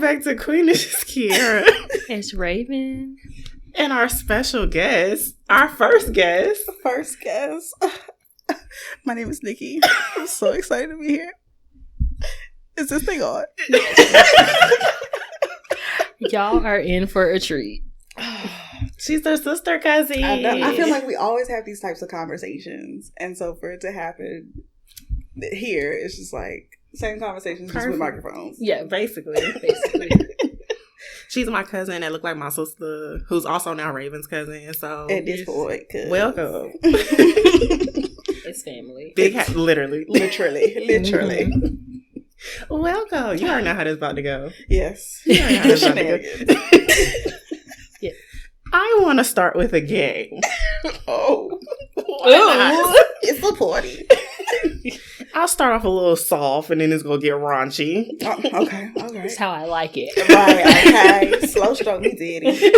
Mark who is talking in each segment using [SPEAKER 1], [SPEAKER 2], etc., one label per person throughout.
[SPEAKER 1] back to Queenish Kiera.
[SPEAKER 2] It's Raven.
[SPEAKER 1] And our special guest, our first guest.
[SPEAKER 3] My name is Nikki. I'm so excited to be here. Is this thing on?
[SPEAKER 2] Y'all are in for a treat.
[SPEAKER 1] She's their sister cousin.
[SPEAKER 3] I know. I feel like we always have these types of conversations. And so for it to happen here, it's just like same conversations just with microphones.
[SPEAKER 1] Yeah, basically. She's my cousin that looked like my sister, who's also now Raven's cousin. So
[SPEAKER 3] at this point,
[SPEAKER 1] welcome.
[SPEAKER 2] It's family.
[SPEAKER 1] Literally.
[SPEAKER 3] Mm-hmm.
[SPEAKER 1] Welcome. You already know how this is about to go.
[SPEAKER 3] Yes.
[SPEAKER 1] You already know how this is about to go.
[SPEAKER 2] Yeah.
[SPEAKER 1] I want to start with a game.
[SPEAKER 3] Oh. It's a party.
[SPEAKER 1] I'll start off a little soft and then it's going to get raunchy.
[SPEAKER 3] Oh, okay.
[SPEAKER 2] That's how I like it.
[SPEAKER 3] Right, okay. Slow stroke me, daddy.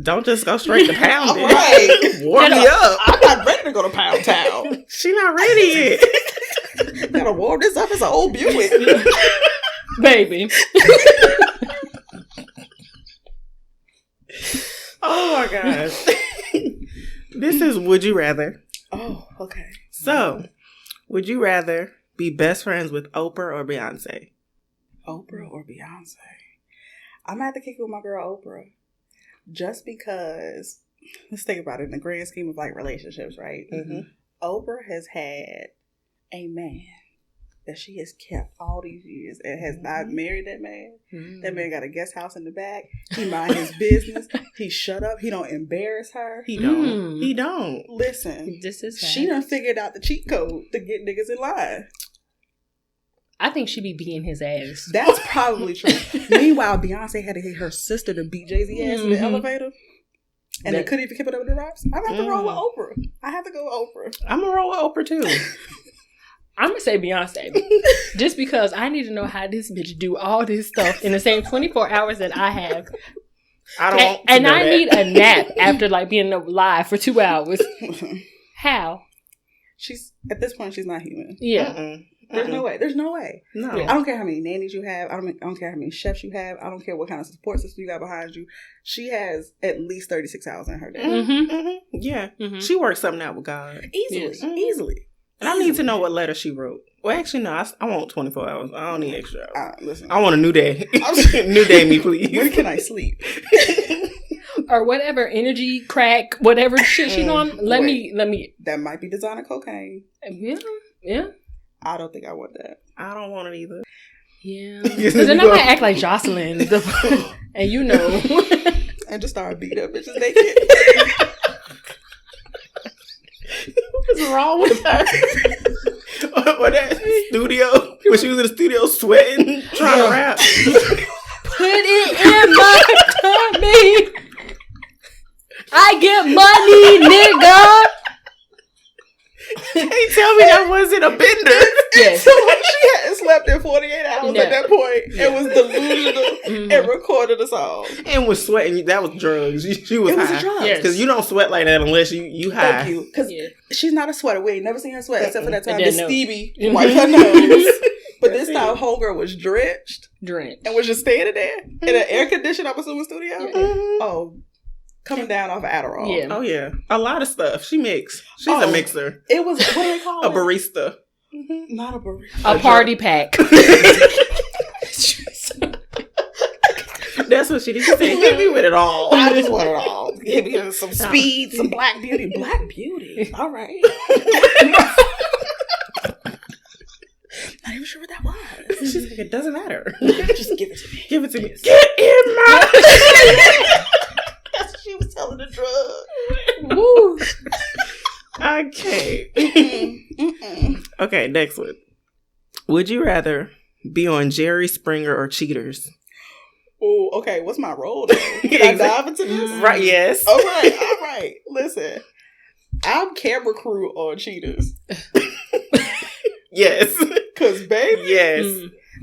[SPEAKER 1] Don't just go straight to pounding.
[SPEAKER 3] Right.
[SPEAKER 1] Warm me up.
[SPEAKER 3] I'm not ready to go to Pound Town.
[SPEAKER 1] She not ready yet.
[SPEAKER 3] Gotta warm this up. It's an old Buick.
[SPEAKER 2] Baby.
[SPEAKER 1] Oh my gosh. This is Would You Rather.
[SPEAKER 3] Oh, okay.
[SPEAKER 1] So, would you rather be best friends with Oprah or Beyonce?
[SPEAKER 3] Oprah or Beyonce? I'm gonna have to kick it with my girl Oprah. Just because, let's think about it in the grand scheme of like relationships, right?
[SPEAKER 1] Mm-hmm.
[SPEAKER 3] Oprah has had a man that she has kept all these years and has not married that man. Mm-hmm. That man got a guest house in the back. He mind his business. He shut up. He don't embarrass her.
[SPEAKER 1] He don't. He don't.
[SPEAKER 3] Listen,
[SPEAKER 2] this is
[SPEAKER 3] she done figured out the cheat code to get niggas in line.
[SPEAKER 2] I think she be beating his ass.
[SPEAKER 3] That's probably true. Meanwhile, Beyonce had to hit her sister to beat Jay-Z ass in the elevator. And they couldn't even keep it up with the raps. I'm going to have to roll with Oprah. I have to go with Oprah.
[SPEAKER 1] I'm going to roll with Oprah too.
[SPEAKER 2] I'm going to say Beyonce. Just because I need to know how this bitch do all this stuff in the same 24 hours that I have. I need a nap after like being live for 2 hours. How?
[SPEAKER 3] At this point, she's not human.
[SPEAKER 2] Yeah.
[SPEAKER 3] There's no way.
[SPEAKER 1] No.
[SPEAKER 3] I don't care how many nannies you have. I don't care how many chefs you have. I don't care what kind of support system you got behind you. She has at least 36 hours in her day.
[SPEAKER 1] Mm-hmm. Mm-hmm. Yeah. Mm-hmm. She works something out with God.
[SPEAKER 3] Easily.
[SPEAKER 1] And I need to know what letter she wrote. Well, actually, no. I want 24 hours. I don't need extra hours.
[SPEAKER 3] Listen.
[SPEAKER 1] I want a new day. New day me, please.
[SPEAKER 3] When can I sleep?
[SPEAKER 2] Or whatever energy crack, whatever shit she's on. Let me.
[SPEAKER 3] That might be designer cocaine.
[SPEAKER 2] Yeah.
[SPEAKER 3] I don't think I want that.
[SPEAKER 1] I don't want it either.
[SPEAKER 2] Yeah. Because then I might act like Jocelyn. And you know.
[SPEAKER 3] And just start beating up bitches naked.
[SPEAKER 1] What's wrong with her? Or that studio, when she was in the studio sweating, trying to rap.
[SPEAKER 2] Put it in my tummy. I get money, nigga.
[SPEAKER 1] Can't tell me that wasn't a bender.
[SPEAKER 2] Yes.
[SPEAKER 3] So she hadn't slept in 48 hours at that point. It was delusional and recorded a song.
[SPEAKER 1] And was sweating. That was drugs. She was high.
[SPEAKER 3] It was drugs.
[SPEAKER 1] Because you don't sweat like that unless you high.
[SPEAKER 3] Thank you. Because she's not a sweater. We ain't never seen her sweat except for that time that Stevie
[SPEAKER 2] wiped
[SPEAKER 3] her nose. But this time, homegirl was drenched. And was just standing there in an air-conditioned, I'm assuming, studio. Yeah. Oh, coming down off of Adderall.
[SPEAKER 2] Yeah.
[SPEAKER 1] Oh, yeah. A lot of stuff. She mixed. She's a mixer.
[SPEAKER 3] It was, what do they call it?
[SPEAKER 1] A barista.
[SPEAKER 3] Mm-hmm. Not a barista.
[SPEAKER 2] A party pack.
[SPEAKER 1] That's what she did. She said, hit me with it all.
[SPEAKER 3] I just want it all. Give me some speed, some Black Beauty. Black Beauty. All right. Not even sure what that was.
[SPEAKER 1] She's like, it doesn't matter.
[SPEAKER 3] Just give it to me.
[SPEAKER 1] Give it to me. Get in my...
[SPEAKER 3] That's what she was telling the drug.
[SPEAKER 2] Woo.
[SPEAKER 1] Okay. Okay, next one. Would you rather be on Jerry Springer or Cheaters?
[SPEAKER 3] Oh, okay. What's my role? Can I dive into this?
[SPEAKER 1] Right, yes.
[SPEAKER 3] All right. Listen, I'm camera crew on Cheaters.
[SPEAKER 1] Yes.
[SPEAKER 3] Because, baby.
[SPEAKER 1] Yes.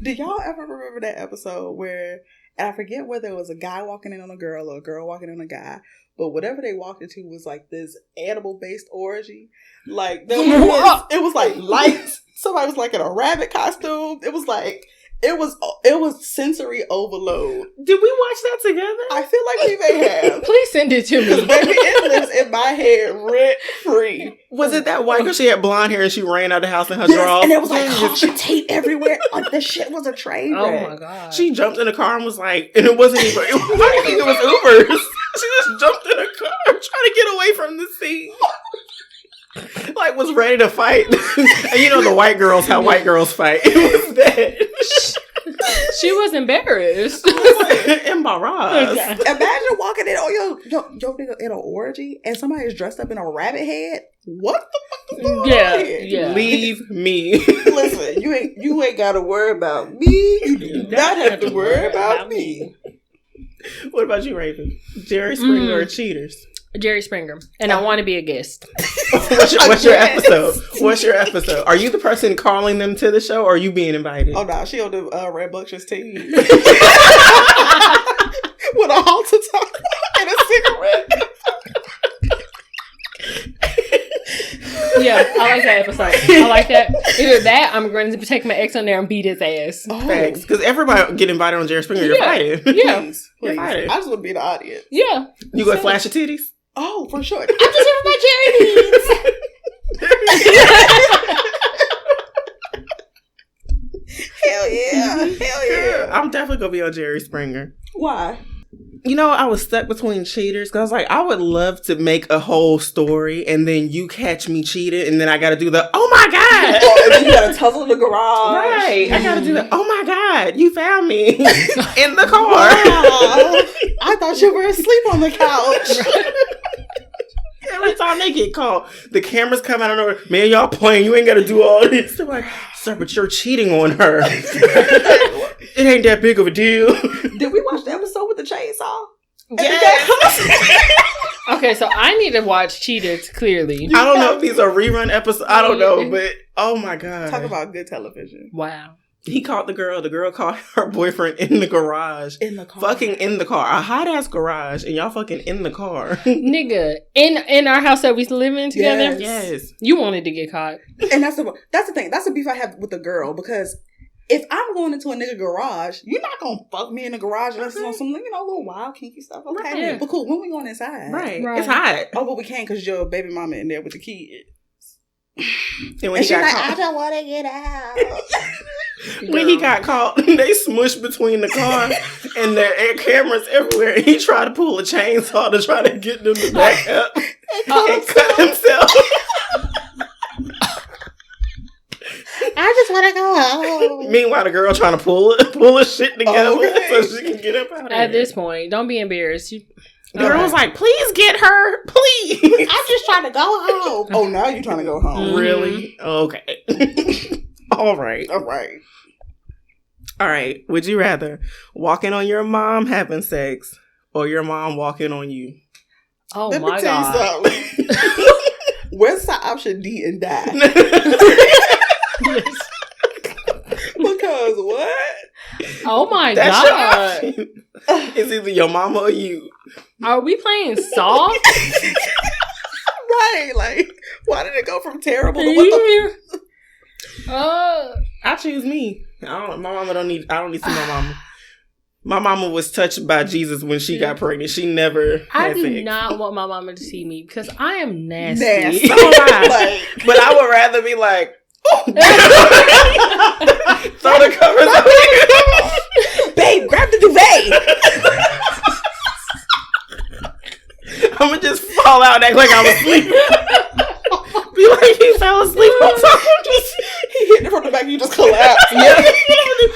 [SPEAKER 3] Do y'all ever remember that episode where, and I forget whether it was a guy walking in on a girl or a girl walking in on a guy, but whatever they walked into was like this animal-based orgy. Like, it was like lights. Somebody was like in a rabbit costume. It was like It was sensory overload.
[SPEAKER 1] Did we watch that together?
[SPEAKER 3] I feel like we may have.
[SPEAKER 2] Please send it to me.
[SPEAKER 3] Baby, it lives in my head rent free.
[SPEAKER 1] Was it that white girl? She had blonde hair and she ran out of the house in her
[SPEAKER 3] Yes,
[SPEAKER 1] drawers.
[SPEAKER 3] and there was like caution tape everywhere. Like the shit was a train wreck.
[SPEAKER 2] Oh my god.
[SPEAKER 1] She jumped in the car and was like, and it wasn't even. I don't think it was Ubers. She just jumped in a car trying to get away from the scene. Like was ready to fight. And you know the white girls, how white girls fight. It was that.
[SPEAKER 2] She was embarrassed.
[SPEAKER 1] Embarrassed.
[SPEAKER 2] Okay.
[SPEAKER 3] Imagine walking in on your nigga in an orgy and somebody is dressed up in a rabbit head. What the fuck is going on here?
[SPEAKER 2] Yeah.
[SPEAKER 1] Leave me.
[SPEAKER 3] Listen, you ain't gotta worry about me. You do not have to worry about me.
[SPEAKER 1] What about you, Raven? Jerry Springer or Cheaters?
[SPEAKER 2] Jerry Springer. And I want to be a guest.
[SPEAKER 1] What's your episode? What's your episode? Are you the person calling them to the show or are you being invited?
[SPEAKER 3] Oh, no. She on the Red Buckshirt's team. With a halter top and a cigarette.
[SPEAKER 2] Yeah, I like that episode. I like that. Either that, I'm going to take my ex on there and beat his ass.
[SPEAKER 3] Oh.
[SPEAKER 1] Thanks. Because everybody get invited on Jerry Springer. You're invited.
[SPEAKER 2] Yeah.
[SPEAKER 3] Please.
[SPEAKER 1] You're invited.
[SPEAKER 3] I just want to be in the audience.
[SPEAKER 2] Yeah.
[SPEAKER 1] You go flash your titties?
[SPEAKER 3] Oh, for sure.
[SPEAKER 2] I'm just here for my Jerry
[SPEAKER 3] Hell yeah. Hell yeah.
[SPEAKER 1] I'm definitely going to be on Jerry Springer.
[SPEAKER 3] Why?
[SPEAKER 1] You know, I was stuck between Cheaters because I was like, I would love to make a whole story and then you catch me cheated and then I got to do the, oh my God.
[SPEAKER 3] Oh, and then you got to tussle in the garage.
[SPEAKER 1] Right. I got to do the, oh my God, you found me in the car.
[SPEAKER 3] Wow. I thought you were asleep on the couch.
[SPEAKER 1] Every time they get caught, the cameras come out of nowhere. Man, y'all playing. You ain't got to do all this. They're like, sir, but you're cheating on her. It ain't that big of a deal.
[SPEAKER 3] Did we watch the episode with the chainsaw?
[SPEAKER 1] Yes.
[SPEAKER 2] Okay, so I need to watch Cheaters, clearly.
[SPEAKER 1] I don't know if these are rerun episodes. I don't know, but oh my God.
[SPEAKER 3] Talk about good television.
[SPEAKER 2] Wow.
[SPEAKER 1] He caught the girl caught her boyfriend in the garage.
[SPEAKER 3] In the car.
[SPEAKER 1] Fucking in the car. A hot ass garage. And y'all fucking in the car.
[SPEAKER 2] Nigga, in our house that we live in together?
[SPEAKER 1] Yes.
[SPEAKER 2] You wanted to get caught.
[SPEAKER 3] And that's the thing. That's the beef I have with the girl, because if I'm going into a nigga garage, you're not gonna fuck me in the garage unless it's on some, little wild kinky stuff. Okay,
[SPEAKER 2] Right.
[SPEAKER 3] But cool. When we going inside,
[SPEAKER 1] Right.
[SPEAKER 2] Right.
[SPEAKER 1] It's hot.
[SPEAKER 3] Oh, but we can't because your baby mama in there with the kid.
[SPEAKER 1] And when
[SPEAKER 3] And
[SPEAKER 1] he
[SPEAKER 3] she's
[SPEAKER 1] got
[SPEAKER 3] like,
[SPEAKER 1] caught,
[SPEAKER 3] I don't want to get out.
[SPEAKER 1] when he got caught, they smushed between the car and there are cameras everywhere. And he tried to pull a chainsaw to try to get them to back up and cut himself.
[SPEAKER 3] I just want to go home.
[SPEAKER 1] Meanwhile, the girl trying to pull her shit together
[SPEAKER 3] Okay.
[SPEAKER 1] so she can get up out of
[SPEAKER 2] At
[SPEAKER 1] there.
[SPEAKER 2] this point, don't be embarrassed.
[SPEAKER 1] The girl was like, please get her, please.
[SPEAKER 3] I'm just trying to go home. Oh, now you're trying to go home.
[SPEAKER 2] Mhm.
[SPEAKER 1] Really? Okay. All right.
[SPEAKER 3] All right.
[SPEAKER 1] All right. Would you rather walk in on your mom having sex or your mom walking on you?
[SPEAKER 2] Oh
[SPEAKER 3] Let
[SPEAKER 2] my
[SPEAKER 3] me tell
[SPEAKER 2] God.
[SPEAKER 3] you something. Where's the option D and die?
[SPEAKER 2] Yes.
[SPEAKER 3] Because what?
[SPEAKER 2] Oh my
[SPEAKER 1] That's
[SPEAKER 2] God.
[SPEAKER 1] your option. It's either your mama or you.
[SPEAKER 2] Are we playing soft?
[SPEAKER 3] Right. Like, why did it go from terrible to what the...
[SPEAKER 1] I choose me. My mama I don't need to see my mama. My mama was touched by Jesus when she got pregnant. She never
[SPEAKER 2] I
[SPEAKER 1] had
[SPEAKER 2] do
[SPEAKER 1] sex.
[SPEAKER 2] not want my mama to see me because I am nasty.
[SPEAKER 3] Nasty.
[SPEAKER 1] So am I.
[SPEAKER 3] Like,
[SPEAKER 1] But I would rather be like, throw the covers up.
[SPEAKER 3] babe, grab the duvet.
[SPEAKER 1] I'm gonna just fall out and act like I was sleeping. Be like, he fell asleep on top.
[SPEAKER 3] He hit it from the back, you just collapse.
[SPEAKER 1] Yeah.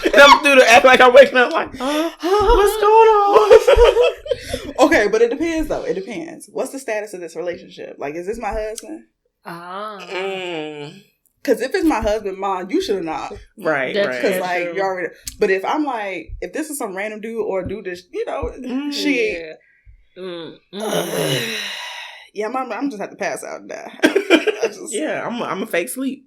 [SPEAKER 1] And I'm through the act like I'm waking up like, what's going on?
[SPEAKER 3] Okay, but it depends though. It depends. What's the status of this relationship? Like, is this my husband? Because if it's my husband, Mom, you should have not.
[SPEAKER 1] Right,
[SPEAKER 2] That's
[SPEAKER 1] right.
[SPEAKER 3] Because like you already. But if I'm like, if this is some random dude or a dude that she. Yeah, I'm just have to pass out and die.
[SPEAKER 1] Yeah, I'm a fake sleep.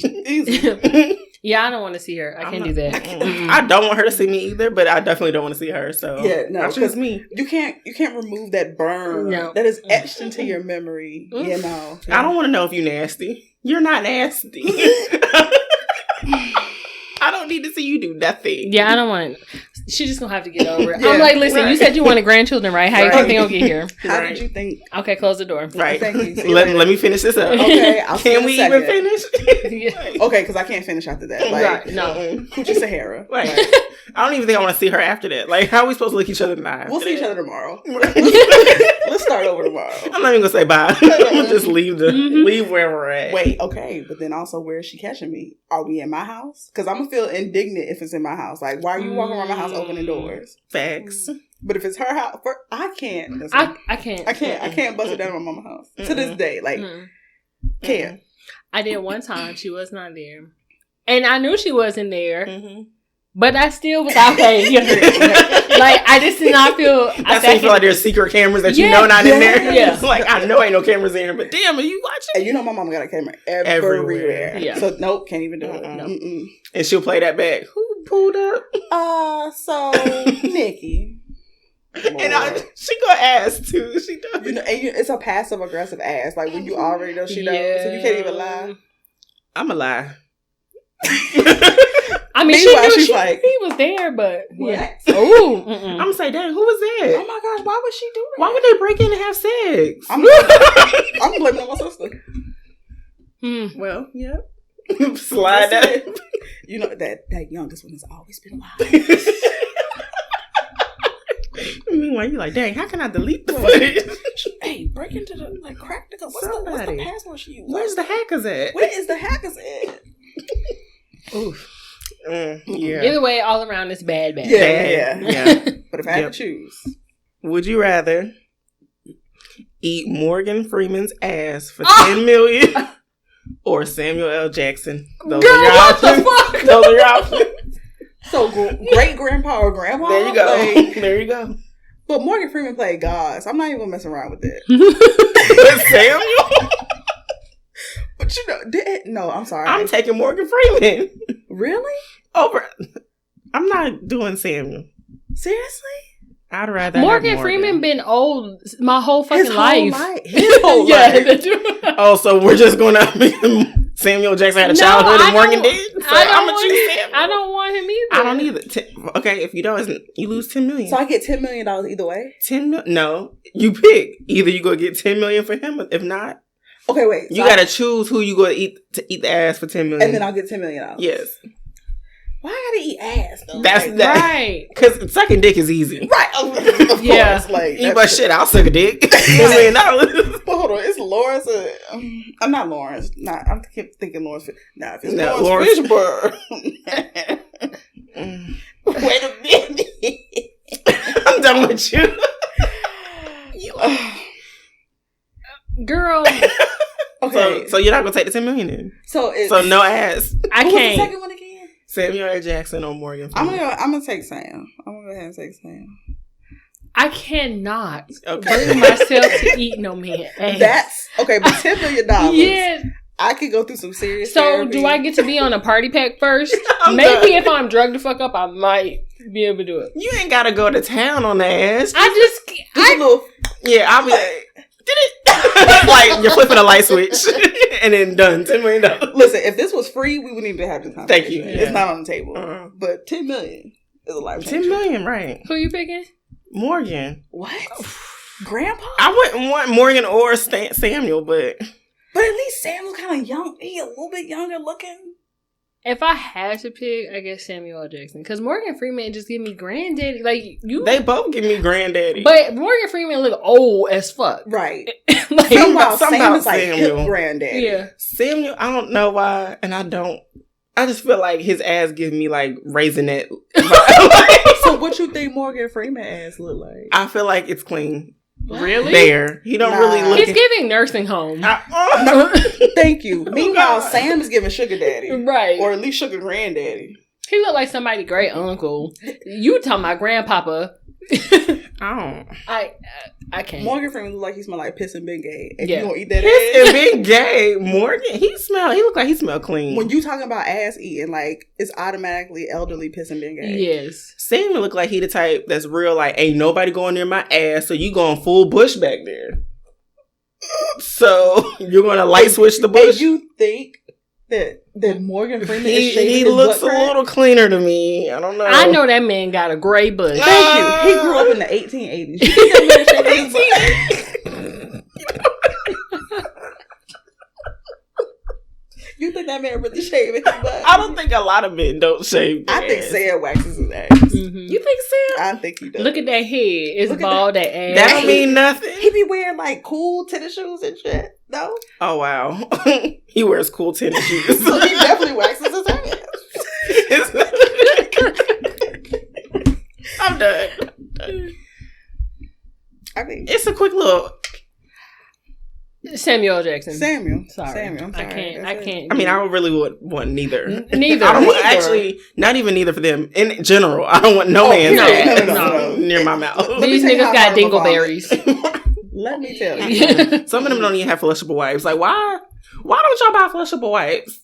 [SPEAKER 3] Easy.
[SPEAKER 2] Yeah, I don't want to see her. I can't do that.
[SPEAKER 1] I don't want her to see me either, but I definitely don't want to see her. So
[SPEAKER 3] Yeah, no,
[SPEAKER 1] I choose me.
[SPEAKER 3] You can't remove that burn that is etched into your memory. You know,
[SPEAKER 1] I don't want to know if you're nasty. You're not nasty. I don't need to see you do nothing.
[SPEAKER 2] Yeah, I don't want. She's just gonna have to get over it. I'm like, listen, you said you wanted grandchildren, right? How you think they'll get here?
[SPEAKER 3] How did you think?
[SPEAKER 2] Okay, close the door.
[SPEAKER 1] Right.
[SPEAKER 3] Thank you.
[SPEAKER 1] Let me finish this up.
[SPEAKER 3] Okay,
[SPEAKER 1] can we even finish?
[SPEAKER 3] Okay, because I can't finish after that. Like,
[SPEAKER 2] right? No,
[SPEAKER 3] Coochie Sahara.
[SPEAKER 1] Like, I don't even think I want to see her after that. Like, how are we supposed to look each other in the eye?
[SPEAKER 3] We'll see each other tomorrow. Let's start over tomorrow.
[SPEAKER 1] I'm not even gonna say bye. I'm gonna just leave where we're at.
[SPEAKER 3] Wait, okay, but then also, where is she catching me? Are we in my house? Because I'm gonna feel indignant if it's in my house. Like, why are you walking around my house opening doors?
[SPEAKER 1] Facts.
[SPEAKER 3] But if it's her house, I can't. Listen,
[SPEAKER 2] I can't.
[SPEAKER 3] I can't bust it down in my mama's house to this day. Like, can't.
[SPEAKER 2] I did one time. She was not there, and I knew she wasn't there. But I still was okay. Like, I just did not feel.
[SPEAKER 1] That's why you feel like there's secret cameras that you know not in there.
[SPEAKER 2] Yeah.
[SPEAKER 1] Like, I know ain't no cameras in here, but damn, are you watching?
[SPEAKER 3] And you know my mama got a camera everywhere.
[SPEAKER 2] Yeah.
[SPEAKER 3] So nope, can't even do it. No.
[SPEAKER 1] And she'll play that back. Who pulled up?
[SPEAKER 3] So Nikki.
[SPEAKER 1] And she gonna ask too. She does.
[SPEAKER 3] You know, and it's a passive aggressive ass. Like, when you already know she knows, so you can't even lie.
[SPEAKER 1] I'ma lie.
[SPEAKER 2] I mean, she's like, he was there, but
[SPEAKER 3] what?
[SPEAKER 2] Oh,
[SPEAKER 1] I'm gonna say, dang, who was that?
[SPEAKER 3] Oh my gosh, why would she do that?
[SPEAKER 1] Why would they break in and have sex?
[SPEAKER 3] I'm blaming on my sister.
[SPEAKER 1] Well, yeah. Slide that.
[SPEAKER 3] You know that youngest one has always been wild.
[SPEAKER 1] Meanwhile, you're like, dang, how can I delete the footage?
[SPEAKER 3] Hey, break into the crack the what's the password she used?
[SPEAKER 1] Where's the hackers at?
[SPEAKER 3] Where is the hackers at?
[SPEAKER 1] Oof.
[SPEAKER 2] Yeah. Either way, all around it's bad.
[SPEAKER 3] Yeah. But if I had to choose,
[SPEAKER 1] would you rather eat Morgan Freeman's ass for $10 million or Samuel L. Jackson? Those are your options. Those are your options.
[SPEAKER 3] So great grandpa or grandma?
[SPEAKER 1] There you go. Like, there you go.
[SPEAKER 3] But Morgan Freeman played God, so I'm not even gonna mess around with that.
[SPEAKER 1] Samuel.
[SPEAKER 3] But you know, no, I'm sorry.
[SPEAKER 1] I'm taking Morgan Freeman.
[SPEAKER 3] Really?
[SPEAKER 1] Over. I'm not doing Samuel.
[SPEAKER 3] Seriously?
[SPEAKER 1] I'd rather
[SPEAKER 2] Morgan Freeman been old my whole fucking life.
[SPEAKER 3] His whole life.
[SPEAKER 1] Oh, so we're just going to Samuel Jackson had a childhood and Morgan did? So I'm going to choose Samuel.
[SPEAKER 2] I don't want him either.
[SPEAKER 1] I don't either. Okay, if you don't, you lose $10 million.
[SPEAKER 3] So I get $10 million either way? $10 million?
[SPEAKER 1] No, you pick. Either you go get $10 million for him, if not.
[SPEAKER 3] Okay, wait.
[SPEAKER 1] You got to choose who you going to eat the ass for $10 million.
[SPEAKER 3] And then I'll get $10 million.
[SPEAKER 1] Yes.
[SPEAKER 3] Why I gotta eat ass though?
[SPEAKER 1] That's
[SPEAKER 3] like,
[SPEAKER 1] that.
[SPEAKER 2] Right.
[SPEAKER 1] Because sucking dick is easy.
[SPEAKER 3] Right. Of course. Like,
[SPEAKER 1] but shit, I'll suck a dick. $10 million.
[SPEAKER 3] But hold on, it's Lawrence. I'm not Lawrence. I keep thinking Lawrence. Nah, if it's Lawrence Fishburne. Wait a minute.
[SPEAKER 1] I'm done with you.
[SPEAKER 2] Girl.
[SPEAKER 3] Okay.
[SPEAKER 1] So you're not gonna take the $10 million then?
[SPEAKER 3] So
[SPEAKER 1] no ass.
[SPEAKER 2] I
[SPEAKER 3] Who
[SPEAKER 2] can't.
[SPEAKER 3] was the second one again?
[SPEAKER 1] Samuel L. Jackson or Morgan
[SPEAKER 3] Freeman.
[SPEAKER 1] I'm
[SPEAKER 3] gonna take Sam. I'm gonna go ahead and take Sam.
[SPEAKER 2] I cannot bring myself to eat no man ass.
[SPEAKER 3] That's okay, but $10 million.
[SPEAKER 2] Yeah.
[SPEAKER 3] I could go through some serious.
[SPEAKER 2] So
[SPEAKER 3] therapy.
[SPEAKER 2] do I get to be on a party pack first? Maybe if I'm drugged the fuck up, I might be able to do it.
[SPEAKER 1] You ain't gotta go to town on the ass.
[SPEAKER 3] I'll
[SPEAKER 1] be like, did it? Like you're flipping a light switch and then done. $10 million.
[SPEAKER 3] Listen, if this was free, we wouldn't even have this conversation.
[SPEAKER 1] Thank you. Yeah.
[SPEAKER 3] It's not on the table. But $10 million is a life changer.
[SPEAKER 1] $10 million, right?
[SPEAKER 2] Who you picking?
[SPEAKER 1] Morgan.
[SPEAKER 3] What? Grandpa?
[SPEAKER 1] I wouldn't want Morgan or Samuel, but
[SPEAKER 3] at least Samuel's kind of young. He a little bit younger looking.
[SPEAKER 2] If I had to pick, I guess Samuel L. Jackson. Because Morgan Freeman just give me granddaddy. Like you,
[SPEAKER 1] they both give me granddaddy.
[SPEAKER 2] But Morgan Freeman look old as fuck.
[SPEAKER 3] Right.
[SPEAKER 1] Like
[SPEAKER 3] Sam is like hip granddaddy.
[SPEAKER 2] Yeah.
[SPEAKER 1] Samuel, I don't know why, and I just feel like his ass gives me like raisinette.
[SPEAKER 3] So what you think Morgan Freeman ass look like?
[SPEAKER 1] I feel like it's clean.
[SPEAKER 2] Really?
[SPEAKER 1] There. He don't really look.
[SPEAKER 2] He's giving nursing home.
[SPEAKER 3] Thank you. Meanwhile, Sam is giving sugar daddy.
[SPEAKER 2] Right.
[SPEAKER 3] Or at least sugar granddaddy.
[SPEAKER 2] He look like somebody's great uncle. You talking about grandpapa. I can't.
[SPEAKER 3] Morgan Freeman look like he smell like piss and Bengay. And
[SPEAKER 2] yeah.
[SPEAKER 3] you gonna eat that
[SPEAKER 1] piss and Bengay. Morgan, he look like he smell clean.
[SPEAKER 3] When you talking about ass eating, like it's automatically elderly piss and Bengay.
[SPEAKER 2] Yes.
[SPEAKER 1] Samuel look like he the type that's real like ain't nobody going near my ass, so you going full bush back there. So you're gonna light switch the bush.
[SPEAKER 3] And you think that Morgan Freeman is shaving
[SPEAKER 1] He
[SPEAKER 3] his
[SPEAKER 1] looks
[SPEAKER 3] butt
[SPEAKER 1] a
[SPEAKER 3] crack?
[SPEAKER 1] little cleaner to me. I don't know.
[SPEAKER 2] I know that man got a gray butt.
[SPEAKER 3] Thank you. He grew up in the 1880s. You think that man shaving his butt crack? You think that man really shaving his butt?
[SPEAKER 1] I don't think a lot of men don't shave their
[SPEAKER 3] I think
[SPEAKER 1] ass.
[SPEAKER 3] Sam waxes his ass.
[SPEAKER 2] Mm-hmm.
[SPEAKER 1] You think Sam?
[SPEAKER 3] I think he does.
[SPEAKER 2] Look at that head. It's
[SPEAKER 3] Look at
[SPEAKER 2] bald, that ass.
[SPEAKER 1] That don't mean nothing.
[SPEAKER 3] He be wearing like cool tennis shoes and shit. No,
[SPEAKER 1] Oh, wow. He wears cool tennis shoes.
[SPEAKER 3] so he definitely waxes his ass.
[SPEAKER 1] I'm done.
[SPEAKER 3] I mean,
[SPEAKER 1] It's a quick little...
[SPEAKER 2] Samuel Jackson.
[SPEAKER 3] Sorry.
[SPEAKER 2] Samuel.
[SPEAKER 3] I'm sorry.
[SPEAKER 2] I can't.
[SPEAKER 1] I mean, I really would want neither.
[SPEAKER 2] Neither.
[SPEAKER 1] I don't want,
[SPEAKER 3] Neither.
[SPEAKER 1] actually, not even neither for them. In general, I don't want no man's
[SPEAKER 2] no,
[SPEAKER 1] ass
[SPEAKER 2] no.
[SPEAKER 1] near my mouth.
[SPEAKER 2] These
[SPEAKER 3] Let me tell you
[SPEAKER 2] niggas
[SPEAKER 3] how
[SPEAKER 2] got
[SPEAKER 3] hard of a vomit.
[SPEAKER 2] dingleberries.
[SPEAKER 3] Let me tell you.
[SPEAKER 1] Some of them don't even have flushable wipes. Like, why don't y'all buy flushable wipes?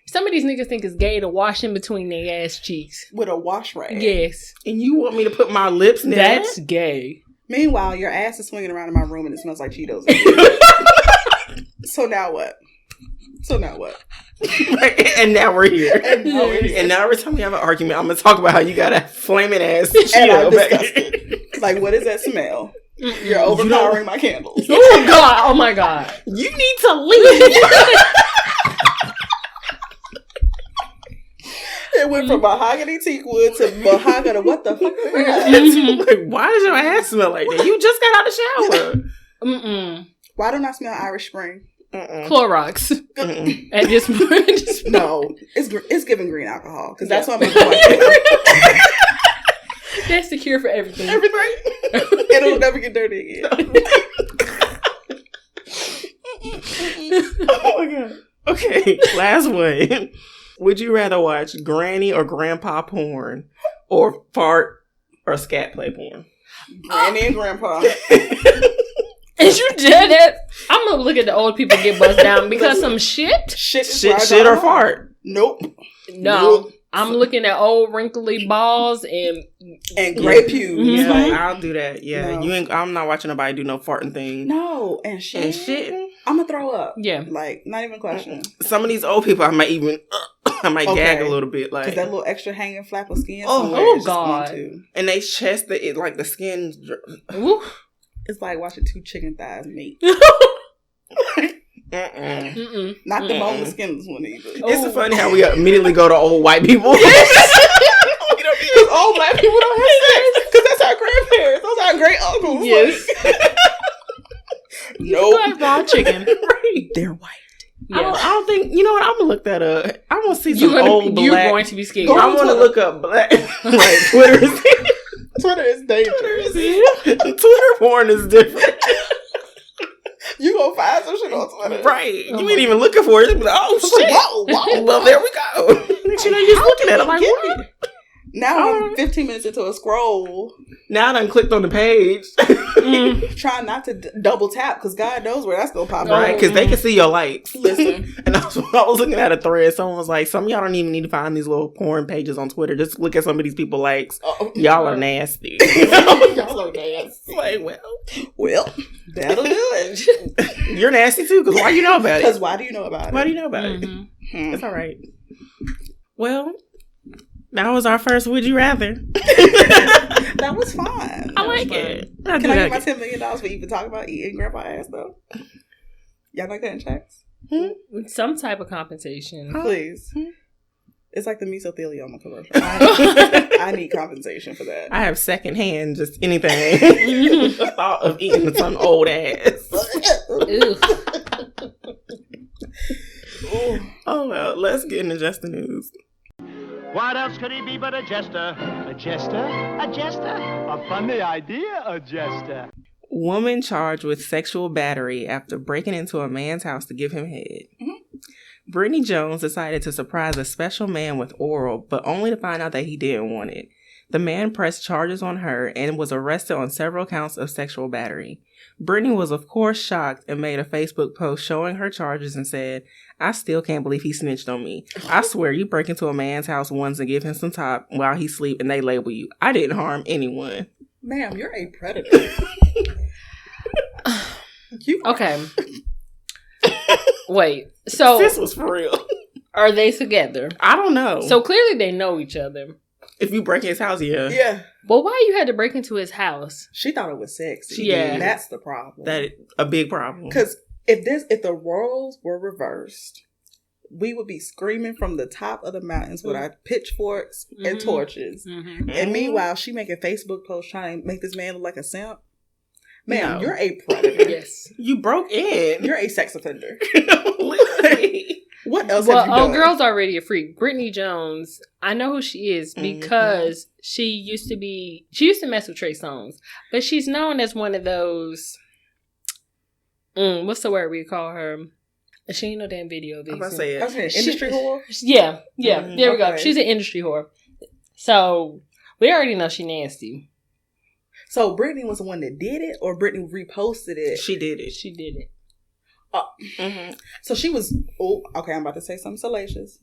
[SPEAKER 2] Some of these niggas think it's gay to wash in between their ass cheeks.
[SPEAKER 3] With a wash rag.
[SPEAKER 2] Yes.
[SPEAKER 1] And you want me to put my lips near
[SPEAKER 2] That's
[SPEAKER 1] that?
[SPEAKER 2] gay.
[SPEAKER 3] Meanwhile, your ass is swinging around in my room and it smells like Cheetos. So now what?
[SPEAKER 1] And now we're here.
[SPEAKER 3] And now we're here.
[SPEAKER 1] And now every time we have an argument, I'm going to talk about how you got a flaming ass
[SPEAKER 3] And
[SPEAKER 1] Cheeto
[SPEAKER 3] I'm
[SPEAKER 1] back.
[SPEAKER 3] disgusted. Like, what is that smell? You're overpowering my candles.
[SPEAKER 2] Oh God! Oh my God!
[SPEAKER 1] You need to leave.
[SPEAKER 3] It went from mahogany teak wood to mahogany. What the fuck is that?
[SPEAKER 1] Like, why does your ass smell like that? You just got out of the shower.
[SPEAKER 2] Mm-mm.
[SPEAKER 3] Why don't I smell Irish Spring?
[SPEAKER 2] Clorox.
[SPEAKER 1] Mm-mm.
[SPEAKER 2] At this point.
[SPEAKER 3] No, it's giving green alcohol because that's
[SPEAKER 2] Yeah.
[SPEAKER 3] what I'm going to
[SPEAKER 2] That's the cure for everything.
[SPEAKER 3] Everything. It'll never get dirty again.
[SPEAKER 1] Oh my God. Okay, last one. Would you rather watch granny or grandpa porn or fart or scat play porn?
[SPEAKER 3] Granny and grandpa.
[SPEAKER 2] Is you did it? I'm gonna look at the old people get buzzed down because some shit.
[SPEAKER 1] Shit or fart?
[SPEAKER 3] Nope.
[SPEAKER 2] No, I'm looking at old wrinkly balls and
[SPEAKER 3] gray pews.
[SPEAKER 1] Yeah,
[SPEAKER 2] Mhm.
[SPEAKER 1] I'll do that. Yeah,
[SPEAKER 3] No.
[SPEAKER 1] I'm not watching nobody do no farting thing.
[SPEAKER 3] No, and shit.
[SPEAKER 1] And shitting.
[SPEAKER 3] I'm gonna throw up.
[SPEAKER 2] yeah.
[SPEAKER 3] Like, not even a question.
[SPEAKER 1] Some of these old people, I might
[SPEAKER 3] Okay.
[SPEAKER 1] gag a little bit,
[SPEAKER 3] Because
[SPEAKER 1] like,
[SPEAKER 3] that little extra hanging flap of skin.
[SPEAKER 1] Oh,
[SPEAKER 3] somewhere
[SPEAKER 2] oh
[SPEAKER 3] is just
[SPEAKER 2] God.
[SPEAKER 3] going to.
[SPEAKER 1] and they chest it like the skin.
[SPEAKER 2] Woo.
[SPEAKER 3] It's like watching two chicken thighs meet.
[SPEAKER 2] Mm-mm.
[SPEAKER 3] Not the
[SPEAKER 1] Mm-mm.
[SPEAKER 3] boneless skinless one either.
[SPEAKER 1] It's so funny how we immediately go to old white people.
[SPEAKER 3] Because old black people don't have sex. Because that's our grandparents. Those are our great uncles.
[SPEAKER 2] Yes.
[SPEAKER 3] Nope.
[SPEAKER 2] Like raw chicken.
[SPEAKER 1] Right.
[SPEAKER 3] They're white.
[SPEAKER 1] I don't think, you know what, I'm going to look that up. I want to see some
[SPEAKER 2] You're
[SPEAKER 1] old
[SPEAKER 2] you're
[SPEAKER 1] black.
[SPEAKER 2] going to be scared.
[SPEAKER 3] Go
[SPEAKER 1] I
[SPEAKER 3] on
[SPEAKER 1] want to
[SPEAKER 3] Twitter.
[SPEAKER 1] look up black. Like, Twitter is
[SPEAKER 3] Twitter is dangerous.
[SPEAKER 1] Twitter porn is different.
[SPEAKER 3] You gonna find some shit on Twitter.
[SPEAKER 1] Right.
[SPEAKER 2] Oh
[SPEAKER 1] You
[SPEAKER 2] my
[SPEAKER 1] ain't even looking for it. Just be like, oh, shit.
[SPEAKER 3] Whoa.
[SPEAKER 1] Well, there we go. Next you know, you're just looking at it like, what?
[SPEAKER 3] Now I'm 15 minutes into a scroll,
[SPEAKER 1] Now I done clicked on the page.
[SPEAKER 3] trying not to double tap because God knows where that's gonna pop up.
[SPEAKER 1] Right, because they can see your likes.
[SPEAKER 3] Listen.
[SPEAKER 1] And I was looking at a thread. Someone was like, some of y'all don't even need to find these little porn pages on Twitter. Just look at some of these people likes.
[SPEAKER 3] Oh.
[SPEAKER 1] Y'all are nasty.
[SPEAKER 3] Y'all are nasty.
[SPEAKER 1] Like,
[SPEAKER 3] Well, that'll do it.
[SPEAKER 1] you're nasty too, because why you know about
[SPEAKER 3] Because
[SPEAKER 1] it?
[SPEAKER 3] why do you know about it?
[SPEAKER 1] Why do you know about it?
[SPEAKER 2] Mhm.
[SPEAKER 1] It's all right. Well, that was our first Would You Rather.
[SPEAKER 3] That was fun.
[SPEAKER 1] I like it. I do
[SPEAKER 3] Can I
[SPEAKER 1] like
[SPEAKER 3] get my
[SPEAKER 1] it.
[SPEAKER 3] $10 million for even talking about eating grandpa ass though? Y'all not getting checks?
[SPEAKER 2] Some type of compensation.
[SPEAKER 3] Please. It's like the mesothelioma commercial. I need compensation for that.
[SPEAKER 1] I have secondhand just anything. The thought of eating some old ass.
[SPEAKER 2] Ew.
[SPEAKER 1] Oh well, let's get into just the news.
[SPEAKER 4] What else could he be but a jester? A jester? A jester? A funny idea, a jester.
[SPEAKER 1] Woman charged with sexual battery after breaking into a man's house to give him head. Brittany Jones decided to surprise a special man with oral, but only to find out that he didn't want it. The man pressed charges on her and was arrested on several counts of sexual battery. Brittany was of course shocked and made a Facebook post showing her charges and said, "I still can't believe he snitched on me. I swear you break into a man's house once and give him some top while he sleep and they label you. I didn't harm anyone."
[SPEAKER 3] Ma'am, you're a predator.
[SPEAKER 2] Okay. Wait. So
[SPEAKER 1] This was for real.
[SPEAKER 2] Are they together?
[SPEAKER 1] I don't know.
[SPEAKER 2] So clearly they know each other.
[SPEAKER 1] If you break his house, yeah.
[SPEAKER 3] Yeah.
[SPEAKER 2] But why you had to break into his house?
[SPEAKER 3] She thought it was sexy.
[SPEAKER 2] Yeah.
[SPEAKER 3] That's the problem.
[SPEAKER 1] That a big problem.
[SPEAKER 3] Because if the roles were reversed, we would be screaming from the top of the mountains with our pitchforks and torches.
[SPEAKER 2] Mm-hmm.
[SPEAKER 3] And meanwhile, she making Facebook posts trying to make this man look like a simp. Ma'am,
[SPEAKER 1] No.
[SPEAKER 3] you're a predator.
[SPEAKER 2] Yes.
[SPEAKER 1] You broke in.
[SPEAKER 3] You're a sex offender.
[SPEAKER 1] Literally.
[SPEAKER 3] What else have you done?
[SPEAKER 2] Girl's already a freak. Brittany Jones, I know who she is because she used to mess with Trey Songz. But she's known as one of those, what's the word we call her? She ain't no damn video.
[SPEAKER 1] I'm about to say it.
[SPEAKER 3] Okay, industry whore?
[SPEAKER 2] Yeah. There we go.
[SPEAKER 3] Okay.
[SPEAKER 2] She's an industry whore. So, we already know she nasty.
[SPEAKER 3] So, Brittany was the one that did it, or Brittany reposted it?
[SPEAKER 1] She did it.
[SPEAKER 2] She did it.
[SPEAKER 3] So, she was... Oh, okay, I'm about to say something salacious.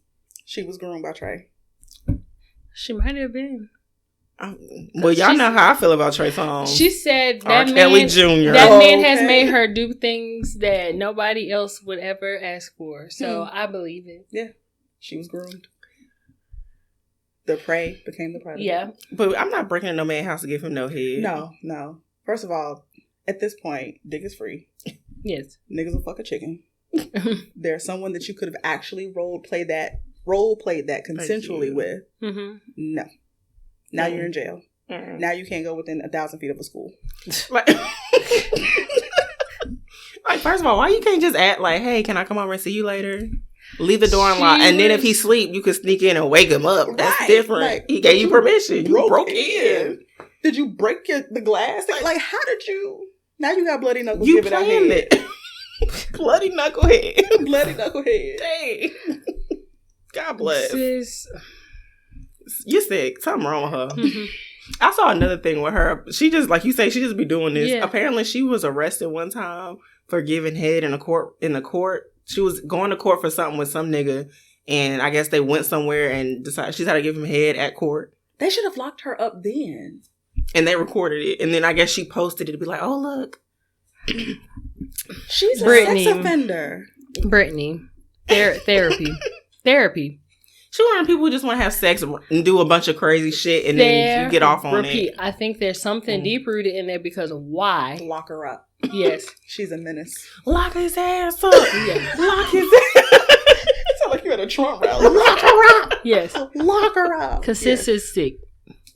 [SPEAKER 3] She was groomed by Trey.
[SPEAKER 2] She might have been.
[SPEAKER 1] Well, y'all know how I feel about Trey Songz.
[SPEAKER 2] She said
[SPEAKER 1] R. Kelly Jr.
[SPEAKER 2] That man has made her do things that nobody else would ever ask for. So I believe it.
[SPEAKER 3] Yeah, she was groomed. The prey became the predator.
[SPEAKER 2] Yeah,
[SPEAKER 1] but I'm not breaking in no man's house to give him no head.
[SPEAKER 3] No. First of all, at this point, dick is free.
[SPEAKER 2] Yes,
[SPEAKER 3] niggas will fuck a chicken. There's someone that you could have actually role played that consensually with.
[SPEAKER 2] Mm-hmm.
[SPEAKER 3] No. Now you're in jail. Now you can't go within 1,000 feet of a school.
[SPEAKER 1] Like, first of all, why you can't just act like, hey, can I come over and see you later? Leave the door unlocked. And then if he sleep, you can sneak in and wake him up. That's different. Like, he gave you permission. You broke in.
[SPEAKER 3] Did you break the glass? Like, how did you... Now you got bloody knuckles. You planned it.
[SPEAKER 1] Bloody knucklehead.
[SPEAKER 3] Bloody knucklehead.
[SPEAKER 1] Dang. God bless.
[SPEAKER 2] Sis.
[SPEAKER 1] You're sick. Something wrong with her. Mm-hmm. I saw another thing with her. She just, like you say, she just be doing this. Yeah. Apparently, she was arrested one time for giving head in the court. She was going to court for something with some nigga, and I guess they went somewhere and decided she's had to give him head at court.
[SPEAKER 3] They should have locked her up then.
[SPEAKER 1] And they recorded it, and then I guess she posted it to be like, "Oh look,
[SPEAKER 3] she's a sex offender."
[SPEAKER 2] Brittany, therapy.
[SPEAKER 1] She one of the people who just want to have sex and do a bunch of crazy shit, and then you get off on it.
[SPEAKER 2] I think there's something deep rooted in there because of why.
[SPEAKER 3] Lock her up.
[SPEAKER 2] Yes,
[SPEAKER 3] she's a menace.
[SPEAKER 1] Lock his ass up.
[SPEAKER 2] Yeah.
[SPEAKER 1] Lock his ass.
[SPEAKER 3] You sound like you at a Trump rally. Lock her up.
[SPEAKER 2] Yes,
[SPEAKER 3] lock her up.
[SPEAKER 2] Because sis is sick.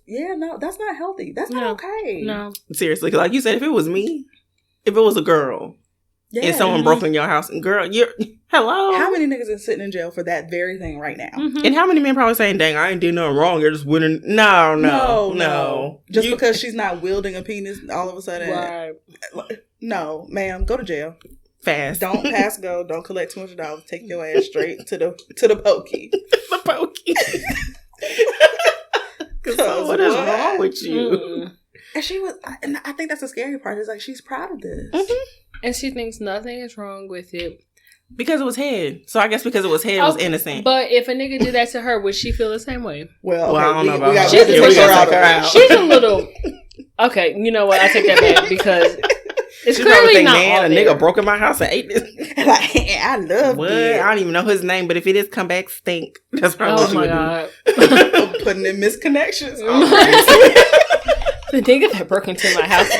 [SPEAKER 3] Yeah, no, that's not healthy. That's not okay.
[SPEAKER 2] No,
[SPEAKER 1] seriously, because like you said, if it was me, if it was a girl. Yeah. And someone broke in your house, and girl, hello.
[SPEAKER 3] How many niggas are sitting in jail for that very thing right now?
[SPEAKER 2] Mm-hmm.
[SPEAKER 1] And how many men probably saying, "Dang, I ain't did nothing wrong. You're just winning." No.
[SPEAKER 3] Just because she's not wielding a penis, all of a sudden,
[SPEAKER 2] right?
[SPEAKER 3] No, ma'am, go to jail
[SPEAKER 1] fast.
[SPEAKER 3] Don't pass go. Don't collect $200. Take your ass straight to the pokey.
[SPEAKER 1] The pokey. So what is wrong with you?
[SPEAKER 2] Mm-mm.
[SPEAKER 3] And she was, and I think that's the scary part. Is like she's proud of this.
[SPEAKER 2] Mm-hmm. And she thinks nothing is wrong with it.
[SPEAKER 1] Because it was head. So I guess because it was head, it was innocent.
[SPEAKER 2] But if a nigga did that to her, would she feel the same way?
[SPEAKER 3] Well,
[SPEAKER 1] I don't know about her.
[SPEAKER 2] She's a little... Okay, you know what? I take that back because it's clearly not all
[SPEAKER 1] a nigga broke in my house and ate this.
[SPEAKER 3] I love it.
[SPEAKER 1] I don't even know his name, but if it is come back stink, that's probably what she would
[SPEAKER 3] do. Putting in misconnections.
[SPEAKER 2] The nigga that broke into my house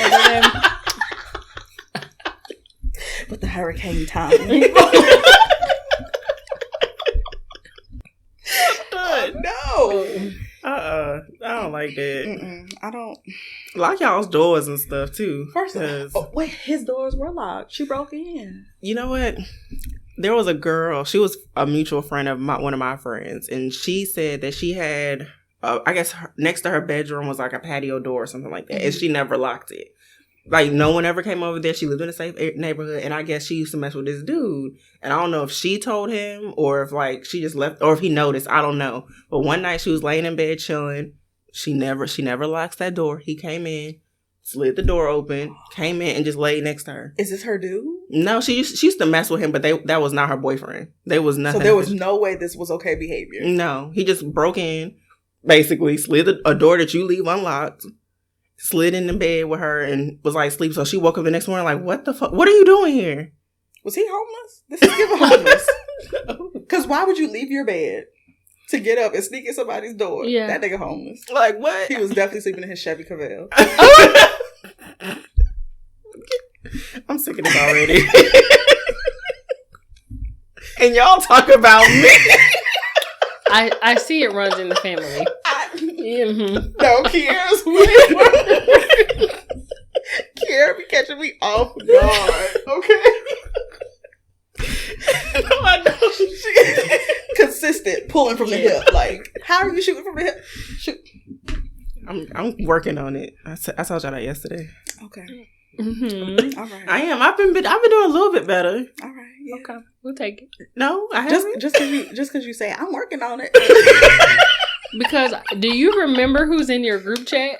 [SPEAKER 3] with the hurricane time. No.
[SPEAKER 1] I don't like that.
[SPEAKER 3] I don't.
[SPEAKER 1] Lock y'all's doors and stuff too.
[SPEAKER 3] First of all, wait, his doors were locked. She broke in.
[SPEAKER 1] You know what? There was a girl. She was a mutual friend of one of my friends, and she said that she had, I guess, next to her bedroom was like a patio door or something like that, and she never locked it. Like, no one ever came over there. She lived in a safe neighborhood, and I guess she used to mess with this dude. And I don't know if she told him or if, like, she just left, or if he noticed. I don't know. But one night she was laying in bed chilling. She never locks that door. He came in, slid the door open, came in, and just laid next to her.
[SPEAKER 3] Is this her dude?
[SPEAKER 1] No, she used to mess with him, but that was not her boyfriend. There was nothing.
[SPEAKER 3] So there was no way this was okay behavior?
[SPEAKER 1] No. He just broke in, basically, slid a door that you leave unlocked, slid in the bed with her and was like sleep. So she woke up the next morning like, what the fuck? What are you doing here?
[SPEAKER 3] Was he homeless? This is given homeless. Because why would you leave your bed to get up and sneak in somebody's door?
[SPEAKER 2] Yeah.
[SPEAKER 3] That nigga homeless.
[SPEAKER 1] Like, what?
[SPEAKER 3] He was definitely sleeping in his Chevy Cavell.
[SPEAKER 1] I'm sick of this already. And y'all talk about me.
[SPEAKER 2] I see it runs in the family.
[SPEAKER 3] No, Kiara's weird. Kiara be catching me off guard. Okay. No, I know. Consistent, pulling from the hip. Like, how are you shooting from the hip? Shoot.
[SPEAKER 1] I'm working on it. I told y'all that yesterday.
[SPEAKER 3] Okay.
[SPEAKER 2] Mm-hmm.
[SPEAKER 3] All right.
[SPEAKER 1] I am. I've been doing a little bit better.
[SPEAKER 3] All right. Yeah.
[SPEAKER 2] Okay, we'll take it.
[SPEAKER 1] No, I haven't.
[SPEAKER 3] Just because you say I'm working on it.
[SPEAKER 2] Because do you remember who's in your group chat?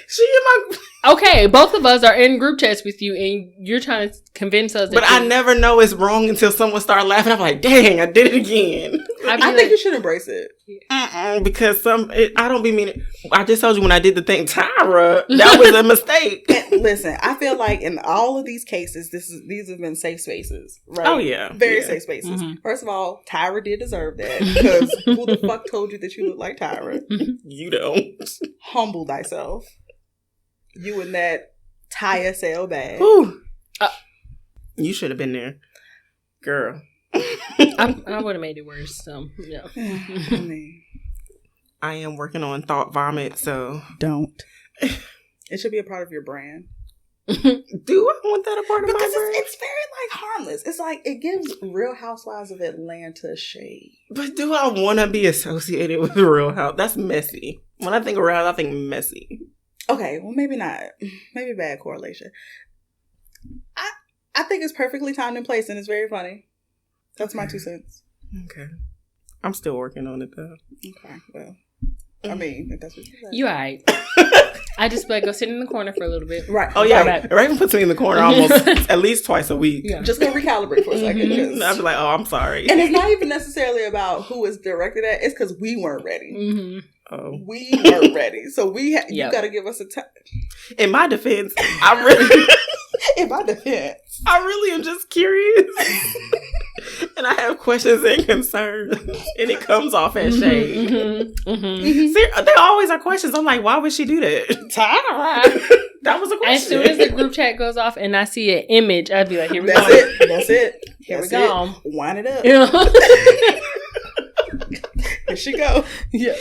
[SPEAKER 1] She in my.
[SPEAKER 2] Okay, both of us are in group chats with you, and you're trying to convince us.
[SPEAKER 1] But I never know it's wrong until someone starts laughing. I'm like, dang, I did it again.
[SPEAKER 3] I think you should embrace it.
[SPEAKER 1] Because I don't be meaning. I just told you when I did the thing, Tyra, that was a mistake.
[SPEAKER 3] And listen, I feel like in all of these cases, these have been safe spaces, right?
[SPEAKER 1] Oh yeah,
[SPEAKER 3] very safe spaces.
[SPEAKER 2] Mm-hmm.
[SPEAKER 3] First of all, Tyra did deserve that because who the fuck told you that you look like Tyra?
[SPEAKER 1] You don't.
[SPEAKER 3] Humble thyself. You in that Taya sale bag.
[SPEAKER 1] You should have been there, girl.
[SPEAKER 2] I would have made it worse. So yeah.
[SPEAKER 1] I am working on thought vomit, so
[SPEAKER 3] don't. It should be a part of your brand.
[SPEAKER 1] Do I want that a part of my brand?
[SPEAKER 3] It's very like harmless. It's like it gives Real Housewives of Atlanta shade.
[SPEAKER 1] But do I want to be associated with Real House? That's messy. When I think of Real House, I think messy.
[SPEAKER 3] Okay, well maybe not. Maybe bad correlation. I think it's perfectly timed and placed, and it's very funny. That's my 2 cents.
[SPEAKER 1] Okay. I'm still working on it though.
[SPEAKER 3] Okay, well. I mean, if that's what you say.
[SPEAKER 2] You alright. I just go sit in the corner for a little bit.
[SPEAKER 3] Right.
[SPEAKER 1] Oh yeah, Raven puts me in the corner almost at least twice a week.
[SPEAKER 3] Yeah. Just go recalibrate for a second.
[SPEAKER 1] I'll be like, oh, I'm sorry.
[SPEAKER 3] And it's not even necessarily about who is directed at. It's because we weren't ready.
[SPEAKER 2] Mm-hmm.
[SPEAKER 1] Oh.
[SPEAKER 3] We weren't ready. So you got to give us a time.
[SPEAKER 1] In my defense,
[SPEAKER 3] In my defense,
[SPEAKER 1] I really am just curious. And I have questions and concerns. And it comes off as shade.
[SPEAKER 2] Mm-hmm. Mm-hmm.
[SPEAKER 1] See, there always are questions. I'm like, why would she do that? That was a question.
[SPEAKER 2] As soon as the group chat goes off and I see an image, I'd be like, here we go.
[SPEAKER 3] That's it.
[SPEAKER 2] Here we go.
[SPEAKER 3] Wind it up.
[SPEAKER 2] Yeah.
[SPEAKER 3] Here she go.
[SPEAKER 1] Yeah.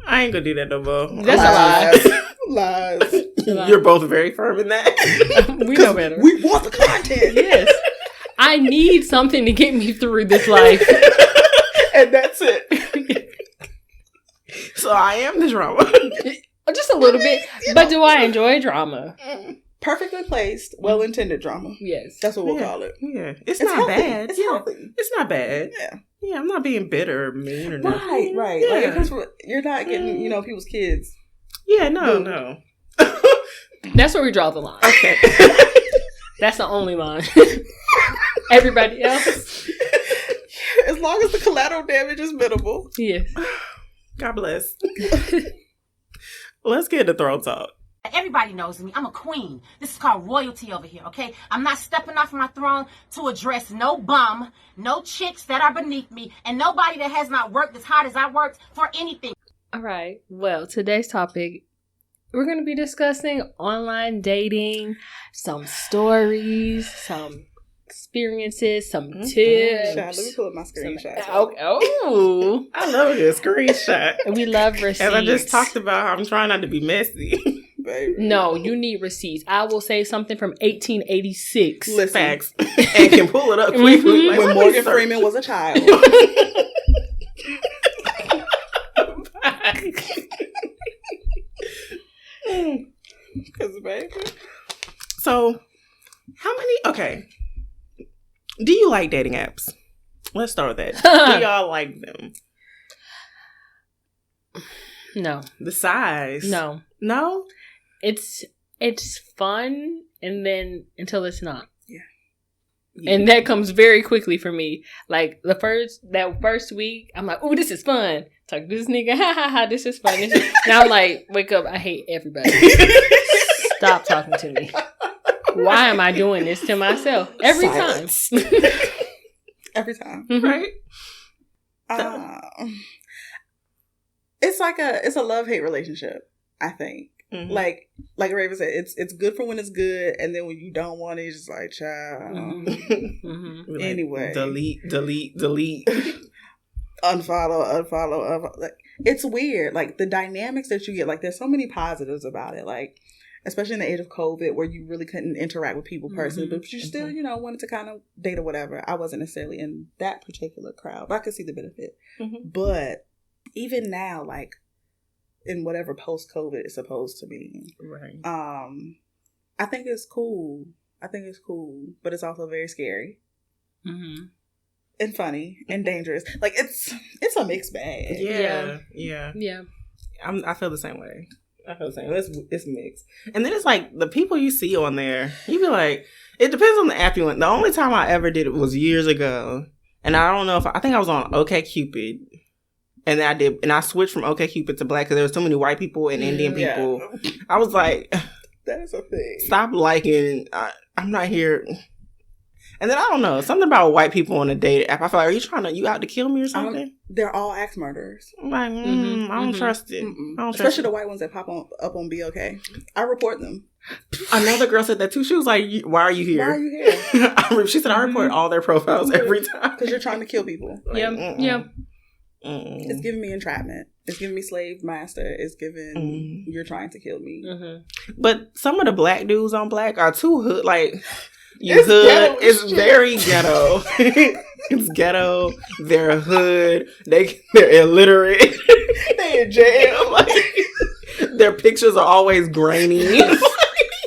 [SPEAKER 1] I ain't gonna do that no more.
[SPEAKER 2] That's
[SPEAKER 3] Lies.
[SPEAKER 1] You're both very firm in that.
[SPEAKER 2] We know better.
[SPEAKER 3] We want the content.
[SPEAKER 2] Yes. I need something to get me through this life.
[SPEAKER 3] And that's it.
[SPEAKER 1] So I am the drama.
[SPEAKER 2] Just a little bit. But do I enjoy drama?
[SPEAKER 3] Perfectly placed, well-intended drama.
[SPEAKER 2] Yes.
[SPEAKER 3] That's what we'll call it.
[SPEAKER 1] Yeah. It's not
[SPEAKER 3] healthy.
[SPEAKER 1] bad.
[SPEAKER 3] It's healthy.
[SPEAKER 1] It's not bad.
[SPEAKER 3] Yeah.
[SPEAKER 1] Yeah, I'm not being bitter or mean or nothing.
[SPEAKER 3] Right.
[SPEAKER 1] Yeah.
[SPEAKER 3] Like, you're not getting, people's kids.
[SPEAKER 1] Yeah, no.
[SPEAKER 2] That's where we draw the line.
[SPEAKER 1] Okay.
[SPEAKER 2] That's the only line. Everybody else?
[SPEAKER 3] As long as the collateral damage is minimal.
[SPEAKER 2] Yes.
[SPEAKER 1] God bless. Let's get into Throat Talk.
[SPEAKER 5] Everybody knows me. I'm a queen. This is called royalty over here, okay? I'm not stepping off my throne to address no bum, no chicks that are beneath me, and nobody that has not worked as hard as I worked for anything.
[SPEAKER 2] All right. Well, today's topic, we're going to be discussing online dating, some stories, some experiences, some tips.
[SPEAKER 3] Let me pull up my screenshot.
[SPEAKER 2] Oh.
[SPEAKER 1] I love this screenshot.
[SPEAKER 2] We love receipts.
[SPEAKER 1] As I just talked about how I'm trying not to be messy.
[SPEAKER 3] Baby.
[SPEAKER 2] No, you need receipts. I will say something from 1886.
[SPEAKER 3] Listen.
[SPEAKER 1] Facts. And can pull it up quickly.
[SPEAKER 2] Mm-hmm.
[SPEAKER 1] Like,
[SPEAKER 3] When Morgan Freeman was a child.
[SPEAKER 1] So, how many... Okay. Do you like dating apps? Let's start with that. Do y'all like them?
[SPEAKER 2] No.
[SPEAKER 1] The size?
[SPEAKER 2] No.
[SPEAKER 1] No?
[SPEAKER 2] It's fun, and then until it's not.
[SPEAKER 3] Yeah.
[SPEAKER 2] And that comes very quickly for me. Like that first week, I'm like, "Oh, this is fun." Talk to this nigga, ha ha ha. This is fun. Now I'm like, wake up. I hate everybody. Stop talking to me. Why am I doing this to myself every time?
[SPEAKER 3] Every time,
[SPEAKER 1] right?
[SPEAKER 3] It's a love-hate relationship, I think. Mm-hmm. Like Raven said, it's good for when it's good, and then when you don't want it, it's just like, child.
[SPEAKER 1] Mm-hmm.
[SPEAKER 3] Anyway,
[SPEAKER 1] delete,
[SPEAKER 3] unfollow. Like, it's weird. Like the dynamics that you get. Like there's so many positives about it. Like especially in the age of COVID, where you really couldn't interact with people personally, but you still, wanted to kind of date or whatever. I wasn't necessarily in that particular crowd, but I could see the benefit. Mm-hmm. But even now, like in whatever post-COVID is supposed to be,
[SPEAKER 1] right?
[SPEAKER 3] I think it's cool. But it's also very scary. Mm-hmm. And funny and dangerous. Like it's a mixed bag.
[SPEAKER 1] Yeah. I feel the same way. It's mixed. And then it's like the people you see on there, you be like, it depends on the app you went. The only time I ever did it was years ago. And I don't know I think I was on OkCupid. And then I switched from OkCupid to Black because there was so many white people and Indian people. I was like,
[SPEAKER 3] that is a thing.
[SPEAKER 1] Stop liking. I'm not here. And then I don't know, something about white people on a dating app. I feel like, are you out to kill me or something?
[SPEAKER 3] They're all axe murderers.
[SPEAKER 1] I'm like, I don't trust it.
[SPEAKER 3] Especially the white ones that pop up on BOK. I report them.
[SPEAKER 1] Another girl said that too. She was like, why are you here? She said, I report all their profiles every time.
[SPEAKER 3] Because you're trying to kill people.
[SPEAKER 1] Like,
[SPEAKER 2] yeah.
[SPEAKER 3] It's giving me entrapment. It's giving me slave master. It's giving you're trying to kill me.
[SPEAKER 1] But some of the Black dudes on Black are too hood. Like, it's very ghetto. It's ghetto. They're hood. They're illiterate.
[SPEAKER 3] They in jail.
[SPEAKER 1] Like, their pictures are always grainy.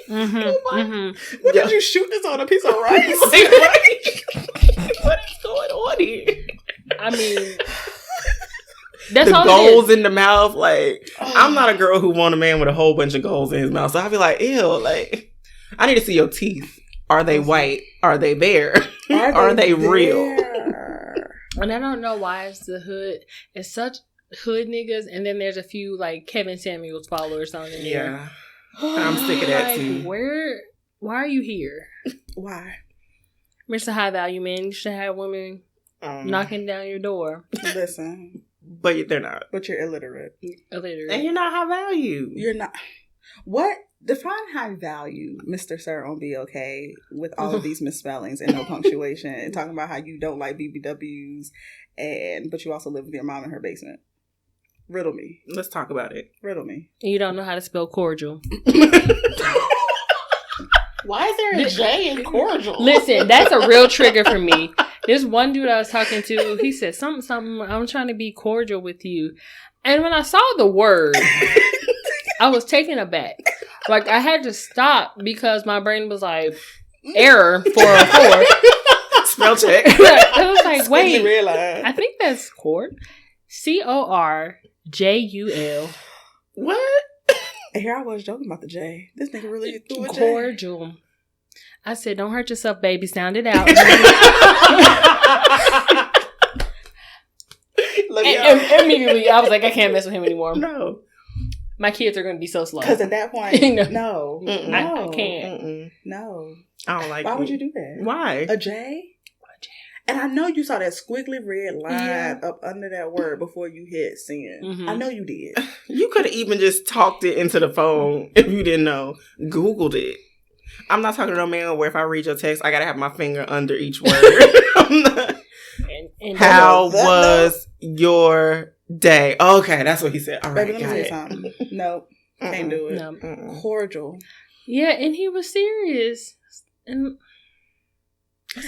[SPEAKER 3] What did you shoot this on a piece of rice?
[SPEAKER 1] What is going on here?
[SPEAKER 2] I mean, that's
[SPEAKER 1] the
[SPEAKER 2] all
[SPEAKER 1] goals in the mouth. Like, I'm not a girl who want a man with a whole bunch of goals in his mouth. So I be like, ew. Like, I need to see your teeth. Are they white? Are they bare? Are they real?
[SPEAKER 2] And I don't know why it's the hood. It's such hood niggas, and then there's a few like Kevin Samuels followers on there.
[SPEAKER 1] Yeah, I'm sick of that too.
[SPEAKER 2] Why are you here?
[SPEAKER 3] Why,
[SPEAKER 2] Mr. High Value Man? You should have women knocking down your door.
[SPEAKER 3] Listen,
[SPEAKER 1] but they're not.
[SPEAKER 3] But you're illiterate,
[SPEAKER 1] and you're not high value.
[SPEAKER 3] You're not. What? Define high value, Mr. Sir on BOK, with all of these misspellings and no punctuation, and talking about how you don't like BBWs, but you also live with your mom in her basement. Riddle me.
[SPEAKER 1] Let's talk about it.
[SPEAKER 3] Riddle me.
[SPEAKER 2] You don't know how to spell cordial.
[SPEAKER 3] Why is there a J in cordial?
[SPEAKER 2] Listen, that's a real trigger for me. There's one dude I was talking to, he said, something, I'm trying to be cordial with you. And when I saw the word, I was taken aback. Like, I had to stop because my brain was like, error 404.
[SPEAKER 1] Spell check.
[SPEAKER 2] I was like, wait, I think that's cord. Corjul.
[SPEAKER 1] What?
[SPEAKER 3] And here I was joking about the J. This nigga really threw a J.
[SPEAKER 2] Cordial. I said, don't hurt yourself, baby. Sound it out. And immediately, I was like, I can't mess with him anymore.
[SPEAKER 1] No.
[SPEAKER 2] My kids are going to be so slow.
[SPEAKER 3] Because at that point, no.
[SPEAKER 2] I can't.
[SPEAKER 3] No.
[SPEAKER 1] I don't like it.
[SPEAKER 3] Why would you do that?
[SPEAKER 1] Why?
[SPEAKER 3] A J? And I know you saw that squiggly red line up under that word before you hit send. Mm-hmm. I know you did.
[SPEAKER 1] You could have even just talked it into the phone if you didn't know. Googled it. I'm not talking to no man where if I read your text, I got to have my finger under each word. I'm not. And how was your day? Okay, that's what he said. All right,
[SPEAKER 3] baby, let me say something. No, can't do it. No. Cordial.
[SPEAKER 2] Yeah, and he was serious. And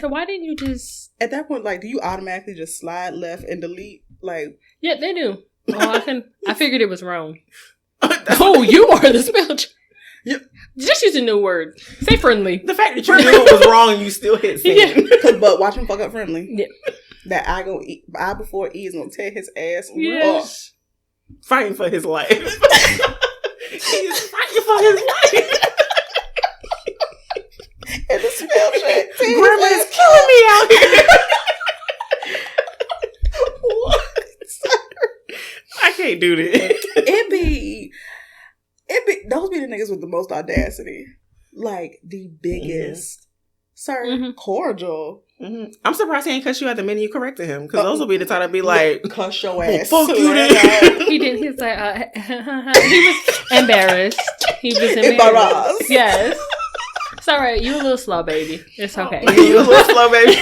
[SPEAKER 2] so why didn't you just...
[SPEAKER 3] At that point, like, do you automatically just slide left and delete? Like,
[SPEAKER 2] yeah, they do. Oh, I figured it was wrong. You are the spell check. Yep. Just use a new word. Say friendly.
[SPEAKER 1] The fact that you knew it was wrong and you still hit send.
[SPEAKER 3] Yeah. But watch him fuck up friendly.
[SPEAKER 2] Yeah.
[SPEAKER 3] That I before E is gonna tear his ass
[SPEAKER 2] up.
[SPEAKER 1] Fighting for his life. He's fighting for his life.
[SPEAKER 3] And the spell check.
[SPEAKER 1] Grandma is killing me out here.
[SPEAKER 3] What?
[SPEAKER 1] I can't do this.
[SPEAKER 3] Those be the niggas with the most audacity. like the biggest, sir, cordial.
[SPEAKER 1] Mm-hmm. I'm surprised he ain't cuss you at the minute you corrected him, because those will be the time to be like,
[SPEAKER 3] cuss your ass.
[SPEAKER 1] Fuck you then.
[SPEAKER 2] He did. He was like, he was embarrassed. He was embarrassed. Yes. It's all right. You a little slow, baby. It's okay.
[SPEAKER 1] You a little slow, baby.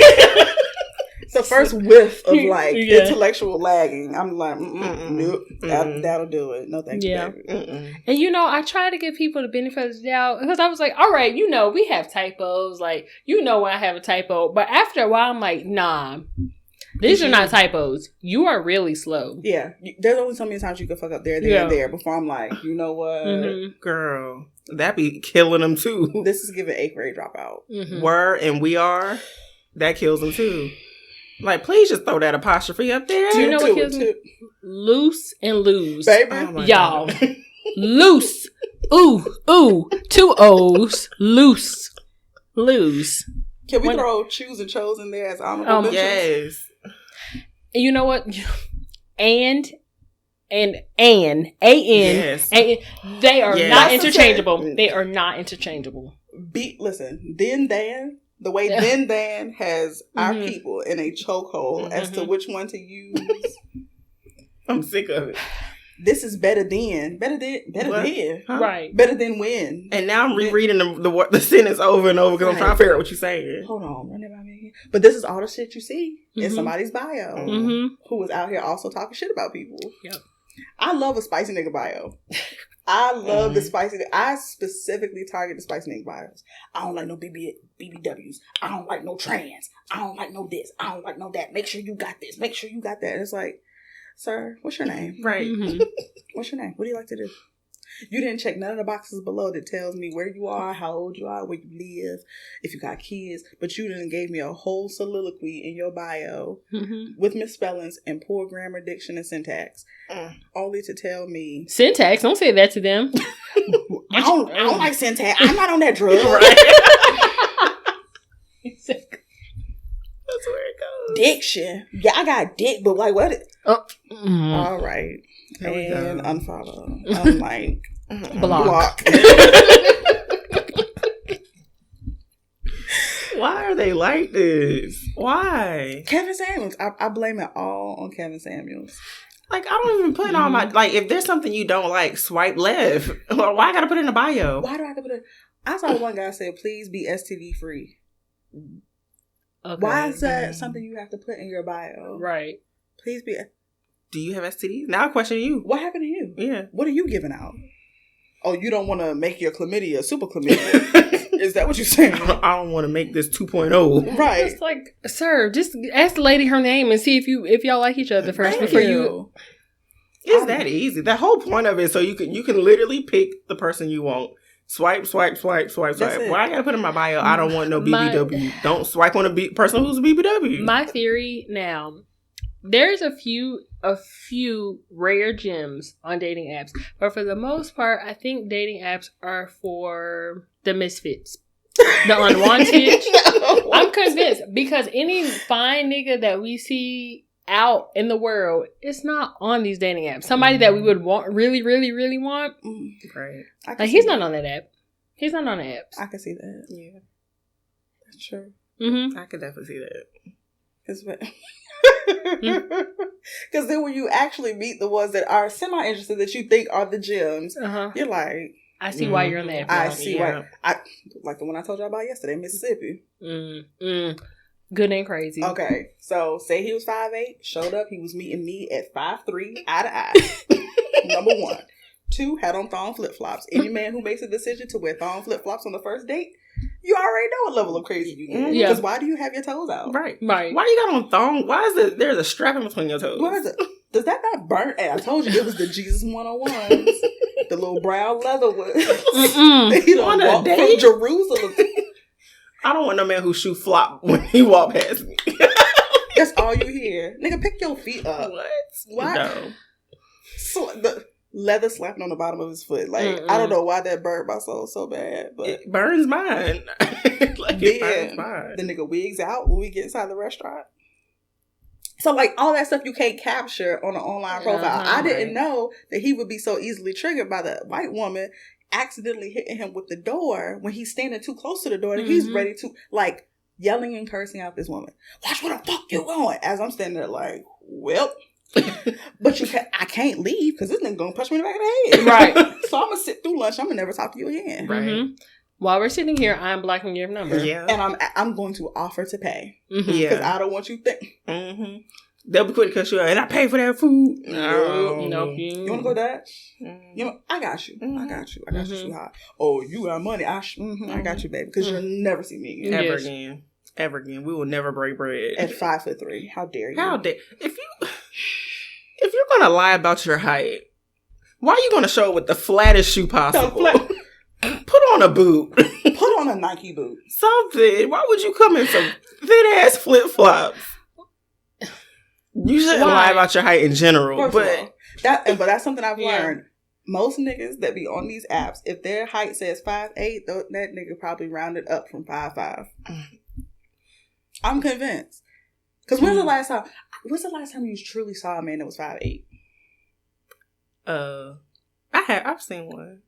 [SPEAKER 3] The first whiff of like intellectual lagging, I'm like, nope, that'll do it. No, thank you, baby.
[SPEAKER 2] And I try to give people the benefit of the doubt, because I was like, all right, we have typos, like, when I have a typo, but after a while, I'm like, nah, these are not typos. You are really slow.
[SPEAKER 3] Yeah, there's only so many times you can fuck up there, and there before I'm like, you know what,
[SPEAKER 1] girl, that be killing them too.
[SPEAKER 3] This is giving 8th grade dropout.
[SPEAKER 1] Were and we are, that kills them too. Like, please just throw that apostrophe up there.
[SPEAKER 2] Do you know what kills me? Loose and lose.
[SPEAKER 3] Baby.
[SPEAKER 1] Oh
[SPEAKER 2] y'all. Loose. Ooh. 2 O's. Loose. Lose.
[SPEAKER 3] Can we throw choose and chose in there as honorable mentions?
[SPEAKER 1] Yes.
[SPEAKER 2] And you know what? And A-N.
[SPEAKER 1] Yes.
[SPEAKER 2] They are not interchangeable. They are not interchangeable.
[SPEAKER 3] Listen, Dan. The way Dan has our people in a chokehold as to which one to use.
[SPEAKER 1] I'm sick of it.
[SPEAKER 3] This is better than. Huh?
[SPEAKER 2] Right.
[SPEAKER 3] Better than when.
[SPEAKER 1] And now I'm rereading the sentence over and over because I'm trying to figure out what you're saying.
[SPEAKER 3] Hold on, run that by me again. But this is all the shit you see in somebody's bio who was out here also talking shit about people.
[SPEAKER 2] Yep.
[SPEAKER 3] I love a spicy nigga bio. I love the spicy. I specifically target the spicy nigga bios. I don't like no BBWs. I don't like no trans. I don't like no this. I don't like no that. Make sure you got this. Make sure you got that. And it's like, sir, what's your name?
[SPEAKER 1] Right.
[SPEAKER 3] What's your name? What do you like to do? You didn't check none of the boxes below that tells me where you are, how old you are, where you live, if you got kids. But you didn't gave me a whole soliloquy in your bio with misspellings and poor grammar, diction, and syntax, only to tell me
[SPEAKER 2] syntax. Don't say that to them.
[SPEAKER 3] I don't like syntax. I'm not on that drug.
[SPEAKER 1] That's where it goes.
[SPEAKER 3] Diction. Yeah, I got dick, but like what? All right.
[SPEAKER 1] There we
[SPEAKER 3] And
[SPEAKER 1] go.
[SPEAKER 3] unfollow. I'm like
[SPEAKER 2] Block.
[SPEAKER 1] Why are they like this? Why?
[SPEAKER 3] Kevin Samuels. I blame it all on Kevin Samuels.
[SPEAKER 1] Like, I don't even put on my, like, if there's something you don't like, swipe left. Why I gotta put it in the bio?
[SPEAKER 3] Why do I have to put it? I saw one guy say, please be STD free.
[SPEAKER 2] Okay.
[SPEAKER 3] Why is that something you have to put in your bio?
[SPEAKER 2] Right.
[SPEAKER 3] Please be.
[SPEAKER 1] Do you have STDs? Now I question you.
[SPEAKER 3] What happened to you?
[SPEAKER 1] Yeah.
[SPEAKER 3] What are you giving out? Oh, you don't want to make your chlamydia super chlamydia. Is that what you're saying?
[SPEAKER 1] I don't want to make this 2.0.
[SPEAKER 3] Right.
[SPEAKER 2] It's like, sir, just ask the lady her name and see if y'all like each other first before you.
[SPEAKER 1] It's that easy. The whole point of it, so you can literally pick the person you want. Swipe. Why I gotta put in my bio? I don't want no BBW. Don't swipe on a person who's a BBW.
[SPEAKER 2] My theory now, there's a few rare gems on dating apps, but for the most part, I think dating apps are for the misfits, the unwanted. I'm convinced, because any fine nigga that we see out in the world, it's not on these dating apps. Somebody that we would want, really, really, really want.
[SPEAKER 1] Right.
[SPEAKER 2] Like, he's not on that app. He's not on the apps.
[SPEAKER 3] I can see that.
[SPEAKER 1] Yeah.
[SPEAKER 3] That's true.
[SPEAKER 2] Mm-hmm.
[SPEAKER 1] I could definitely see that.
[SPEAKER 3] Because then when you actually meet the ones that are semi-interested that you think are the gems, you're like,
[SPEAKER 2] I see why you're on that.
[SPEAKER 3] I see why. Like the one I told y'all about yesterday, Mississippi.
[SPEAKER 2] Good and crazy.
[SPEAKER 3] Okay, so say he was 5'8", showed up, he was meeting me at 5'3", eye to eye. Number 1. 2, had on thong flip-flops. Any man who makes a decision to wear thong flip-flops on the first date, you already know what level of crazy you get. Because why do you have your toes out?
[SPEAKER 1] Right. Why you got on thong? Why is there's a strap in between your toes?
[SPEAKER 3] What is it? Does that not burn? And I told you it was the Jesus 101s. The little brown leather ones. You don't walk from Jerusalem.
[SPEAKER 2] I
[SPEAKER 1] don't want no man who shoe flop when he walk past me.
[SPEAKER 3] That's all you hear. Nigga, pick your feet up. What?
[SPEAKER 1] No.
[SPEAKER 3] The leather slapping on the bottom of his foot. Like, I don't know why that burned my soul so bad, but
[SPEAKER 1] it burns mine. It burns mine.
[SPEAKER 3] The nigga wigs out when we get inside the restaurant. So, like, all that stuff you can't capture on an online profile. I didn't know that he would be so easily triggered by the white woman accidentally hitting him with the door when he's standing too close to the door and he's ready to, like, yelling and cursing out this woman. Watch where the fuck you going? As I'm standing there like, well, but I can't leave because this nigga gonna punch me in the back of the head. Right. So I'm gonna sit through lunch. I'm gonna never talk to you again.
[SPEAKER 2] Right. Mm-hmm. While we're sitting here, I'm blocking your number.
[SPEAKER 3] Yeah. And I'm going to offer to pay. Because I don't want you to think.
[SPEAKER 1] They'll be quick to cut you out. And I pay for that food.
[SPEAKER 3] No. You want to go Dutch? You know, I got you. I got you, sweetheart. Oh, you got money. I got you, baby. Because you'll never see me again.
[SPEAKER 1] Ever again. We will never break bread.
[SPEAKER 3] At 5'3". How dare you?
[SPEAKER 1] How dare if you're gonna lie about your height, why are you gonna show it with the flattest shoe possible? Put on a boot.
[SPEAKER 3] Put on a Nike boot.
[SPEAKER 1] Something. Why would you come in some thin ass flip flops? You shouldn't lie about your height in general. But
[SPEAKER 3] that's something I've learned. Most niggas that be on these apps, if their height says 5'8", that nigga probably rounded up from 5'5". I'm convinced. Because when's the last time you truly saw a man that was 5'8"?
[SPEAKER 1] I've seen one.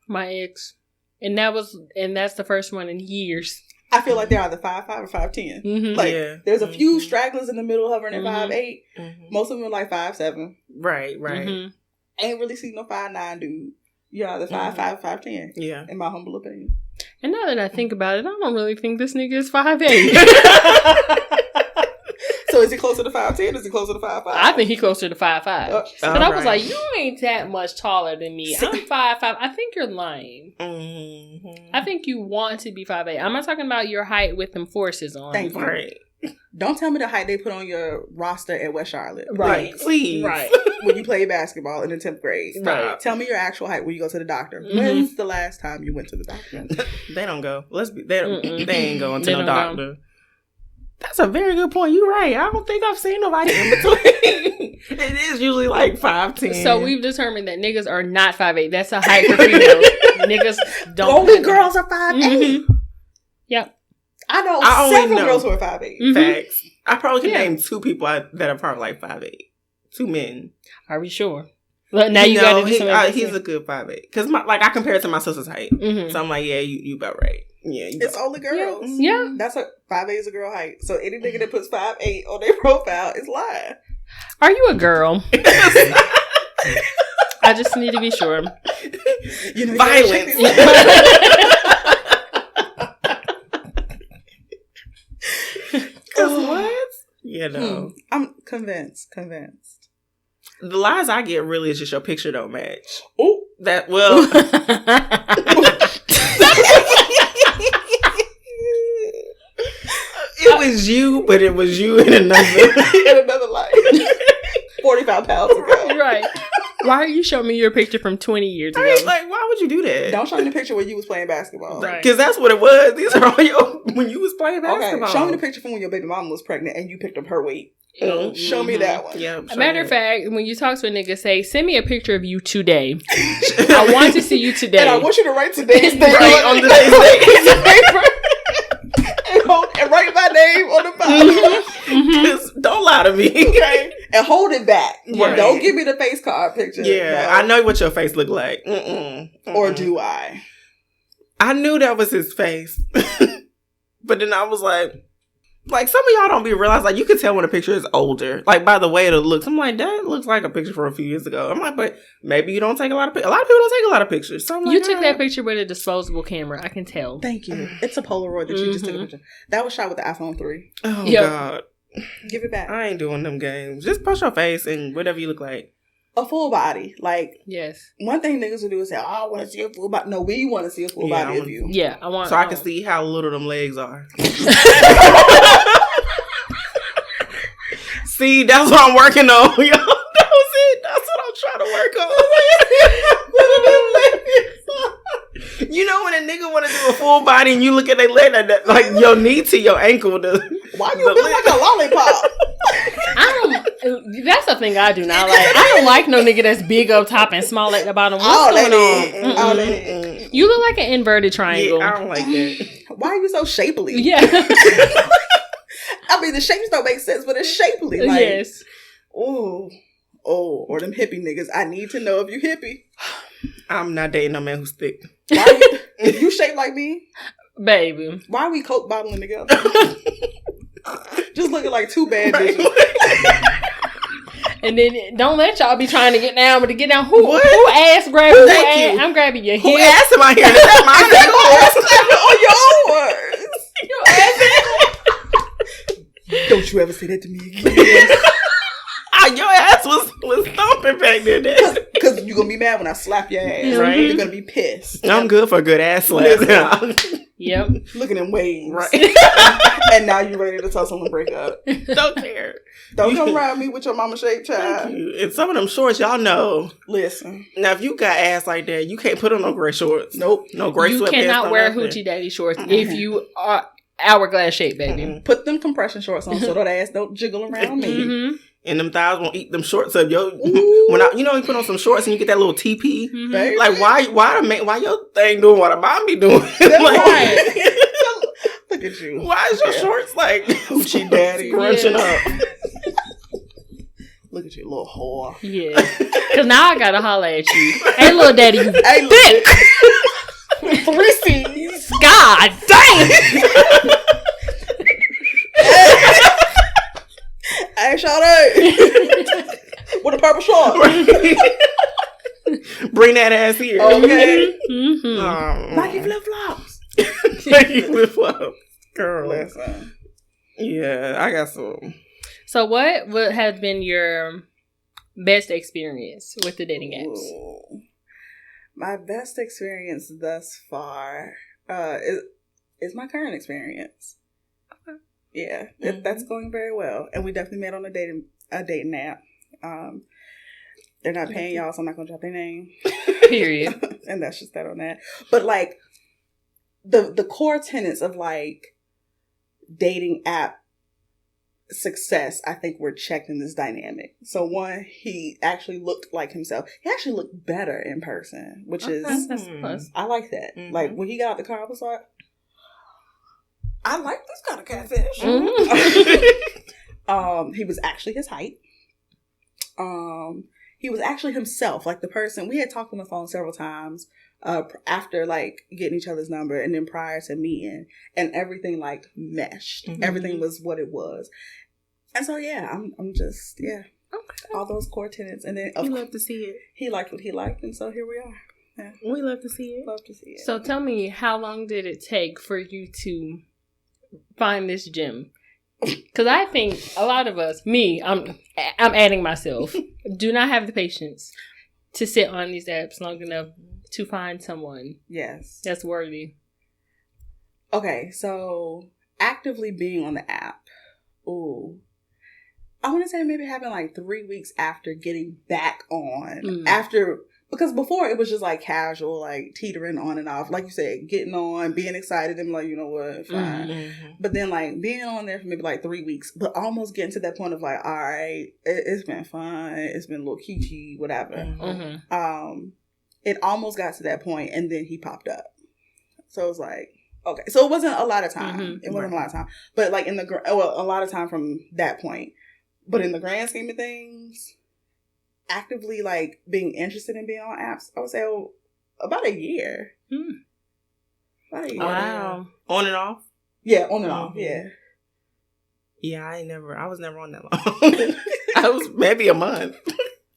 [SPEAKER 2] My ex. And that's the first one in years.
[SPEAKER 3] I feel like they're either 5'5" or 5'10". Like there's a few stragglers in the middle hovering at 5'8". Most of them are like 5'7".
[SPEAKER 1] Right.
[SPEAKER 3] Ain't really seen no 5'9" dude. You're either 5'5" or 5'10". Yeah. In my humble opinion.
[SPEAKER 2] And now that I think about it, I don't really think this nigga is 5'8".
[SPEAKER 3] So is he closer to 5'10" or is he closer to 5'5"?
[SPEAKER 2] I think he closer to 5'5". But I was like, you ain't that much taller than me. I'm 5'5". I think you're lying. I think you want to be 5'8". I'm not talking about your height with them forces on.
[SPEAKER 3] Thank you. Right. Don't tell me the height they put on your roster at West Charlotte.
[SPEAKER 1] Right. Please.
[SPEAKER 3] Right. When you play basketball in the 10th grade. Right. Tell me your actual height when you go to the doctor. When's the last time you went to the doctor?
[SPEAKER 1] They don't go. They ain't going to no doctor. That's a very good point. You're right. I don't think I've seen nobody in between. It is usually like 5'10".
[SPEAKER 2] So we've determined that niggas are not 5'8". That's a height for females. Niggas don't.
[SPEAKER 3] Only girls are 5'8".
[SPEAKER 2] Yep.
[SPEAKER 3] I know several girls who are 5'8".
[SPEAKER 1] Facts. I probably can name 2 people that are probably like 5'8". 2 men.
[SPEAKER 2] Are we sure? Well, now you got to do something.
[SPEAKER 1] He's a good 5'8". Because I compare it to my sister's height. So I'm like, yeah, you about right. Yeah,
[SPEAKER 3] it's only girls.
[SPEAKER 2] Yeah.
[SPEAKER 3] That's what 5'8" is a girl height. So any nigga that puts 5'8" on their profile is lying.
[SPEAKER 2] Are you a girl? I just need to be sure.
[SPEAKER 1] You know, violence. What? You know.
[SPEAKER 3] I'm convinced.
[SPEAKER 1] The lies I get really is just your picture don't match.
[SPEAKER 3] Oh.
[SPEAKER 1] That, well. It was you, but it was you in another
[SPEAKER 3] life. 45 pounds ago.
[SPEAKER 2] Right. Why are you showing me your picture from 20 years ago?
[SPEAKER 1] Like, why would you do that?
[SPEAKER 3] Don't show me the picture where you was playing basketball.
[SPEAKER 1] Right. Because that's what it was. These are all when you was playing basketball.
[SPEAKER 3] Okay, show me the picture from when your baby mama was pregnant and you picked up her weight. Show me that one.
[SPEAKER 1] Yeah.
[SPEAKER 2] Matter of fact, when you talk to a nigga, say, send me a picture of you today. I want to see you today.
[SPEAKER 3] And I want you to write today's date
[SPEAKER 1] on the piece of paper.
[SPEAKER 3] And write my name on the bottom.
[SPEAKER 1] Don't lie to me.
[SPEAKER 3] Okay. And hold it back. Right. Don't give me the face card picture.
[SPEAKER 1] Yeah. No. I know what your face look like.
[SPEAKER 3] Or do I?
[SPEAKER 1] I knew that was his face. But then I was like, some of y'all don't be realize, like, you can tell when a picture is older. Like, by the way it looks. I'm like, that looks like a picture from a few years ago. I'm like, but maybe you don't take a lot of pictures. A lot of people don't take a lot of pictures. So
[SPEAKER 2] you took that picture with a disposable camera. I can tell.
[SPEAKER 3] Thank you. It's a Polaroid that you just took a picture. That was shot with the iPhone 3.
[SPEAKER 1] Oh, God.
[SPEAKER 3] Give it back.
[SPEAKER 1] I ain't doing them games. Just post your face and whatever you look like.
[SPEAKER 3] A full body. Like,
[SPEAKER 2] yes.
[SPEAKER 3] One thing niggas will do is say, oh, I want to see a full body. No, we want to see a full body of you.
[SPEAKER 2] Yeah, I want.
[SPEAKER 1] So I can see how little them legs are. See, that's what I'm working on. Yo, that was it. That's what I'm trying to work on. You know when a nigga want to do a full body and you look at their leg like your knee to your ankle.
[SPEAKER 3] Why you look like a lollipop?
[SPEAKER 2] That's the thing I do not like. I don't like no nigga that's big up top and small at the bottom. What's going on?
[SPEAKER 3] All that.
[SPEAKER 2] You look like an inverted triangle.
[SPEAKER 1] Yeah, I don't like that.
[SPEAKER 3] Why are you so shapely?
[SPEAKER 2] Yeah.
[SPEAKER 3] I mean, the shapes don't make sense, but it's shapely. Like,
[SPEAKER 2] yes.
[SPEAKER 3] Or them hippie niggas. I need to know if you hippie.
[SPEAKER 1] I'm not dating no man who's thick.
[SPEAKER 3] Why, if you shape like me,
[SPEAKER 2] baby,
[SPEAKER 3] why are we Coke bottling together? Just looking like two bad bitches.
[SPEAKER 2] And then don't let y'all be trying to get down, but to get down, who ass grabbing? Who ass? I'm grabbing your
[SPEAKER 1] Who
[SPEAKER 2] head.
[SPEAKER 1] ass am I hearing? Is that
[SPEAKER 3] On your ass. Don't you ever say that to me again.
[SPEAKER 1] Your ass was thumping back there.
[SPEAKER 3] Because you're going to be mad when I slap your ass.
[SPEAKER 1] Right.
[SPEAKER 3] You're going to be pissed.
[SPEAKER 1] I'm good for a good ass slap.
[SPEAKER 2] Yep.
[SPEAKER 3] Look at them waves.
[SPEAKER 1] Right.
[SPEAKER 3] And now you're ready to tell someone to break up.
[SPEAKER 1] Don't care.
[SPEAKER 3] Don't come around me with your mama shaped child.
[SPEAKER 1] And some of them shorts, y'all know.
[SPEAKER 3] Listen.
[SPEAKER 1] Now, if you got ass like that, you can't put on no gray shorts.
[SPEAKER 3] Nope.
[SPEAKER 1] No gray
[SPEAKER 2] You
[SPEAKER 1] sweatpants.
[SPEAKER 2] cannot wear
[SPEAKER 1] nothing.
[SPEAKER 2] hoochie daddy shorts if you are hourglass shape, baby.
[SPEAKER 3] Put them compression shorts on so that ass don't jiggle around me.
[SPEAKER 2] Mm-hmm.
[SPEAKER 1] And them thighs won't eat them shorts up. When you put on some shorts and you get that little TP.
[SPEAKER 3] Baby.
[SPEAKER 1] Like, why your thing doing what a mom be doing?
[SPEAKER 3] That's right. Look at you.
[SPEAKER 1] Why is your shorts like
[SPEAKER 3] Hoochie daddy.
[SPEAKER 1] crunching up?
[SPEAKER 3] Look at you, little whore.
[SPEAKER 2] Yeah. Because now I got to holler at you. Hey, little daddy, you
[SPEAKER 3] Hey,
[SPEAKER 2] thick.
[SPEAKER 3] 3 C's.
[SPEAKER 2] God dang.
[SPEAKER 3] Hey, Shawty. With a purple short.
[SPEAKER 1] Bring that ass here.
[SPEAKER 3] Okay.
[SPEAKER 2] Mm-hmm.
[SPEAKER 3] Nike flip-flops.
[SPEAKER 1] Nike flip-flops. Girl.
[SPEAKER 3] Listen.
[SPEAKER 1] Yeah, I got some.
[SPEAKER 2] So what has been your best experience with the dating apps?
[SPEAKER 3] Ooh. My best experience thus far is my current experience.
[SPEAKER 2] Okay.
[SPEAKER 3] Yeah, that's going very well. And we definitely met on a dating app. They're not paying y'all, so I'm not going to drop their name.
[SPEAKER 2] Period.
[SPEAKER 3] And that's just that on that. But like the core tenets of like dating app success, I think were checked in this dynamic. So one, he actually looked like himself. He actually looked better in person, which is
[SPEAKER 2] That's a plus.
[SPEAKER 3] I like that.
[SPEAKER 1] Mm-hmm.
[SPEAKER 3] Like when he got out the car, I was like, I like this kind of catfish.
[SPEAKER 2] Mm-hmm.
[SPEAKER 3] He was actually his height. He was actually himself, like the person we had talked on the phone several times after like getting each other's number and then prior to meeting, and everything like meshed.
[SPEAKER 1] Mm-hmm.
[SPEAKER 3] Everything was what it was. And so yeah, I'm just okay. All those core tenets, and then
[SPEAKER 1] We love to see it.
[SPEAKER 3] he liked what he liked, and so here we are. Yeah.
[SPEAKER 1] We love to see it.
[SPEAKER 3] Love to see it.
[SPEAKER 2] So tell me, how long did it take for you to find this gem? Because I think a lot of us, I'm adding myself, do not have the patience to sit on these apps long enough to find someone
[SPEAKER 3] Yes.
[SPEAKER 2] that's worthy.
[SPEAKER 3] Okay, so actively being on the app. Ooh. I want to say maybe happened like 3 weeks after getting back on. Because before it was just like casual, like teetering on and off. Like you said, getting on, being excited, and like, you know what, fine.
[SPEAKER 1] Mm-hmm.
[SPEAKER 3] But then like being on there for maybe like 3 weeks, but almost getting to that point of like, all right, it's been fun. It's been a little kitschy, whatever.
[SPEAKER 2] Mm-hmm.
[SPEAKER 3] It almost got to that point, and then he popped up. So it was like, okay. So it wasn't a lot of time.
[SPEAKER 2] Mm-hmm.
[SPEAKER 3] It wasn't a lot of time. But like a lot of time from that point. But in the grand scheme of things, actively like being interested in being on apps, I would say about a year. About a year.
[SPEAKER 2] Wow.
[SPEAKER 1] On and off?
[SPEAKER 3] Yeah, on and off.
[SPEAKER 1] Mm-hmm.
[SPEAKER 3] Yeah.
[SPEAKER 1] Yeah, I was never on that long. I was maybe a month.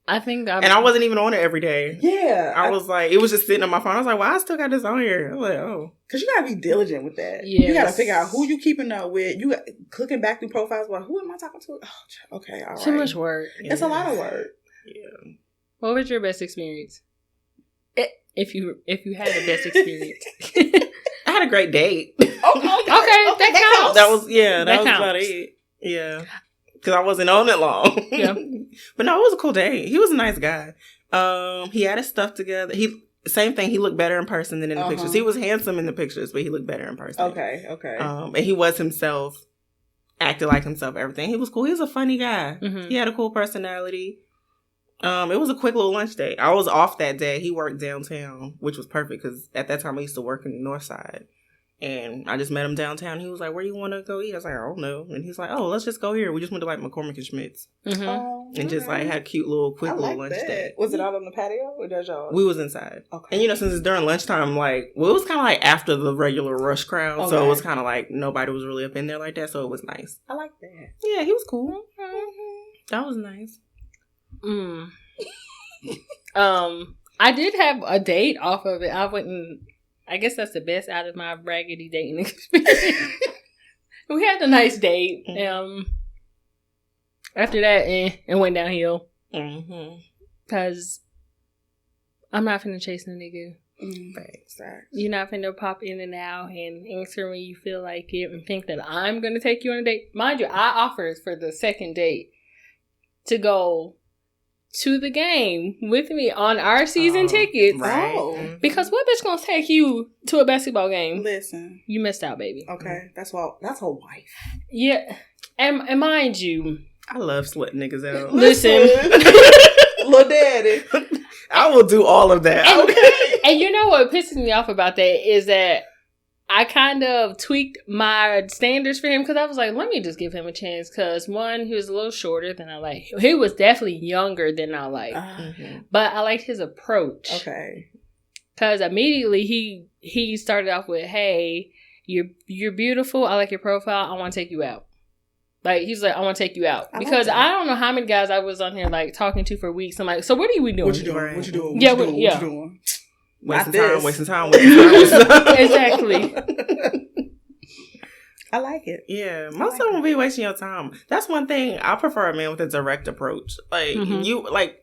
[SPEAKER 2] I think
[SPEAKER 1] And I wasn't even on it every day.
[SPEAKER 3] Yeah.
[SPEAKER 1] I was like, it was just sitting on my phone. I was like, well, I still got this on here. I was like, oh.
[SPEAKER 3] Because you got to be diligent with that.
[SPEAKER 2] Yes.
[SPEAKER 3] You got to figure out who you keeping up with. You got clicking back through profiles. Like, who am I talking to? Oh, okay, all right.
[SPEAKER 2] too much work.
[SPEAKER 3] It's a lot of work.
[SPEAKER 1] Yeah.
[SPEAKER 2] What was your best experience? If you had the best experience.
[SPEAKER 1] I had a great date.
[SPEAKER 3] Okay,
[SPEAKER 2] that counts.
[SPEAKER 1] That was about
[SPEAKER 2] counts.
[SPEAKER 1] it. Yeah. Because I wasn't on it long.
[SPEAKER 2] Yeah.
[SPEAKER 1] But no, it was a cool date. He was a nice guy. He had his stuff together. Same thing. He looked better in person than in the pictures. He was handsome in the pictures, but he looked better in person.
[SPEAKER 3] Okay.
[SPEAKER 1] And he was himself, acted like himself, everything. He was cool. He was a funny guy.
[SPEAKER 2] Mm-hmm.
[SPEAKER 1] He had a cool personality. It was a quick little lunch date. I was off that day. He worked downtown, which was perfect because at that time I used to work in the north side. And I just met him downtown. He was like, where you want to go eat? I was like, I don't know. And he's like, oh, let's just go here. We just went to like McCormick and Schmidt's. And just like had quick little lunch day.
[SPEAKER 3] Was it out on the patio or does y'all?
[SPEAKER 1] We was inside. Okay. And since it's during lunchtime, like, well, it was kind of like after the regular rush crowd. Okay. So it was kind of like nobody was really up in there like that. So it was nice.
[SPEAKER 3] I like that.
[SPEAKER 1] Yeah, he was cool. That was nice.
[SPEAKER 2] I did have a date off of it. I guess that's the best out of my raggedy dating experience. We had a nice date. After that, it went downhill. Because I'm not finna chase no nigga.
[SPEAKER 3] Thanks.
[SPEAKER 2] You're not finna pop in and out and answer when you feel like it and think that I'm gonna take you on a date. Mind you, I offered for the second date to go to the game with me on our season tickets.
[SPEAKER 1] Right.
[SPEAKER 2] Because what bitch gonna take you to a basketball game?
[SPEAKER 3] Listen.
[SPEAKER 2] You missed out, baby.
[SPEAKER 3] Okay. That's her wife.
[SPEAKER 2] Yeah. And mind you,
[SPEAKER 1] I love slutting niggas out.
[SPEAKER 2] Listen.
[SPEAKER 3] Little daddy.
[SPEAKER 1] I will do all of that.
[SPEAKER 2] And you know what pisses me off about that is that I kind of tweaked my standards for him because I was like, let me just give him a chance. Because one, he was a little shorter than I like. He was definitely younger than I like. But I liked his approach.
[SPEAKER 3] Okay.
[SPEAKER 2] Because immediately he started off with, hey, you're beautiful. I like your profile. I want to take you out. Like, he's like, I want to take you out. Because I don't know how many guys I was on here, like, talking to for weeks. I'm like, so what are we doing?
[SPEAKER 3] What you doing? What you doing?
[SPEAKER 2] Yeah,
[SPEAKER 3] what you doing?
[SPEAKER 1] Wasting time.
[SPEAKER 2] Exactly.
[SPEAKER 3] I like it.
[SPEAKER 1] Yeah, most of them will be wasting your time. That's one thing. I prefer a man with a direct approach. Like,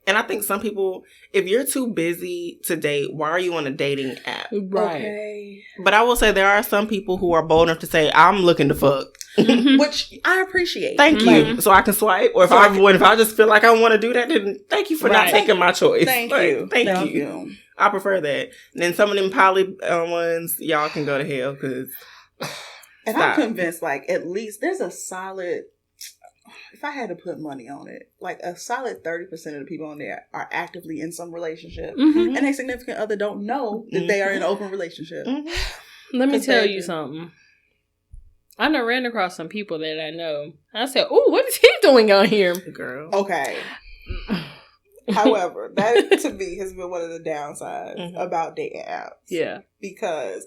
[SPEAKER 1] and I think some people, if you're too busy to date, why are you on a dating app?
[SPEAKER 2] Right.
[SPEAKER 3] Okay.
[SPEAKER 1] But I will say there are some people who are bold enough to say, I'm looking to fuck.
[SPEAKER 3] Which I appreciate.
[SPEAKER 1] Thank you. So I can swipe. Or if I just feel like I want to do that, then thank you for not taking my choice.
[SPEAKER 3] Thank you.
[SPEAKER 1] Thank you. I prefer that. And then some of them poly ones, y'all can go to hell because...
[SPEAKER 3] And I'm convinced, like, at least there's a solid, if I had to put money on it, like a solid 30% of the people on there are actively in some relationship. And their significant other don't know that they are in an open relationship.
[SPEAKER 2] Let me tell you something. I done ran across some people that I know. I said, "Ooh, what is he doing on here?"
[SPEAKER 1] Girl.
[SPEAKER 3] Okay. However, that to me has been one of the downsides about dating apps.
[SPEAKER 2] Yeah.
[SPEAKER 3] Because,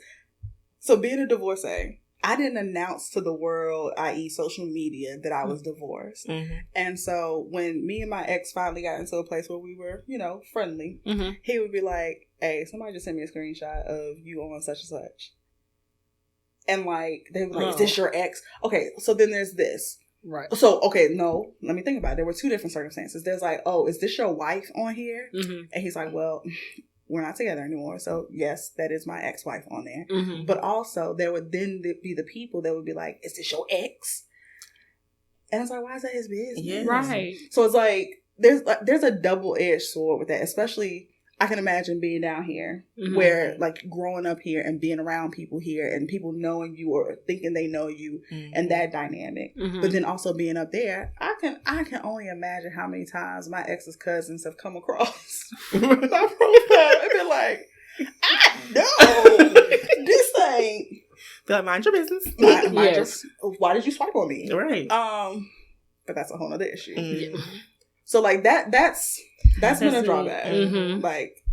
[SPEAKER 3] so being a divorcee, I didn't announce to the world, i.e. social media, that I was divorced. And so when me and my ex finally got into a place where we were, friendly, he would be like, hey, somebody just sent me a screenshot of you on such and such. And like, they were like, is this your ex? Okay, so then there's this.
[SPEAKER 2] Right.
[SPEAKER 3] So, okay, no, let me think about it. There were two different circumstances. There's like, oh, is this your wife on here? And he's like, well, we're not together anymore. So, yes, that is my ex-wife on there. But also, there would then be the people that would be like, is this your ex? And it's like, why is that his business?
[SPEAKER 1] Yes.
[SPEAKER 2] Right.
[SPEAKER 3] So, it's like, there's a double-edged sword with that, especially... I can imagine being down here where, like, growing up here and being around people here and people knowing you or thinking they know you and that dynamic. But then also being up there, I can only imagine how many times my ex's cousins have come across my profile and been like, I know this ain't.
[SPEAKER 1] Be like, mind your business.
[SPEAKER 3] Why did you swipe on me?
[SPEAKER 1] Right.
[SPEAKER 3] But that's a whole other issue. Yeah. So like that's been a drawback. Like,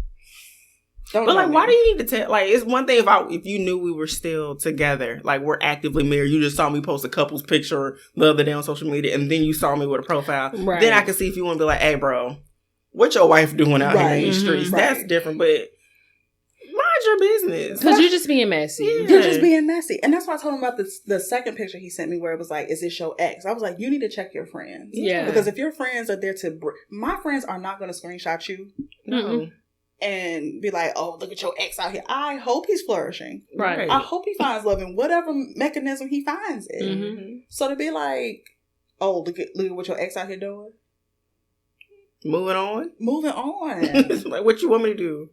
[SPEAKER 1] but like, why do you need to tell? Like, it's one thing if you knew we were still together, like we're actively married. You just saw me post a couple's picture the other day on social media, and then you saw me with a profile. Right. Then I could see if you want to be like, hey, bro, what your wife doing out here in these streets? That's different, but. Mind your business.
[SPEAKER 2] Because you're just being messy.
[SPEAKER 3] Yeah. You're just being messy. And that's why I told him about the second picture he sent me where it was like, is this your ex? I was like, you need to check your friends.
[SPEAKER 2] Yeah.
[SPEAKER 3] Because if your friends are there my friends are not going to screenshot you. No. And be like, oh, look at your ex out here. I hope he's flourishing.
[SPEAKER 2] Right.
[SPEAKER 3] I hope he finds love in whatever mechanism he finds it. So to be like, oh, look at what your ex out here doing.
[SPEAKER 1] Moving on.
[SPEAKER 3] Like,
[SPEAKER 1] what you want me to do?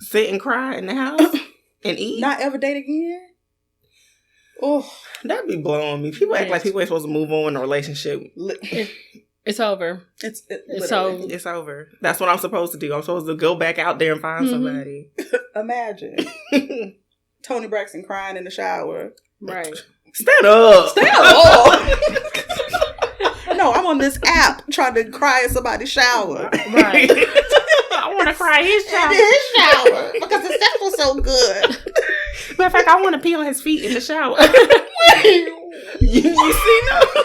[SPEAKER 1] Sit and cry in the house and eat?
[SPEAKER 3] Not ever date again? Oh,
[SPEAKER 1] that'd be blowing me. People act like people ain't supposed to move on in a relationship.
[SPEAKER 2] It's over.
[SPEAKER 3] It's
[SPEAKER 1] over. That's what I'm supposed to do. I'm supposed to go back out there and find somebody.
[SPEAKER 3] Imagine. Tony Braxton crying in the shower.
[SPEAKER 2] Right.
[SPEAKER 1] Stand up.
[SPEAKER 3] No, I'm on this app trying to cry in somebody's shower.
[SPEAKER 2] Right.
[SPEAKER 1] I want to cry in his shower.
[SPEAKER 3] In his shower because the sex was so good.
[SPEAKER 1] Matter of fact, I want to pee on his feet in the shower. you see those?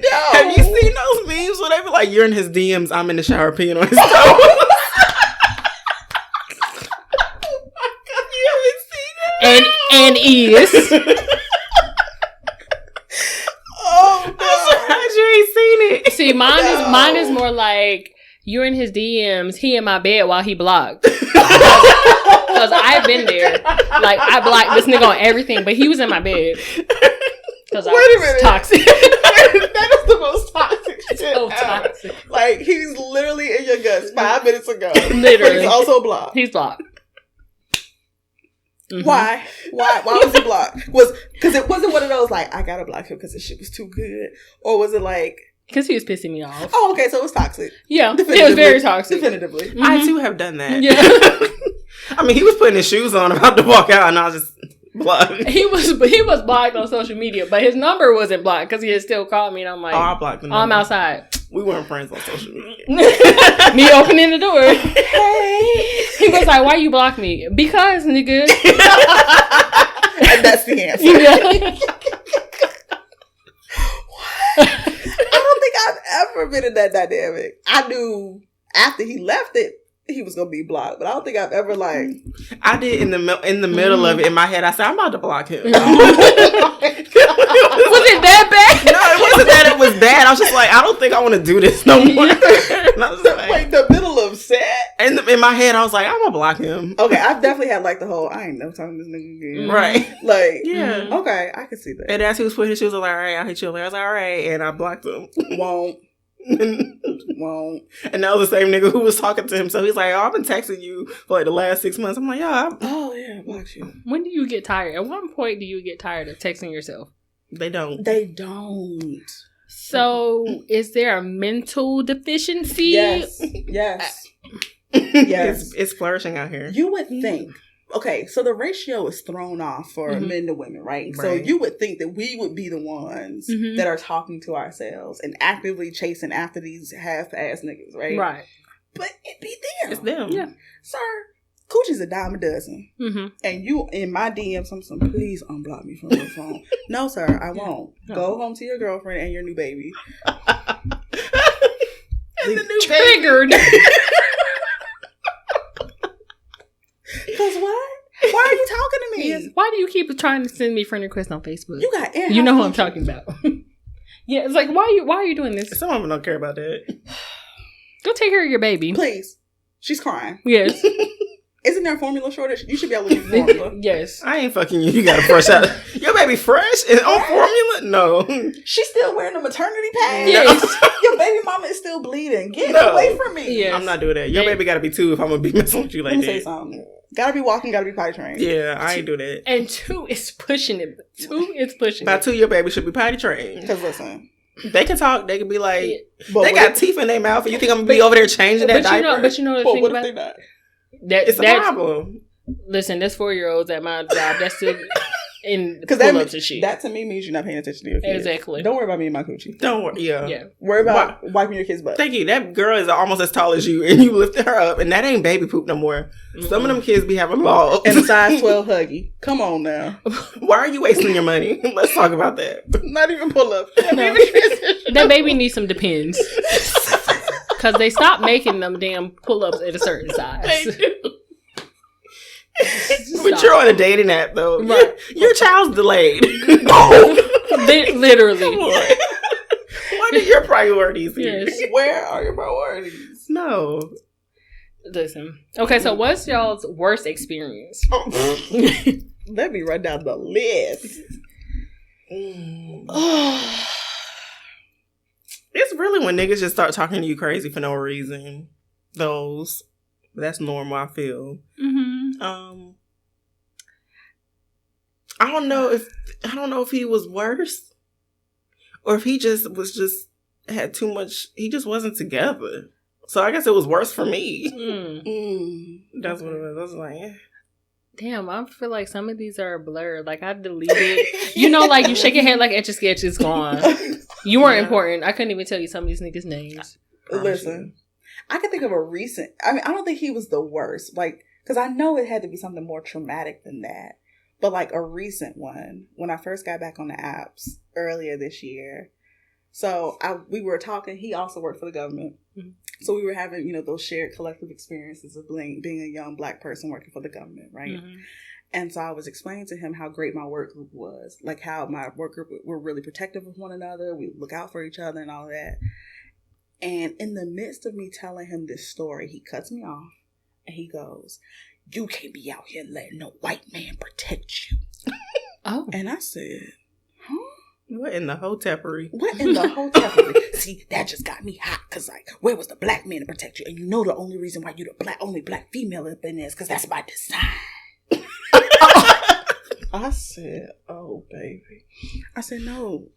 [SPEAKER 3] No.
[SPEAKER 1] Have you seen those memes where they be like, "You're in his DMs, I'm in the shower peeing on his toes"?
[SPEAKER 2] And is.
[SPEAKER 3] Oh,
[SPEAKER 1] I'm surprised you ain't seen it.
[SPEAKER 2] See, mine is more like you're in his DMs, he in my bed while he blocked. Because I've been there. Like, I blocked this nigga on everything, but he was in my bed. Because I was toxic.
[SPEAKER 3] That is the most toxic shit
[SPEAKER 2] So
[SPEAKER 3] ever.
[SPEAKER 2] toxic.
[SPEAKER 3] Like, he's literally in your guts 5 minutes ago.
[SPEAKER 2] Literally.
[SPEAKER 3] But he's also blocked.
[SPEAKER 2] He's blocked. Mm-hmm.
[SPEAKER 3] Why? Why was he blocked? Because it wasn't one of those, like, I gotta block him because this shit was too good? Or was it like...
[SPEAKER 2] Because he was pissing me off.
[SPEAKER 3] Oh, okay, so it was toxic.
[SPEAKER 2] Yeah, it was very toxic.
[SPEAKER 3] Definitively.
[SPEAKER 2] Mm-hmm.
[SPEAKER 1] I too have done that.
[SPEAKER 2] Yeah.
[SPEAKER 1] I mean, he was putting his shoes on, about to walk out, and I was just blocked.
[SPEAKER 2] He was blocked on social media, but his number wasn't blocked because he had still called me, and I'm like,
[SPEAKER 1] Oh, I blocked him.
[SPEAKER 2] I'm outside.
[SPEAKER 1] We weren't friends on social media.
[SPEAKER 2] Me opening the door.
[SPEAKER 3] Hey.
[SPEAKER 2] He was like, why you block me? Because, nigga.
[SPEAKER 3] And that's the answer.
[SPEAKER 2] Yeah.
[SPEAKER 3] I don't think I've ever been in that dynamic. I knew after he left it, he was gonna be blocked, but I don't think I've ever like.
[SPEAKER 1] I did in the middle of it. In my head, I said, "I'm about to block him."
[SPEAKER 2] Was it that bad?
[SPEAKER 1] No, it wasn't that it was bad. I was just like, I don't think I want to do this no more. And I was like,
[SPEAKER 3] Wait, the middle of set?
[SPEAKER 1] and in my head, I was like, I'm gonna block him.
[SPEAKER 3] Okay, I've definitely had like the whole I ain't never talking to this nigga again.
[SPEAKER 1] Right.
[SPEAKER 3] Like,
[SPEAKER 1] Yeah.
[SPEAKER 3] okay, I can see that.
[SPEAKER 1] And as he was putting his shoes, I was like, all right, I'll hit you. I was like, all right. And I blocked him.
[SPEAKER 3] Won't.
[SPEAKER 1] And that was the same nigga who was talking to him. So he's like, oh, I've been texting you for like the last 6 months. I'm like, yeah.
[SPEAKER 3] Oh yeah, I blocked you.
[SPEAKER 2] When do you get tired? At what point do you get tired of texting yourself?
[SPEAKER 1] They don't.
[SPEAKER 3] They don't.
[SPEAKER 2] So, is there a mental deficiency?
[SPEAKER 3] Yes. Yes. Yes.
[SPEAKER 1] It's flourishing out here.
[SPEAKER 3] You would think. Okay, so the ratio is thrown off for men to women, right? So you would think that we would be the ones that are talking to ourselves and actively chasing after these half-ass niggas, right?
[SPEAKER 2] Right.
[SPEAKER 3] But it be them.
[SPEAKER 1] It's them.
[SPEAKER 2] Yeah.
[SPEAKER 3] Sir, Coochie's a dime a dozen.
[SPEAKER 2] Mm-hmm.
[SPEAKER 3] And you, in my DMs, I'm saying, please unblock me from your phone. No, sir, I won't.
[SPEAKER 2] No.
[SPEAKER 3] Go home to your girlfriend and your new baby.
[SPEAKER 1] And the new
[SPEAKER 2] Triggered.
[SPEAKER 3] Because what? Why are you talking to me?
[SPEAKER 2] Yes. Why do you keep trying to send me friend requests on Facebook?
[SPEAKER 3] You got in-house
[SPEAKER 2] You know who I'm
[SPEAKER 3] coochie.
[SPEAKER 2] talking about. Yeah, it's like, why are you doing this?
[SPEAKER 1] Some of them don't care about that.
[SPEAKER 2] Go take care of your baby.
[SPEAKER 3] Please. She's crying.
[SPEAKER 2] Yes.
[SPEAKER 3] Isn't there a formula shortage? You should be able to use formula.
[SPEAKER 2] Yes.
[SPEAKER 1] I ain't fucking you. You got a fresh out. Your baby fresh and on formula? No.
[SPEAKER 3] She's still wearing the maternity pad.
[SPEAKER 2] Yes.
[SPEAKER 3] Your baby mama is still bleeding. Get
[SPEAKER 1] No.
[SPEAKER 3] away from me.
[SPEAKER 2] Yes.
[SPEAKER 1] I'm not doing that. Your baby got to be 2 if I'm going to be messing with you like
[SPEAKER 3] Let me say
[SPEAKER 1] that.
[SPEAKER 3] something. Gotta be walking, gotta be potty trained.
[SPEAKER 1] Yeah, I ain't do that.
[SPEAKER 2] And 2 is pushing it. 2 is pushing
[SPEAKER 1] By
[SPEAKER 2] it.
[SPEAKER 1] 2, your baby should be potty trained.
[SPEAKER 3] Because listen.
[SPEAKER 1] They can talk. They can be like,
[SPEAKER 3] But
[SPEAKER 1] they got teeth in their mouth. And you think I'm going to be over there changing that diaper?
[SPEAKER 2] But you know the
[SPEAKER 3] But
[SPEAKER 2] thing
[SPEAKER 3] what if
[SPEAKER 2] about
[SPEAKER 3] they not?
[SPEAKER 1] It's a problem.
[SPEAKER 2] Listen, there's 4-year-olds at my job that's still in
[SPEAKER 3] Because
[SPEAKER 2] pull-ups and shit.
[SPEAKER 3] that to me means you're not paying attention to your kids.
[SPEAKER 2] Exactly.
[SPEAKER 3] Don't worry about me and my coochie.
[SPEAKER 1] Don't worry. Yeah.
[SPEAKER 2] Yeah.
[SPEAKER 3] Worry about wiping your kid's butt.
[SPEAKER 1] Thank you. That girl is almost as tall as you, and you lifted her up, and that ain't baby poop no more. Some of them kids be having balls.
[SPEAKER 3] And a size 12 huggy. Come on now.
[SPEAKER 1] Why are you wasting your money? Let's talk about that.
[SPEAKER 3] Not even pull up.
[SPEAKER 2] No. That baby needs some Depends. Because they stopped making them damn pull-ups at a certain size.
[SPEAKER 1] But you're on a dating app, though.
[SPEAKER 2] Right.
[SPEAKER 1] Your child's delayed.
[SPEAKER 2] Literally.
[SPEAKER 1] Come on. What are your priorities here?
[SPEAKER 2] Yes.
[SPEAKER 3] Where are your priorities?
[SPEAKER 1] No.
[SPEAKER 2] Listen. Okay, so what's y'all's worst experience?
[SPEAKER 3] Let me run down the list.
[SPEAKER 1] It's really when niggas just start talking to you crazy for no reason. That's normal, I feel.
[SPEAKER 2] Mm-hmm.
[SPEAKER 1] I don't know if he was worse or if he just had too much. He just wasn't together. So I guess it was worse for me.
[SPEAKER 2] Mm.
[SPEAKER 1] That's what it was. I was like,
[SPEAKER 2] Damn, I feel like some of these are blurred. Like, I deleted. You know, like, you shake your head like Etch-a-Sketch is gone. You weren't important. I couldn't even tell you some of these niggas' names.
[SPEAKER 3] Listen, I can think of a recent... I mean, I don't think he was the worst. Like, because I know it had to be something more traumatic than that. But, like, a recent one, when I first got back on the apps earlier this year. So, we were talking. He also worked for the government. Mm-hmm. So, we were having, you know, those shared collective experiences of being a young Black person working for the government, right? Mm-hmm. And so, I was explaining to him how great my work group was. Like, how my work group were really protective of one another. We look out for each other and all of that. And in the midst of me telling him this story, he cuts me off and he goes, "You can't be out here letting no white man protect you." Oh. And I said, huh?
[SPEAKER 1] What in the hotepery?
[SPEAKER 3] What in the hotepery? See, that just got me hot. Because, like, where was the Black man to protect you? And you know the only reason why you the only Black female up in there is because that's by design. I said, oh, baby. I said, no.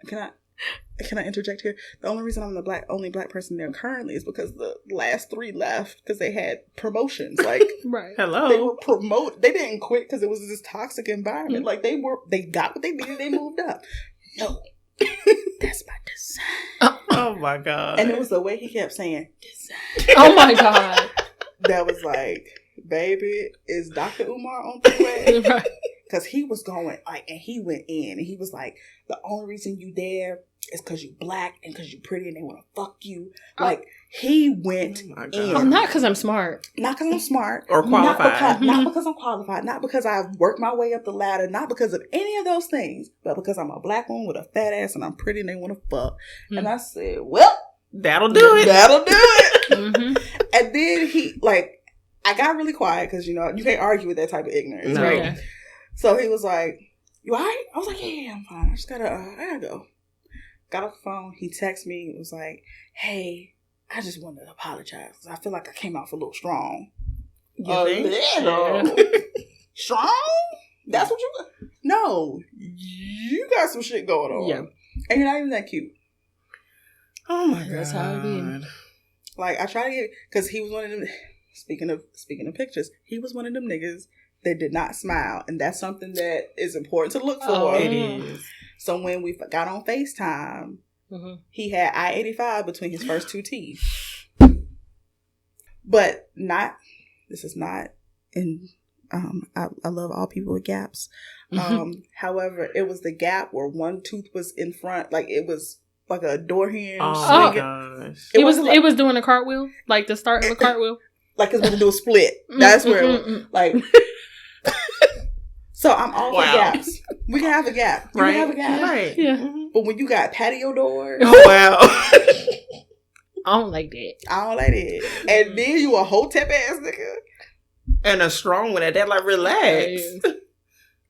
[SPEAKER 3] Can I interject here? The only reason I'm the only Black person there currently is because the last 3 left because they had promotions. Like,
[SPEAKER 2] right.
[SPEAKER 1] Hello.
[SPEAKER 3] They were They didn't quit because it was this toxic environment. Mm-hmm. Like, they got what they needed. They moved up. No, that's by design.
[SPEAKER 1] Oh my God.
[SPEAKER 3] And it was the way he kept saying design.
[SPEAKER 2] Oh my God.
[SPEAKER 3] That was like, baby, is Dr. Umar on the way? Right. Because he was going, like, and he went in, and he was like, the only reason you there is because you Black and because you pretty and they want to fuck you. Like, he went in.
[SPEAKER 2] Oh, not because I'm smart.
[SPEAKER 3] Not because I'm smart.
[SPEAKER 1] Or qualified.
[SPEAKER 3] Not because I'm qualified. Not because I've worked my way up the ladder. Not because of any of those things. But because I'm a Black woman with a fat ass and I'm pretty and they want to fuck. Mm-hmm. And I said, well.
[SPEAKER 1] That'll do it.
[SPEAKER 3] That'll do it. Mm-hmm. And then he, like, I got really quiet because, you know, you can't argue with that type of ignorance, right? Yeah. So he was like, "You all right?" I was like, "Yeah, I'm fine. I just gotta, I gotta go." Got off the phone. He texted me. It was like, "Hey, I just wanted to apologize because I feel like I came off a little strong."
[SPEAKER 1] You think?
[SPEAKER 3] Strong? That's what you... No. You got some shit going on. Yeah. And you're not even that cute.
[SPEAKER 1] Oh my God.
[SPEAKER 2] That's how it is.
[SPEAKER 3] Like, I try to get... Because he was one of them... Speaking of pictures, he was one of them niggas that did not smile. And that's something that is important to look for.
[SPEAKER 1] Oh, it is.
[SPEAKER 3] So when we got on FaceTime, mm-hmm. he had I-85 between his first 2 teeth. But this is not in, I love all people with gaps. However, it was the gap where one tooth was in front, like it was like a door hinge.
[SPEAKER 1] Oh my gosh.
[SPEAKER 2] It was doing a cartwheel? Like the start of a cartwheel?
[SPEAKER 3] Like it's going to do a split. That's where it was. Like... So I'm all for gaps. We can have a gap. You can have a gap.
[SPEAKER 1] Right.
[SPEAKER 2] Yeah.
[SPEAKER 3] Mm-hmm. But when you got patio doors.
[SPEAKER 1] Oh, wow.
[SPEAKER 2] I don't like that.
[SPEAKER 3] I don't like it. And then you a hotep ass nigga.
[SPEAKER 1] And a strong one at that, like, relax.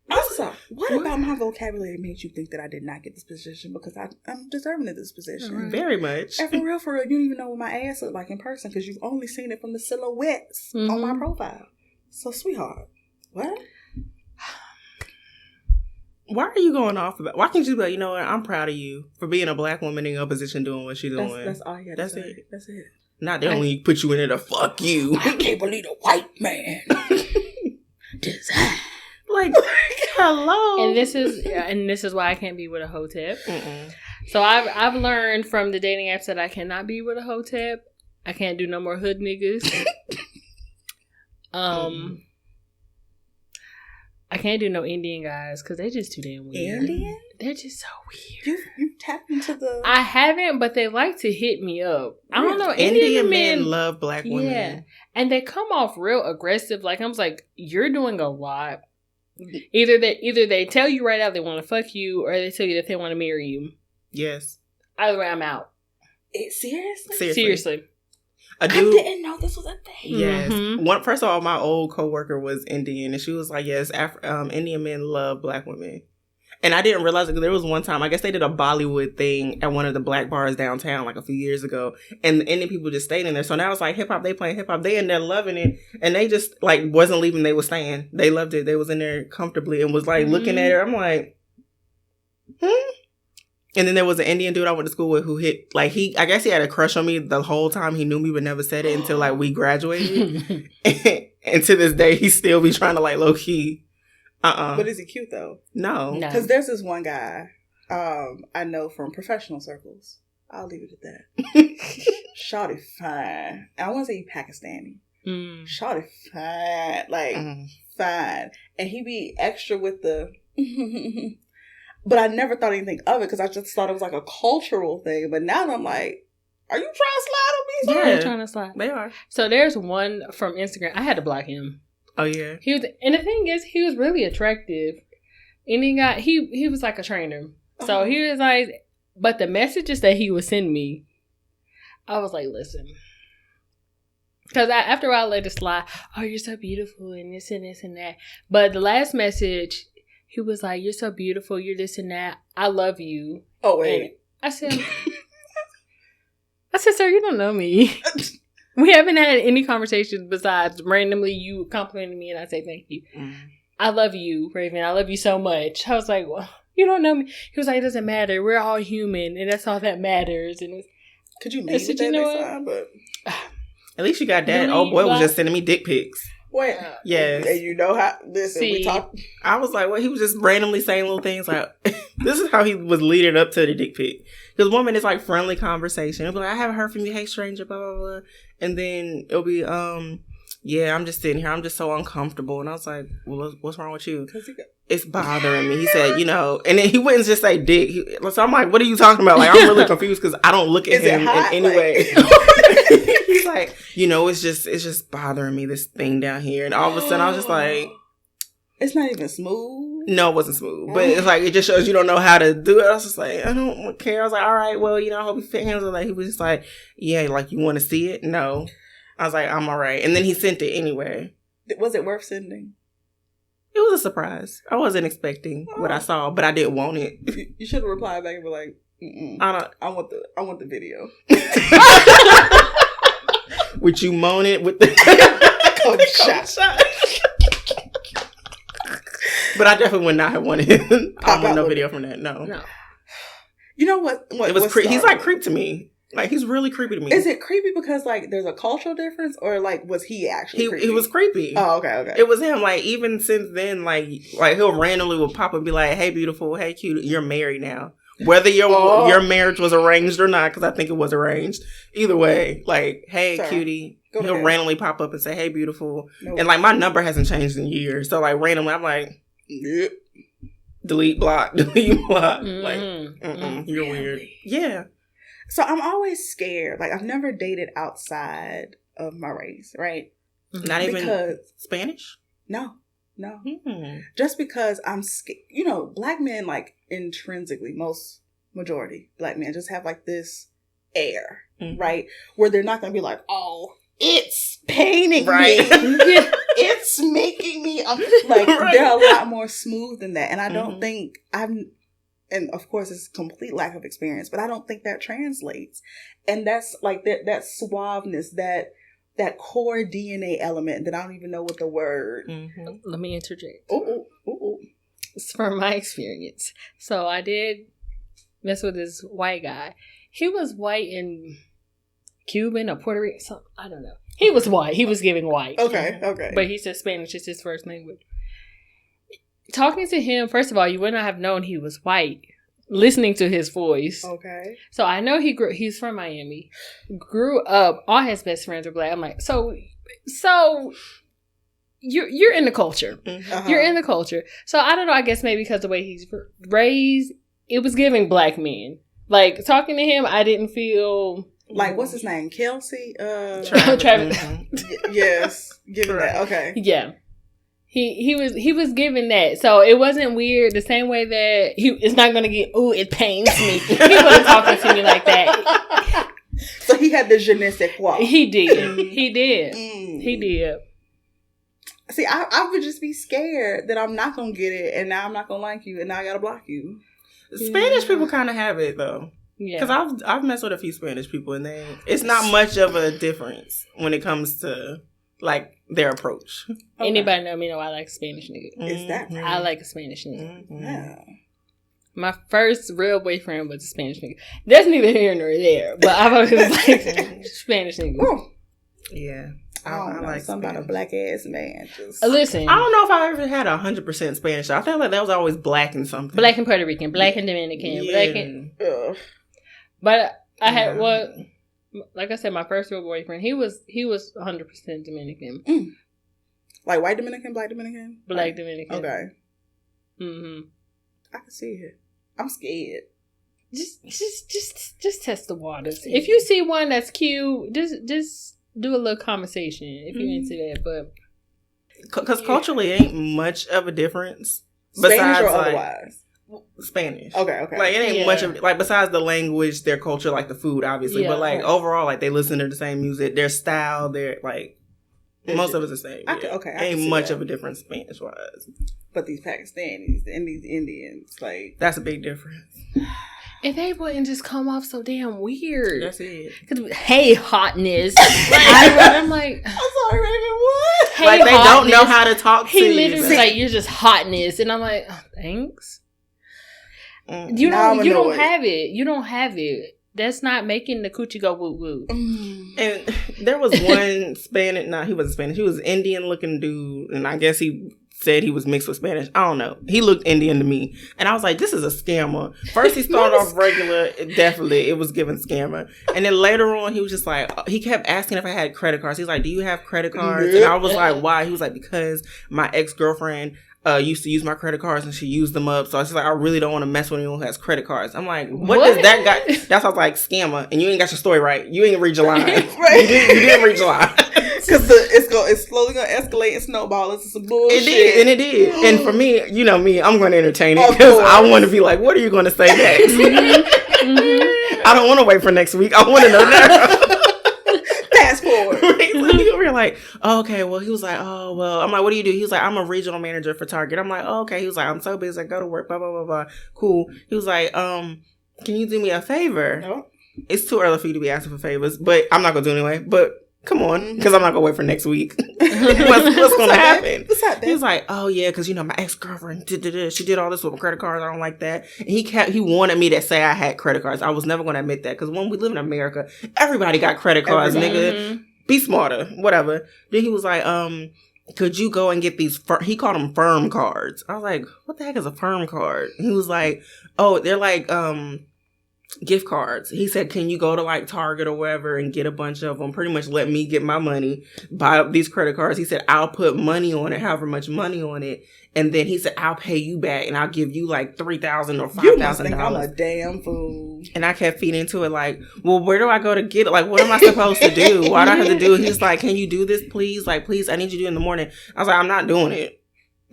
[SPEAKER 3] Also, what about my vocabulary made you think that I did not get this position? Because I'm deserving of this position.
[SPEAKER 1] Very much.
[SPEAKER 3] And for real, you don't even know what my ass looked like in person because you've only seen it from the silhouettes on my profile. So, sweetheart, what?
[SPEAKER 1] Why are you going off about? Why can't you be like, you know what? I'm proud of you for being a Black woman in your position doing what she's doing.
[SPEAKER 3] That's all you had to say. It. That's it.
[SPEAKER 1] Not they only put you in there to fuck you.
[SPEAKER 3] I can't believe a white man. Design.
[SPEAKER 1] Like, hello.
[SPEAKER 2] And this is why I can't be with a hotep. So I've learned from the dating apps that I cannot be with a hotep. I can't do no more hood niggas. I can't do no Indian guys because they're just too damn weird.
[SPEAKER 3] Indian?
[SPEAKER 2] They're just so weird.
[SPEAKER 3] You tapped into the...
[SPEAKER 2] I haven't, but they like to hit me up. I don't know.
[SPEAKER 1] Indian men love Black women.
[SPEAKER 2] Yeah. And they come off real aggressive. Like, I was like, you're doing a lot. Either they tell you right out they want to fuck you, or they tell you that they want to marry you.
[SPEAKER 1] Yes.
[SPEAKER 2] Either way, I'm out.
[SPEAKER 3] Seriously?
[SPEAKER 1] I
[SPEAKER 3] didn't know this was a thing.
[SPEAKER 1] Yes. Mm-hmm. First of all, my old coworker was Indian, and she was like, yes, Indian men love Black women. And I didn't realize it because there was one time, I guess they did a Bollywood thing at one of the Black bars downtown like a few years ago. And the Indian people just stayed in there. So now it's like hip-hop, they playing hip-hop. They in there loving it. And they just like wasn't leaving. They was staying. They loved it. They was in there comfortably and was like looking at her. I'm like, And then there was an Indian dude I went to school with who I guess he had a crush on me the whole time. He knew me but never said it until like we graduated. And to this day, he still be trying to like low key.
[SPEAKER 3] But is he cute though?
[SPEAKER 1] No.
[SPEAKER 3] Because there's this one guy I know from professional circles. I'll leave it at that. Shawty fine. I want to say he Pakistani. Shawty fine. Like, fine. And he be extra with the... But I never thought anything of it because I just thought it was like a cultural thing. But now I'm like, are you trying to slide on me?
[SPEAKER 2] Yeah, they're trying to slide.
[SPEAKER 1] They are.
[SPEAKER 2] So there's one from Instagram. I had to block him.
[SPEAKER 1] Oh, yeah.
[SPEAKER 2] And the thing is, he was really attractive. And he was like a trainer. So he was like... But the messages that he would send me, I was like, listen. Because after a while, I let it slide. Oh, you're so beautiful and this and this and that. But the last message, he was like, you're so beautiful. You're this and that. I love you.
[SPEAKER 3] Oh, wait.
[SPEAKER 2] And I said, sir, you don't know me. We haven't had any conversations besides randomly you complimenting me and I say thank you. I love you, Raven. I love you so much. I was like, well. You don't know me. He was like, it doesn't matter. We're all human, and that's all that matters. And
[SPEAKER 3] could you leave with that next time? But
[SPEAKER 1] at least you got that. Oh boy was just sending me dick pics.
[SPEAKER 3] Wait.
[SPEAKER 1] Yes.
[SPEAKER 3] And you know how, listen, we talk.
[SPEAKER 1] I was like, well, he was just randomly saying little things like, this is how he was leading up to the dick pic. Because one minute it's like friendly conversation. It'll be like, I haven't heard from you. Hey, stranger, blah, blah, blah. And then it'll be, yeah, I'm just sitting here. I'm just so uncomfortable. And I was like, well, what's wrong with you? It's bothering me. He said, and then he wouldn't just say dick. So I'm like, what are you talking about? Like, I'm really confused because I don't look at him in any way. He's like, it's just bothering me, this thing down here. And all of a sudden I was just like,
[SPEAKER 3] it's not even smooth.
[SPEAKER 1] No, it wasn't smooth. But it's like, it just shows you don't know how to do it. I was just like, I don't care. I was like, all right, well, I hope you fit hands. Like, he was just like, yeah, like, you want to see it? No. I was like, I'm all right. And then he sent it anyway.
[SPEAKER 3] Was it worth sending?
[SPEAKER 1] It was a surprise. I wasn't expecting what I saw, but I didn't want it.
[SPEAKER 3] You should have replied back and be like, I want the video.
[SPEAKER 1] Would you moan it with the
[SPEAKER 3] shot?
[SPEAKER 1] But I definitely would not have wanted I don't want no video from that. No.
[SPEAKER 3] You know what?
[SPEAKER 1] It was he's like creep to me. Like, he's really creepy to me.
[SPEAKER 3] Is it creepy because, like, there's a cultural difference? Or, like, was he actually creepy?
[SPEAKER 1] He was creepy.
[SPEAKER 3] Oh, okay.
[SPEAKER 1] It was him. Like, even since then, like he'll randomly will pop and be like, hey, beautiful, hey, cute, you're married now. Whether your marriage was arranged or not, because I think it was arranged. Either way, like, hey, cutie. He'll randomly pop up and say, hey, beautiful. Nope. And, like, my number hasn't changed in years. So, like, randomly, I'm like, yep. Delete, block. Like, you're weird. Yeah.
[SPEAKER 3] So I'm always scared. Like, I've never dated outside of my race, right?
[SPEAKER 1] Not even Spanish?
[SPEAKER 3] No. Just because I'm scared. Black men, like, intrinsically, majority black men just have, like, this air, right? Where they're not going to be like, oh, it's paining me. It's making me... Like, they're a lot more smooth than that. And I don't think and of course, it's a complete lack of experience, but I don't think that translates. And that's like that suaveness, that core DNA element that I don't even know what the word.
[SPEAKER 2] Let me interject.
[SPEAKER 3] Oh.
[SPEAKER 2] It's from my experience. So I did mess with this white guy. He was white and Cuban or Puerto Rican. So, I don't know. He was white. He was giving white.
[SPEAKER 3] Okay.
[SPEAKER 2] But he said Spanish is his first language. Talking to him, first of all, you would not have known he was white. Listening to his voice.
[SPEAKER 3] Okay.
[SPEAKER 2] So I know he's from Miami. Grew up, all his best friends were black. I'm like, so you're in the culture. You're in the culture. So I don't know, I guess maybe because the way he's raised, it was giving black men. Like, talking to him, I didn't feel...
[SPEAKER 3] Like, what's his name? Kelsey?
[SPEAKER 2] Travis.
[SPEAKER 3] Yes. Giving that. Okay.
[SPEAKER 2] Yeah. He was giving that. So it wasn't weird the same way that it's not going to get, ooh, it pains me. He wasn't talking to me like that.
[SPEAKER 3] So he had the je ne sais quoi.
[SPEAKER 2] He did. He did.
[SPEAKER 3] See, I would just be scared that I'm not going to get it and now I'm not going to like you and now I got to block you.
[SPEAKER 1] Spanish people kind of have it, though. Yeah. Because I've messed with a few Spanish people and it's not much of a difference when it comes to... like their approach.
[SPEAKER 2] Anybody know me know I like a Spanish nigga.
[SPEAKER 3] Is that right?
[SPEAKER 2] I like a Spanish nigga.
[SPEAKER 3] Yeah.
[SPEAKER 2] My first real boyfriend was a Spanish nigga. That's neither here nor there. But I've always liked Spanish niggas.
[SPEAKER 1] Yeah.
[SPEAKER 3] I don't know,
[SPEAKER 1] like
[SPEAKER 3] something about a black ass man. Just...
[SPEAKER 2] Listen,
[SPEAKER 1] I don't know if I ever had 100% Spanish. I feel like that was always black and something.
[SPEAKER 2] Black and Puerto Rican, black and Dominican, black and. But I had like I said, my first real boyfriend. He was 100% Dominican.
[SPEAKER 3] Like white Dominican, black Dominican,
[SPEAKER 2] black Dominican.
[SPEAKER 3] Okay.
[SPEAKER 2] I
[SPEAKER 3] can see it. I'm scared.
[SPEAKER 2] Just test the waters. If you see one that's cute, just do a little conversation if you're into that. But
[SPEAKER 1] because culturally, ain't much of a difference.
[SPEAKER 3] Spanish
[SPEAKER 1] besides,
[SPEAKER 3] or otherwise?
[SPEAKER 1] Spanish.
[SPEAKER 3] Okay.
[SPEAKER 1] Like it ain't much of like besides the language, their culture, like the food, obviously. But like overall, like they listen to the same music, their style, their like most of it's the same. Ain't much of a difference Spanish wise.
[SPEAKER 3] But these Pakistanis and these Indians, like
[SPEAKER 1] that's a big difference.
[SPEAKER 2] And they wouldn't just come off so damn weird.
[SPEAKER 1] That's it.
[SPEAKER 2] Hey, hotness. I'm like,
[SPEAKER 3] I'm sorry, Raven. What?
[SPEAKER 2] Hey,
[SPEAKER 1] like they
[SPEAKER 2] hotness.
[SPEAKER 1] don't know how to talk to you.
[SPEAKER 2] He literally like, you're just hotness, and I'm like, oh, thanks. You don't have it. You don't have it. That's not making the coochie go woo woo.
[SPEAKER 1] And there was one Spanish. No, he wasn't Spanish. He was Indian looking dude, and I guess he said he was mixed with Spanish. I don't know. He looked Indian to me. And I was like, this is a scammer. First he started off regular. Definitely, it was given scammer. And then later on, he was just like, he kept asking if I had credit cards. He's like, do you have credit cards? And I was like, why? He was like, because my ex-girlfriend used to use my credit cards and she used them up. So I was like, I really don't want to mess with anyone who has credit cards. I'm like, what does that guy... That's how I was like, scammer. And you ain't got your story right. You ain't read your line. Right. You didn't read your line.
[SPEAKER 3] Because it's slowly going to escalate and snowball into some bullshit.
[SPEAKER 1] It did. And for me, you know me, I'm going to entertain it because I want to be like, what are you going to say next? I don't want to wait for next week. I want to know now.
[SPEAKER 3] Fast forward.
[SPEAKER 1] We were like, oh, okay. Well, he was like, oh, well. I'm like, what do you do? He was like, I'm a regional manager for Target. I'm like, oh, okay. He was like, I'm so busy. I go to work, blah, blah, blah, blah. Cool. He was like, can you do me a favor? No. It's too early for you to be asking for favors, but I'm not going to do it anyway. But come on, because I'm not going to wait for next week. What's going to happen? What's happening? He was like, oh, yeah, because, you know, my ex-girlfriend she did all this with my credit cards. I don't like that. And he wanted me to say I had credit cards. I was never going to admit that because when we live in America, everybody got credit cards, nigga. Be smarter, whatever. Then he was like, could you go and get these, he called them firm cards. I was like, what the heck is a firm card? And he was like, oh, they're like, gift cards. He said, can you go to like Target or wherever and get a bunch of them? Pretty much let me get my money, buy up these credit cards. He said, I'll put money on it, however much money on it. And then he said, I'll pay you back and I'll give you like $3,000 or $5,000.
[SPEAKER 3] You must think I'm a damn fool.
[SPEAKER 1] And I kept feeding into it like, well, where do I go to get it? Like, what am I supposed to do? Why do I have to do it? He's like, can you do this, please? Like, please, I need you to do it in the morning. I was like, I'm not doing it.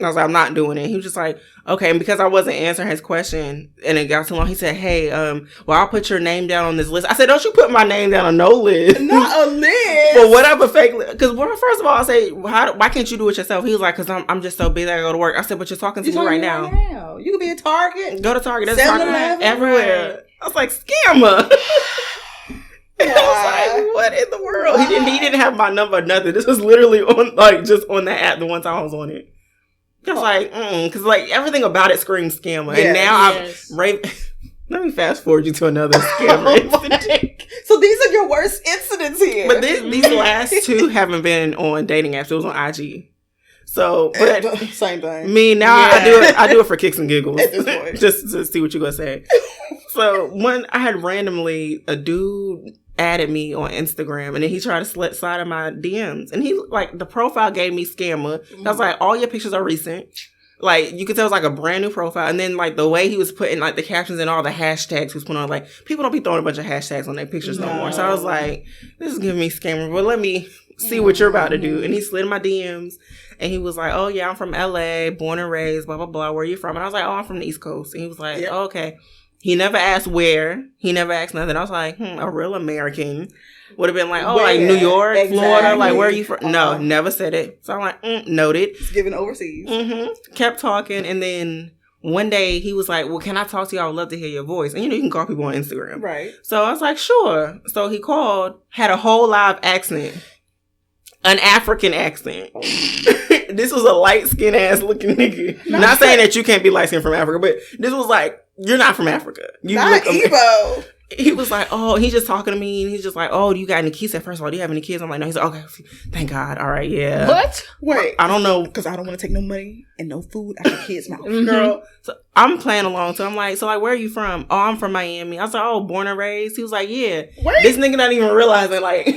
[SPEAKER 1] I was like, I'm not doing it. He was just like, okay. And because I wasn't answering his question and it got too long, he said, hey, well, I'll put your name down on this list. I said, don't you put my name down on no list.
[SPEAKER 3] Not a list.
[SPEAKER 1] Well, whatever fake list. Because first of all, I say, why can't you do it yourself? He was like, because I'm just so busy I go to work. I said, but you're talking to me right now.
[SPEAKER 3] You could be at Target.
[SPEAKER 1] Go to Target. That's Target everywhere. Right. I was like, scammer. I was like, what in the world? He didn't have my number or nothing. This was literally on like just on the app the one time I was on it. I was like, because like everything about it screams scammer. Yeah, and now let me fast forward you to another scammer incident.
[SPEAKER 3] So these are your worst incidents here.
[SPEAKER 1] But these last two haven't been on dating apps. It was on IG. So, but
[SPEAKER 3] same thing.
[SPEAKER 1] Me now, I do it for kicks and giggles, at this point. Just to see what you're gonna say. So I had randomly a dude added me on Instagram and then he tried to slide in my DMs and he like the profile gave me scammer. I was like, all your pictures are recent. Like you could tell it was like a brand new profile. And then like the way he was putting like the captions and all the hashtags he was putting on, like people don't be throwing a bunch of hashtags on their pictures no more. So I was like, this is giving me scammer, but let me see what you're about to do. And he slid in my DMs and he was like, oh yeah, I'm from LA, born and raised, blah, blah, blah. Where are you from? And I was like, oh, I'm from the East Coast. And he was like, oh, okay. He never asked where. He never asked nothing. I was like, a real American would have been like, oh, like New York, exactly. Florida, like where are you from? No, never said it. So I'm like, noted.
[SPEAKER 3] It's given overseas.
[SPEAKER 1] Kept talking. And then one day he was like, well, can I talk to you? I would love to hear your voice. And you know, you can call people on Instagram.
[SPEAKER 3] Right.
[SPEAKER 1] So I was like, sure. So he called, had a whole live accent. An African accent. This was a light-skinned ass looking nigga. Not saying that you can't be light-skinned from Africa, but this was like you're not from Africa. You
[SPEAKER 3] not Igbo.
[SPEAKER 1] He was like, oh, he's just talking to me. And he's just like, oh, do you got any kids? He said, first of all, do you have any kids? I'm like, no. He's like, okay, thank God. All right, yeah.
[SPEAKER 2] What?
[SPEAKER 3] Wait.
[SPEAKER 1] I don't know.
[SPEAKER 3] Because I don't want to take no money and no food out of kids' mouth. Girl.
[SPEAKER 1] So I'm playing along. So I'm like, where are you from? Oh, I'm from Miami. I was like, oh, born and raised? He was like, yeah. Wait. This nigga not even realizing, like...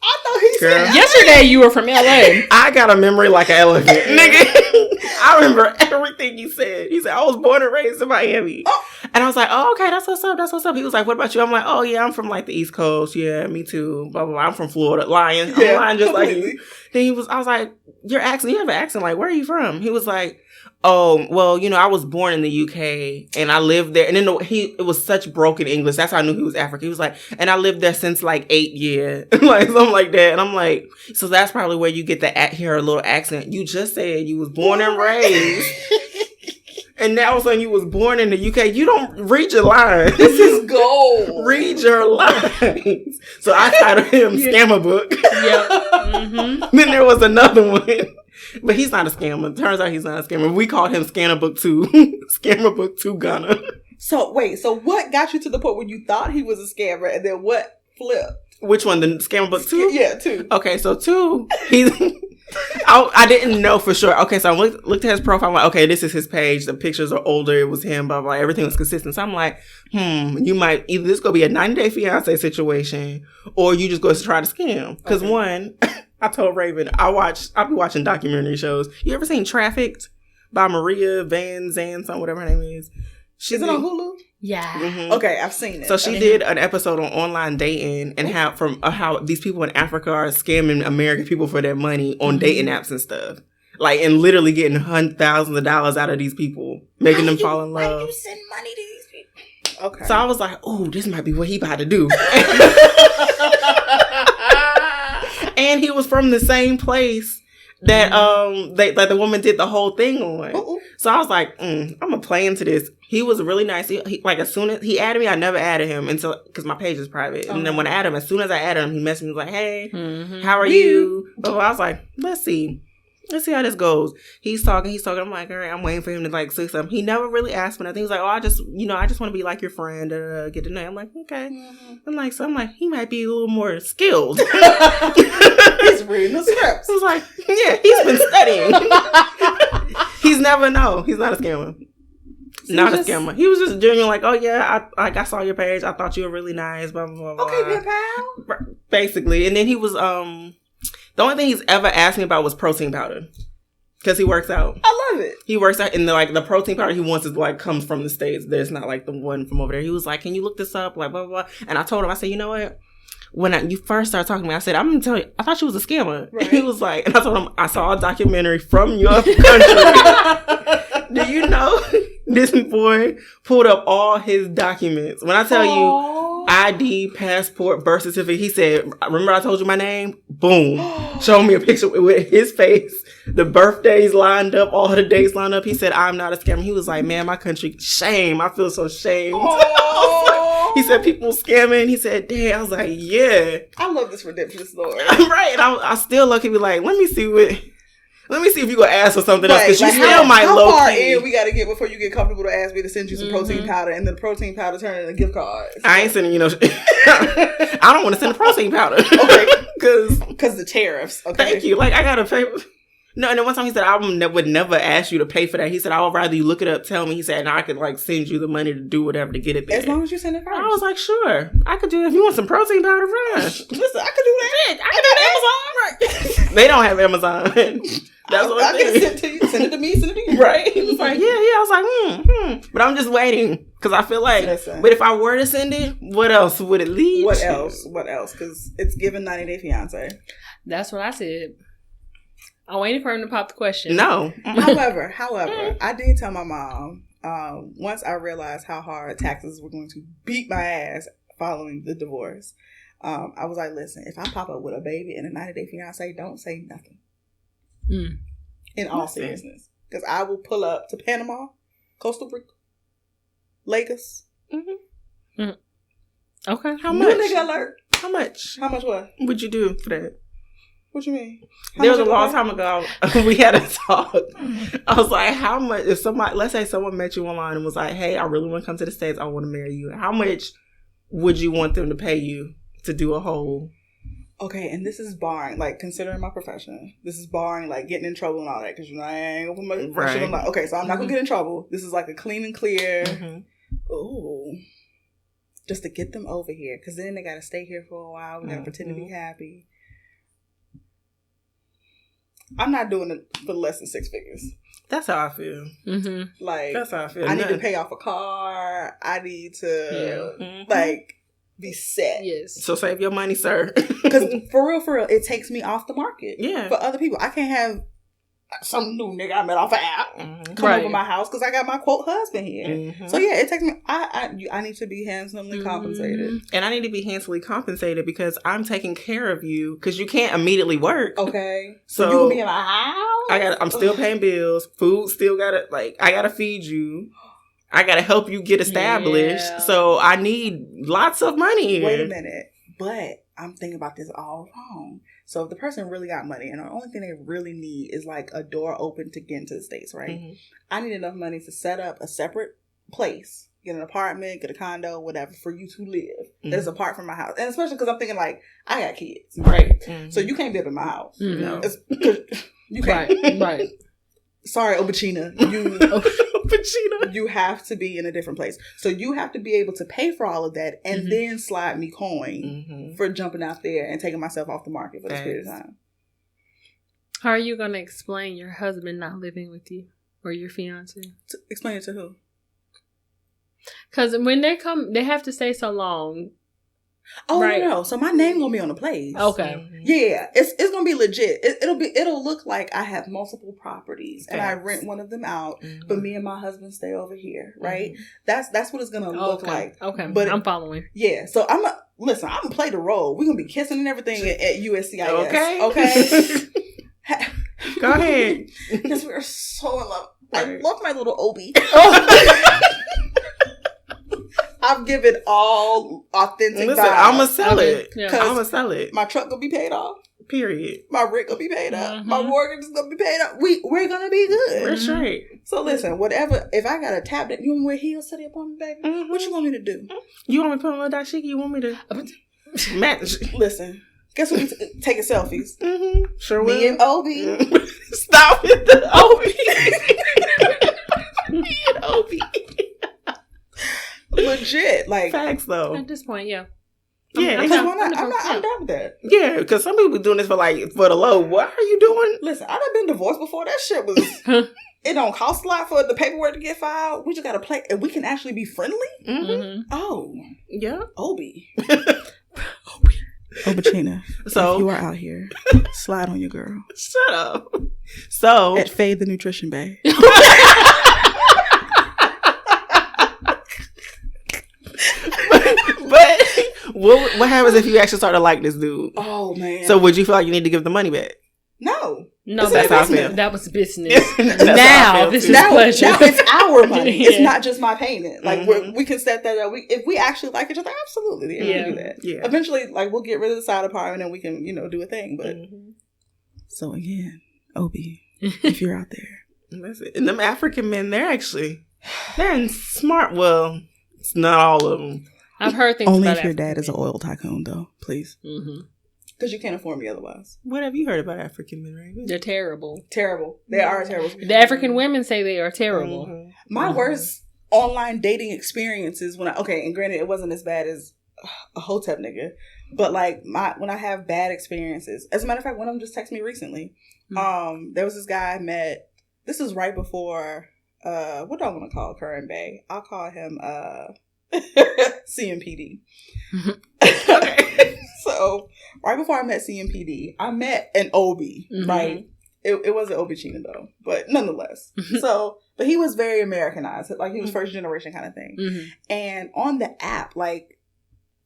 [SPEAKER 3] I thought he said...
[SPEAKER 2] Yesterday you were from LA.
[SPEAKER 1] I got a memory like an elephant. Nigga, I remember everything he said. He said, I was born and raised in Miami. Oh. And I was like, oh, okay, that's what's up. He was like, what about you? I'm like, oh, yeah, I'm from like the East Coast. Yeah, me too. Blah, blah, blah. I'm from Florida. Lying. I'm lying just completely. Like you. Then I was like, you have an accent. Like, where are you from? He was like, oh, well, I was born in the UK and I lived there. And then it was such broken English. That's how I knew he was African. He was like, and I lived there since like 8 years. Like something like that. And I'm like, so that's probably where you get hear a little accent. You just said you was born and raised. And now all of a sudden you was born in the UK. You don't read your lines.
[SPEAKER 3] This is gold.
[SPEAKER 1] Read your lines. So I titled him Scammer Book.
[SPEAKER 2] Yep. Mm-hmm.
[SPEAKER 1] Then there was another one. But he's not a scammer. Turns out he's not a scammer. We called him Scammer Book 2. Scammer Book 2 Ghana. So
[SPEAKER 3] what got you to the point where you thought he was a scammer and then what flipped?
[SPEAKER 1] Which one? The Scammer Book 2?
[SPEAKER 3] Yeah, 2.
[SPEAKER 1] Okay, so 2, I didn't know for sure. Okay, so I looked at his profile. I'm like, okay, this is his page. The pictures are older. It was him, blah, blah. Everything was consistent. So I'm like, you might either this go be a 90-day fiance situation or you just go to try to scam. Because one, I told Raven, I'll be watching documentary shows. You ever seen Trafficked by Maria Van Zandt, whatever her name is?
[SPEAKER 3] Is it on Hulu?
[SPEAKER 2] Yeah.
[SPEAKER 1] Mm-hmm.
[SPEAKER 3] Okay, I've seen it.
[SPEAKER 1] So she did an episode on online dating and how these people in Africa are scamming American people for their money on dating apps and stuff. Like, and literally getting thousands of dollars out of these people, making them fall in love.
[SPEAKER 3] Why do you send money to these people? Okay.
[SPEAKER 1] So I was like, oh, this might be what he about to do. And he was from the same place that the woman did the whole thing on. Uh-oh. So I was like, I'm gonna play into this. He was really nice. He like as soon as he added me, I never added him because my page is private. And then when I added him, as soon as I added him, he messaged me. He was like, hey, how are you? But I was like, let's see how this goes. He's talking. I'm like, all right, I'm waiting for him to like say something. He never really asked me nothing. He was like, oh, I just want to be like your friend, get to know you. I'm like, okay. I'm like, he might be a little more skilled.
[SPEAKER 3] He's reading the scripts.
[SPEAKER 1] I was like, yeah, he's been studying. He's never know. He's not a scammer. Not a scammer. He was just genuine, like, oh yeah, I saw your page. I thought you were really nice. Blah blah blah.
[SPEAKER 3] Okay, pen pal.
[SPEAKER 1] Basically, and then he was the only thing he's ever asked me about was protein powder because he works out.
[SPEAKER 3] I love it.
[SPEAKER 1] He works out, and the protein powder he wants is like comes from the States. There's not like the one from over there. He was like, can you look this up? Like blah blah blah. And I told him, I said, you know what? When you first started talking to me, I said, I'm going to tell you, I thought you was a scammer. Right. He was like, and I told him, I saw a documentary from your country. Do you know this boy pulled up all his documents? When I tell you, ID, passport, birth certificate, he said, remember I told you my name? Boom. Showed me a picture with his face. The birthdays lined up, all the dates lined up. He said, I'm not a scammer. He was like, man, my country, shame. I feel so shamed. He said, people scamming. He said, damn. I was like, yeah.
[SPEAKER 3] I love this redemption story.
[SPEAKER 1] Right. And I still look at me like, let me see if you gonna ask for something else. Because you still might low key. How far in
[SPEAKER 3] we gotta get before you get comfortable to ask me to send you some protein powder and then the protein powder turn into gift cards?
[SPEAKER 1] I ain't sending I don't want to send the protein powder. Okay.
[SPEAKER 3] Because the tariffs. Okay.
[SPEAKER 1] Thank you. Like, I gotta pay. No, and then one time he said, I would never ask you to pay for that. He said, I would rather you look it up, tell me. He said, and I could like send you the money to do whatever to get it there.
[SPEAKER 3] As long as you send it first.
[SPEAKER 1] I was like, sure. I could do it. If you want some protein powder, fine.
[SPEAKER 3] Listen, I could do that.
[SPEAKER 1] I could do Amazon. Right. They don't have Amazon. That's what
[SPEAKER 3] I can send it to you. Send it to me. Send it to you.
[SPEAKER 1] Right. He was like, yeah. I was like, But I'm just waiting. Because I feel like, but if I were to send it, what else would it lead to?
[SPEAKER 3] What else? Because it's given 90-day fiance.
[SPEAKER 2] That's what I said. I'm waiting for him to pop the question.
[SPEAKER 1] No.
[SPEAKER 3] However, I did tell my mom, once I realized how hard taxes were going to beat my ass following the divorce, I was like, listen, if I pop up with a baby and a 90-day fiance, don't say nothing. In all seriousness. Because I will pull up to Panama, Costa Rica, Lagos.
[SPEAKER 2] Okay.
[SPEAKER 1] How much?
[SPEAKER 3] New nigga alert.
[SPEAKER 1] How much?
[SPEAKER 3] How much what?
[SPEAKER 1] Would you do for that?
[SPEAKER 3] What you mean?
[SPEAKER 1] There was a long time ago, we had a talk. I was like, how much, if somebody, let's say someone met you online and was like, hey, I really want to come to the States, I want to marry you. How much would you want them to pay you to do a whole?
[SPEAKER 3] Okay, and this is barring, like, considering my profession, this is barring, like, getting in trouble and all that, because, you know, I ain't gonna put my profession on, like, okay, so I'm not gonna get in trouble. This is, like, a clean and clear, ooh, just to get them over here, because then they gotta stay here for a while, we gotta pretend to be happy. I'm not doing it for less than 6 figures.
[SPEAKER 1] That's how I feel.
[SPEAKER 3] Like,
[SPEAKER 1] that's how I feel.
[SPEAKER 3] I need to pay off a car. I need to, like, be set.
[SPEAKER 2] Yes.
[SPEAKER 1] So save your money, sir.
[SPEAKER 3] Because for real, it takes me off the market.
[SPEAKER 1] Yeah.
[SPEAKER 3] For other people, I can't have some new nigga I met off an app come over my house because I got my quote husband here. So yeah, it takes me. I need to be handsomely compensated,
[SPEAKER 1] and I need to be handsomely compensated because I'm taking care of you because you can't immediately work.
[SPEAKER 3] Okay, so you gonna be in my house?
[SPEAKER 1] I'm still paying bills. Food still gotta I gotta feed you. I gotta help you get established. Yeah. So I need lots of money.
[SPEAKER 3] Wait a minute, but I'm thinking about this all wrong. So if the person really got money and the only thing they really need is like a door open to get into the States, right? I need enough money to set up a separate place, get an apartment, get a condo, whatever, for you to live that is apart from my house. And especially because I'm thinking like, I got kids, right? So you can't live in my house. No. You can't. Right. Sorry, Obachina. You have to be in a different place. So you have to be able to pay for all of that and then slide me coin for jumping out there and taking myself off the market for this period of time.
[SPEAKER 2] How are you going to explain your husband not living with you or your fiance?
[SPEAKER 3] Explain it to who?
[SPEAKER 2] Because when they come, they have to stay so long.
[SPEAKER 3] Oh, right. No. So my name gonna be on the place.
[SPEAKER 2] Okay.
[SPEAKER 3] Yeah, it's gonna be legit. It'll look like I have multiple properties and I rent one of them out, but me and my husband stay over here. Right. That's what it's gonna look like.
[SPEAKER 2] Okay.
[SPEAKER 3] But
[SPEAKER 2] I'm following.
[SPEAKER 3] Yeah. So I'm gonna play the role. We're gonna be kissing and everything at USCIS. Okay.
[SPEAKER 1] Go ahead.
[SPEAKER 3] Because we're so in love. Right. I love my little Obi. I've given all authentic vibes.
[SPEAKER 1] I'm going to sell it. Yeah. I'm going to sell it.
[SPEAKER 3] My truck going to be paid off.
[SPEAKER 1] Period.
[SPEAKER 3] My rent going to be paid up. My mortgage is going to be paid up. We're going to be good.
[SPEAKER 1] We're straight.
[SPEAKER 3] So listen, whatever, if I got a tablet, you want me to wear heels to the appointment, baby? What you want me to do?
[SPEAKER 1] You want me to put on a dashiki? You want me to match?
[SPEAKER 3] Listen, guess what? We taking selfies.
[SPEAKER 1] Sure will.
[SPEAKER 3] Me and Obi.
[SPEAKER 1] Stop it, the Obi. Me and Obi.
[SPEAKER 3] Legit, like
[SPEAKER 1] facts though.
[SPEAKER 2] At this point, yeah.
[SPEAKER 3] I'm down with that.
[SPEAKER 1] Yeah, because some people doing this for the low. What are you doing?
[SPEAKER 3] Listen, I've been divorced before. That shit was. It don't cost a lot for the paperwork to get filed. We just gotta play, and we can actually be friendly. Oh,
[SPEAKER 1] yeah,
[SPEAKER 3] Obi. Obachina. So if you are out here, slide on your girl.
[SPEAKER 1] Shut up. So
[SPEAKER 3] at Fade the Nutrition Bay.
[SPEAKER 1] But what happens if you actually start to like this dude?
[SPEAKER 3] Oh man!
[SPEAKER 1] So would you feel like you need to give the money back?
[SPEAKER 3] No,
[SPEAKER 2] that's how I feel. That was business. Now this is pleasure.
[SPEAKER 3] Now it's our money. It's not just my payment. Like we can set that up. If we actually like each other, absolutely, we can do that. Yeah. Eventually, like we'll get rid of the side apartment and we can, do a thing. But so again, Obi, if you're out there,
[SPEAKER 1] that's it. And them African men, they're smart. Well, it's not all of them.
[SPEAKER 2] I've heard things
[SPEAKER 3] only
[SPEAKER 2] about
[SPEAKER 3] if your dad is an oil tycoon, though. Please, because you can't afford me otherwise.
[SPEAKER 1] What have you heard about African men, right?
[SPEAKER 2] They're terrible.
[SPEAKER 3] Terrible. They are terrible.
[SPEAKER 2] The African women say they are terrible.
[SPEAKER 3] My worst online dating experiences and granted, it wasn't as bad as a Hotep nigga, but like when I have bad experiences. As a matter of fact, one of them just texted me recently. There was this guy I met. This is right before. What do I want to call Curran Bay? I'll call him CMPD. Okay. So right before I met CMPD, I met an Obi, right? It wasn't Obachina though, but nonetheless. But he was very Americanized, like he was first generation kind of thing. And on the app, like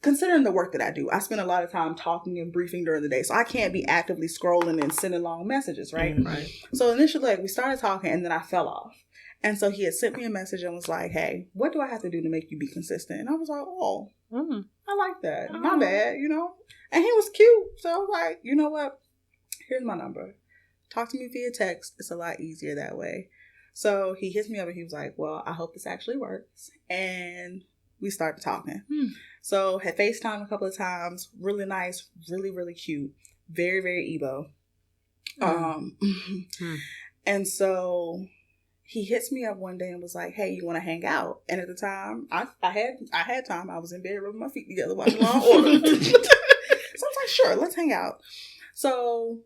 [SPEAKER 3] considering the work that I do, I spend a lot of time talking and briefing during the day, so I can't be actively scrolling and sending long messages, right? Right. So initially, we started talking, and then I fell off. And so he had sent me a message and was like, hey, what do I have to do to make you be consistent? And I was like, I like that. Not bad, And he was cute. So I was like, you know what? here's my number. Talk to me via text. It's a lot easier that way. So he hits me up and he was like, well, I hope this actually works. And we started talking. So had FaceTime a couple of times. Really nice. Really, really cute. Very, very Ebo. And so he hits me up one day and was like, hey, you want to hang out? And at the time, I had time. I was in bed rubbing my feet together watching Law & Order. So I was like, sure, let's hang out. So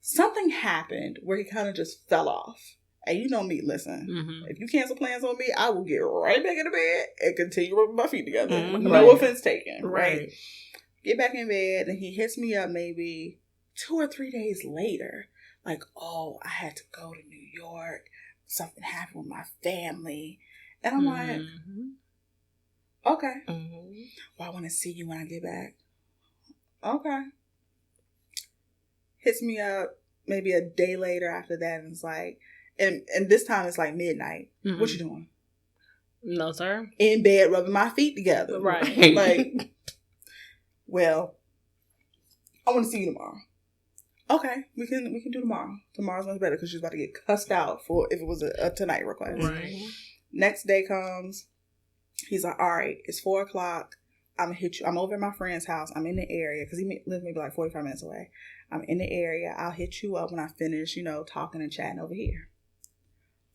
[SPEAKER 3] something happened where he kind of just fell off. And you know me, listen, if you cancel plans on me, I will get right back in the bed and continue rubbing my feet together. No offense taken, right? Get back in bed, and he hits me up maybe 2 or 3 days later. Like, oh, I had to go to New York. Something happened with my family. And I'm like, okay. Well, I want to see you when I get back. Okay. Hits me up maybe a day later after that, and it's like, and this time it's like midnight. What you doing?
[SPEAKER 2] No, sir.
[SPEAKER 3] In bed rubbing my feet together.
[SPEAKER 2] Right.
[SPEAKER 3] Like, well, I want to see you tomorrow. Okay, we can do tomorrow. Tomorrow's much better because she's about to get cussed out for if it was a tonight request.
[SPEAKER 2] Right.
[SPEAKER 3] Next day comes. He's like, all right, it's 4:00. I'm gonna hit you. I'm over at my friend's house. I'm in the area because he lives maybe like 45 minutes away. I'm in the area. I'll hit you up when I finish, talking and chatting over here.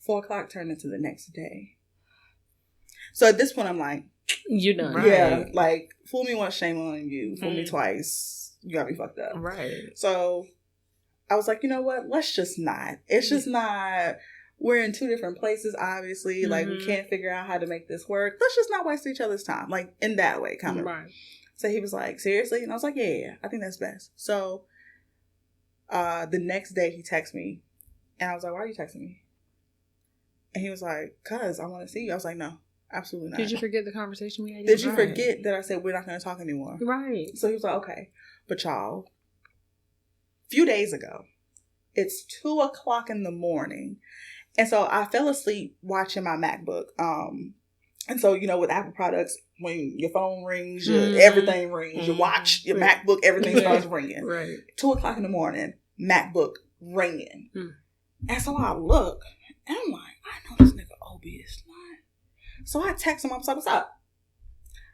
[SPEAKER 3] 4:00 turned into the next day. So at this point, I'm like,
[SPEAKER 2] you done.
[SPEAKER 3] Yeah, like, fool me once, shame on you. Fool me twice, you got me fucked up.
[SPEAKER 1] Right.
[SPEAKER 3] So I was like, you know what? Let's just not. It's just not. We're in 2 different places, obviously. Like, we can't figure out how to make this work. Let's just not waste each other's time. Like, in that way, kind of.
[SPEAKER 2] Right.
[SPEAKER 3] So he was like, seriously? And I was like, yeah, I think that's best. So the next day he texted me. And I was like, why are you texting me? And he was like, cause I want to see you. I was like, no, absolutely not.
[SPEAKER 2] Did you forget the conversation we had?
[SPEAKER 3] Did you forget that I said we're not going to talk anymore?
[SPEAKER 2] Right.
[SPEAKER 3] So he was like, okay. But y'all, a few days ago, it's 2:00 in the morning. And so I fell asleep watching my MacBook. And so, with Apple products, when your phone rings, everything rings. Your watch, your MacBook, everything starts ringing.
[SPEAKER 1] Right.
[SPEAKER 3] 2:00 in the morning, MacBook ringing. And so I look, and I'm like, I know this nigga OB is not. So I text him, I was like, what's up?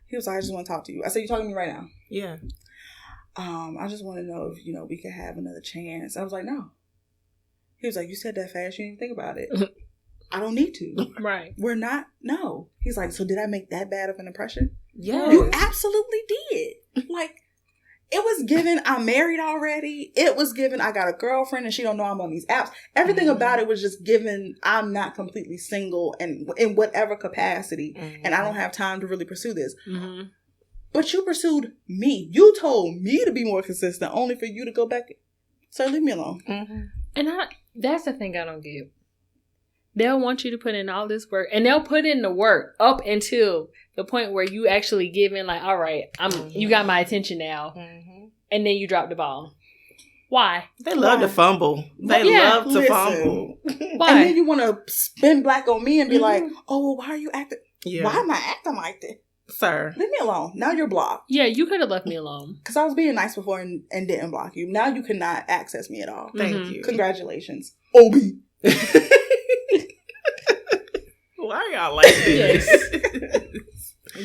[SPEAKER 3] He was like, I just want to talk to you. I said, you talking to me right now?
[SPEAKER 1] Yeah.
[SPEAKER 3] I just want to know if, we could have another chance. I was like, no. He was like, you said that fast, you didn't think about it. I don't need to.
[SPEAKER 2] Right.
[SPEAKER 3] We're not, no. He's like, so did I make that bad of an impression?
[SPEAKER 1] Yeah.
[SPEAKER 3] You absolutely did. Like, it was given, I'm married already. It was given, I got a girlfriend and she don't know I'm on these apps. Everything about it was just given, I'm not completely single and in whatever capacity. And I don't have time to really pursue this. But you pursued me. You told me to be more consistent only for you to go back. So leave me alone.
[SPEAKER 2] And that's the thing I don't get. They'll want you to put in all this work, and they'll put in the work up until the point where you actually give in, like, all right, you got my attention now. And then you drop the ball. Why?
[SPEAKER 1] They love to fumble. They love to fumble.
[SPEAKER 2] Why?
[SPEAKER 3] And then you want to spin black on me and be like, oh, well, why are you acting?
[SPEAKER 1] Yeah.
[SPEAKER 3] Why am I acting like this?
[SPEAKER 1] Sir.
[SPEAKER 3] Leave me alone. Now you're blocked.
[SPEAKER 2] Yeah, you could have left me alone.
[SPEAKER 3] Because I was being nice before and didn't block you. Now you cannot access me at all.
[SPEAKER 1] Thank you.
[SPEAKER 3] Congratulations. OB.
[SPEAKER 1] Why are y'all like this?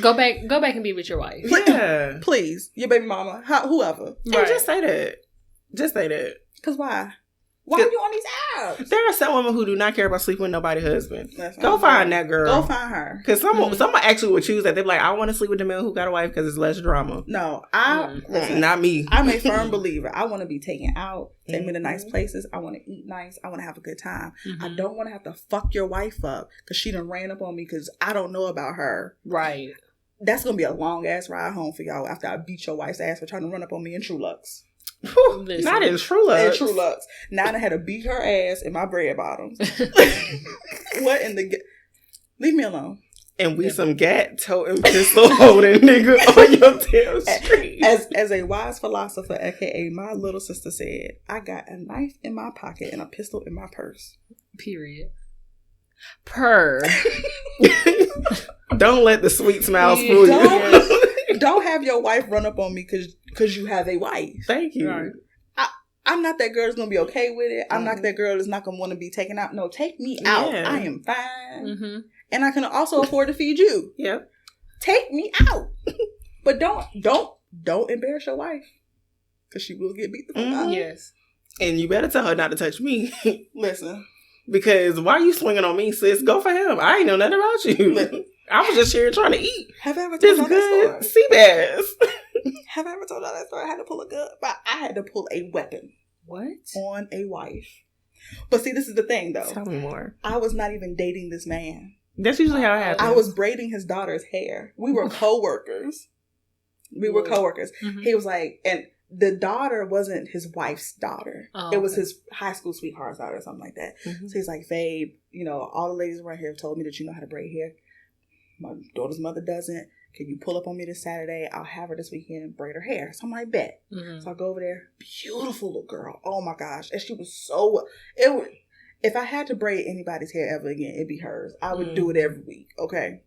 [SPEAKER 2] Go back and be with your wife.
[SPEAKER 1] Yeah.
[SPEAKER 3] Please. Your baby mama. Whoever.
[SPEAKER 1] And just say that. Just say that.
[SPEAKER 3] Because why? Why are you on these apps?
[SPEAKER 1] There are some women who do not care about sleeping with nobody's husband. Go find that girl.
[SPEAKER 3] Go find her.
[SPEAKER 1] Because someone actually would choose that. They're like, I want to sleep with the man who got a wife because it's less drama.
[SPEAKER 3] No,
[SPEAKER 1] listen, not me.
[SPEAKER 3] I'm a firm believer. I want to be taken out, take me to nice places. I want to eat nice. I want to have a good time. I don't want to have to fuck your wife up because she done ran up on me because I don't know about her.
[SPEAKER 2] Right.
[SPEAKER 3] That's going to be a long ass ride home for y'all after I beat your wife's ass for trying to run up on me in True Lux.
[SPEAKER 1] Not in True Lux.
[SPEAKER 3] In True Lux. Now I had to beat her ass in my bread bottoms. What in the... Leave me alone.
[SPEAKER 1] And we some gat-toting, pistol holding nigga on your damn street.
[SPEAKER 3] As a wise philosopher, aka my little sister said, I got a knife in my pocket and a pistol in my purse.
[SPEAKER 2] Period.
[SPEAKER 1] Don't let the sweet smiles fool you.
[SPEAKER 3] Don't have your wife run up on me because you have a wife.
[SPEAKER 1] Thank you.
[SPEAKER 3] Right. I'm not that girl that's gonna be okay with it. I'm not that girl that's not gonna want to be taken out. No, take me out.
[SPEAKER 1] Yeah.
[SPEAKER 3] I am fine, and I can also afford to feed you.
[SPEAKER 1] Yep.
[SPEAKER 3] Take me out, but don't embarrass your wife, because she will get beat the fuck out.
[SPEAKER 2] Yes,
[SPEAKER 1] and you better tell her not to touch me.
[SPEAKER 3] Listen,
[SPEAKER 1] because why are you swinging on me, sis? Go for him. I ain't know nothing about you. I was just here trying to eat.
[SPEAKER 3] Have I ever told
[SPEAKER 1] this
[SPEAKER 3] y'all
[SPEAKER 1] good
[SPEAKER 3] that story?
[SPEAKER 1] sea bass.
[SPEAKER 3] Have I ever told y'all that story? I had to pull a gun, but I had to pull a weapon.
[SPEAKER 2] What?
[SPEAKER 3] On a wife. But see, this is the thing, though.
[SPEAKER 1] Tell me more.
[SPEAKER 3] I was not even dating this man.
[SPEAKER 1] That's usually how it happens.
[SPEAKER 3] I was braiding his daughter's hair. We were co-workers.
[SPEAKER 2] Mm-hmm.
[SPEAKER 3] He was like, and the daughter wasn't his wife's daughter.
[SPEAKER 2] Oh,
[SPEAKER 3] it was
[SPEAKER 2] okay.
[SPEAKER 3] his high school sweetheart's daughter or something like that.
[SPEAKER 1] Mm-hmm.
[SPEAKER 3] So he's like, Fabe, all the ladies around here have told me that you know how to braid hair. My daughter's mother doesn't. Can you pull up on me this Saturday? I'll have her this weekend and braid her hair. So I'm like, bet.
[SPEAKER 2] Mm-hmm.
[SPEAKER 3] So I go over there. Beautiful little girl. Oh my gosh. And she was if I had to braid anybody's hair ever again, it'd be hers. I would do it every week. Okay.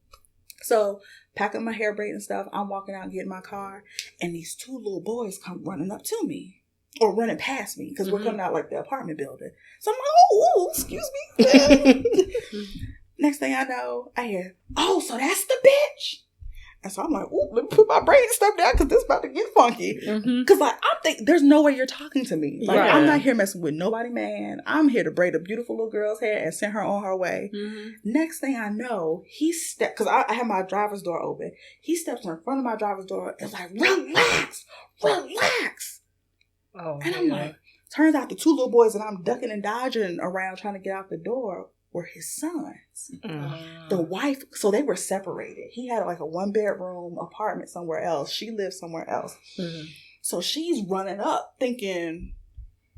[SPEAKER 3] So pack up my hair braid and stuff. I'm walking out, getting my car. And these two little boys come running up to me. Or running past me. Because we're coming out like the apartment building. So I'm like, oh, excuse me. Next thing I know, I hear, oh, so that's the bitch. And so I'm like, ooh, let me put my braid stuff down because this about to get funky. Because I'm thinking, there's no way you're talking to me. Like, I'm not here messing with nobody, man. I'm here to braid a beautiful little girl's hair and send her on her way. Next thing I know, he stepped, because I had my driver's door open. He steps in front of my driver's door and is like, relax.
[SPEAKER 2] Oh,
[SPEAKER 3] and I'm like, turns out the two little boys that I'm ducking and dodging around trying to get out the door were his sons. The wife, so they were separated. He had like a 1-bedroom apartment somewhere else. She lived somewhere else. So she's running up thinking,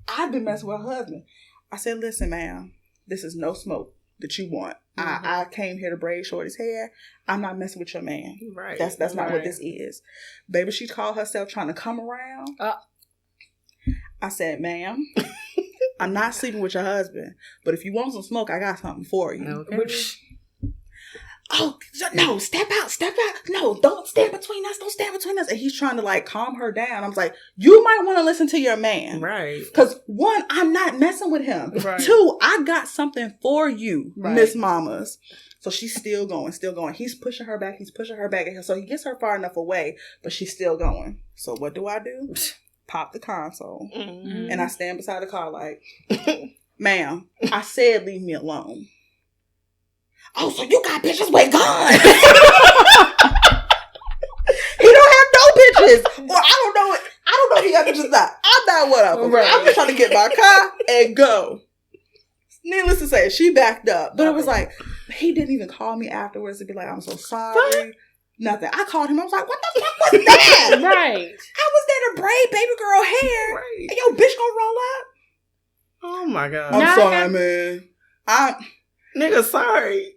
[SPEAKER 3] I've been messing with her husband. I said, listen, ma'am, this is no smoke that you want. I came here to braid Shorty's hair. I'm not messing with your man.
[SPEAKER 1] Right.
[SPEAKER 3] That's not what this is. Baby, she called herself trying to come around. I said, ma'am, I'm not sleeping with your husband, but if you want some smoke, I got something for you.
[SPEAKER 1] Okay.
[SPEAKER 3] Oh, no, step out. No, don't stand between us. And he's trying to like calm her down. I was like, you might want to listen to your man.
[SPEAKER 1] Right.
[SPEAKER 3] Because 1, I'm not messing with him.
[SPEAKER 2] Right.
[SPEAKER 3] 2, I got something for you,
[SPEAKER 2] Right.
[SPEAKER 3] Miss Mamas. So she's still going. He's pushing her back. So he gets her far enough away, but she's still going. So what do? Pop the console. And I stand beside the car like, ma'am, I said leave me alone. Oh, so you got bitches with guns. He don't have no bitches. Or I don't know he got bitches not. I'm not one of them.
[SPEAKER 2] Right.
[SPEAKER 3] I'm just trying to get my car and go. Needless to say, she backed up. But it was like, he didn't even call me afterwards to be like, I'm so sorry. What? Nothing. I called him. I was like, what the fuck was that?
[SPEAKER 2] Right.
[SPEAKER 3] I was there to braid baby girl hair.
[SPEAKER 1] Right.
[SPEAKER 3] And your bitch gonna roll up?
[SPEAKER 1] Oh my God.
[SPEAKER 3] I'm sorry, man.
[SPEAKER 1] Nigga, sorry.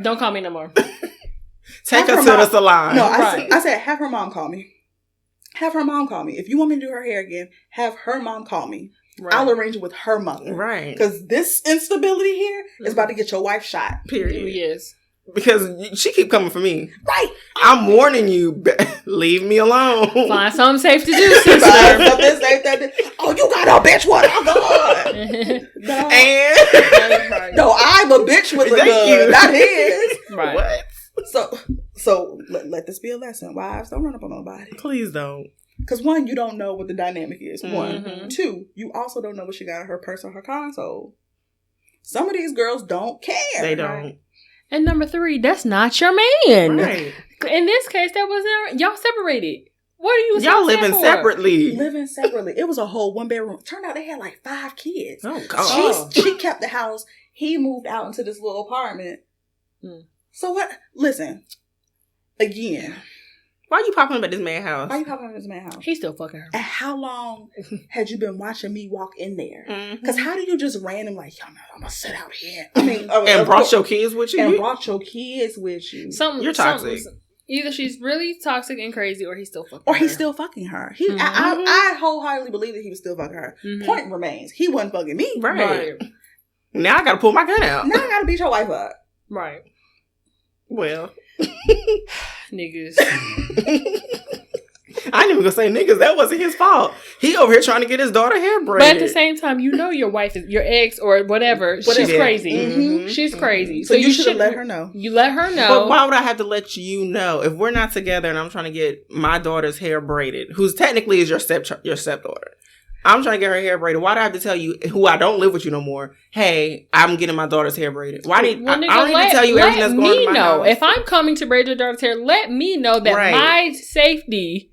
[SPEAKER 2] Don't call me no more.
[SPEAKER 1] Take her to the salon.
[SPEAKER 3] No,
[SPEAKER 2] Right.
[SPEAKER 3] I said, have her mom call me. If you want me to do her hair again, have her mom call me.
[SPEAKER 2] Right.
[SPEAKER 3] I'll arrange it with her mother.
[SPEAKER 1] Right.
[SPEAKER 3] Because this instability here is about to get your wife shot.
[SPEAKER 1] Period.
[SPEAKER 2] Yes.
[SPEAKER 1] Because she keep coming for me.
[SPEAKER 3] Right.
[SPEAKER 1] I'm warning you. Leave me alone.
[SPEAKER 2] Find something safe to do, sister.
[SPEAKER 3] Oh, you got a bitch with a gun. No.
[SPEAKER 1] And
[SPEAKER 3] No, I'm a bitch with a
[SPEAKER 1] Thank
[SPEAKER 3] gun,
[SPEAKER 1] you.
[SPEAKER 3] not his.
[SPEAKER 2] Right.
[SPEAKER 1] what?
[SPEAKER 3] So let this be a lesson. Wives, don't run up on nobody.
[SPEAKER 1] Please don't.
[SPEAKER 3] Because 1, you don't know what the dynamic is. 1.
[SPEAKER 2] Mhm.
[SPEAKER 3] 2, you also don't know what she got in her purse or her console. Some of these girls don't care.
[SPEAKER 1] They don't.
[SPEAKER 2] And number 3, that's not your man.
[SPEAKER 1] Right.
[SPEAKER 2] In this case, that wasn't y'all separated. What are you?
[SPEAKER 1] Y'all living
[SPEAKER 2] for?
[SPEAKER 1] separately.
[SPEAKER 3] Living separately. It was a whole 1-bedroom. Turned out they had like 5 kids.
[SPEAKER 1] Oh God.
[SPEAKER 3] She kept the house. He moved out into this little apartment. So what? Listen. Again.
[SPEAKER 1] Why are you popping up at this man's house?
[SPEAKER 3] Why you popping in this man's house?
[SPEAKER 2] He's still fucking her.
[SPEAKER 3] And how long had you been watching me walk in there?
[SPEAKER 1] Mm-hmm.
[SPEAKER 3] Because how do you just random like, yo, man, I'm going to sit out here. I mean,
[SPEAKER 1] And brought your kids with you?
[SPEAKER 3] And brought your kids with you.
[SPEAKER 1] You're toxic.
[SPEAKER 2] Either she's really toxic and crazy, or he's still fucking.
[SPEAKER 3] Or
[SPEAKER 2] her.
[SPEAKER 3] he's still fucking her. I wholeheartedly believe that he was still fucking her. Point remains, he wasn't fucking me.
[SPEAKER 1] Right. Now I gotta pull my gun out.
[SPEAKER 3] Now I gotta beat your wife up.
[SPEAKER 2] Right.
[SPEAKER 1] Well.
[SPEAKER 2] Niggas.
[SPEAKER 1] ain't even gonna say niggas. That wasn't his fault. He over here trying to get his daughter hair braided.
[SPEAKER 2] But at the same time, you know your wife is your ex or whatever. She's crazy.
[SPEAKER 3] Mm-hmm.
[SPEAKER 2] She's crazy.
[SPEAKER 3] So you should let her know.
[SPEAKER 2] You let her know.
[SPEAKER 1] But why would I have to let you know if we're not together and I'm trying to get my daughter's hair braided, who's technically is your stepdaughter? I'm trying to get her hair braided. Why do I have to tell you, who I don't live with you no more, hey, I'm getting my daughter's hair braided? Why did I don't need to tell you everything that's going on in my house?
[SPEAKER 2] If I'm coming to braid your daughter's hair, let me know that my safety,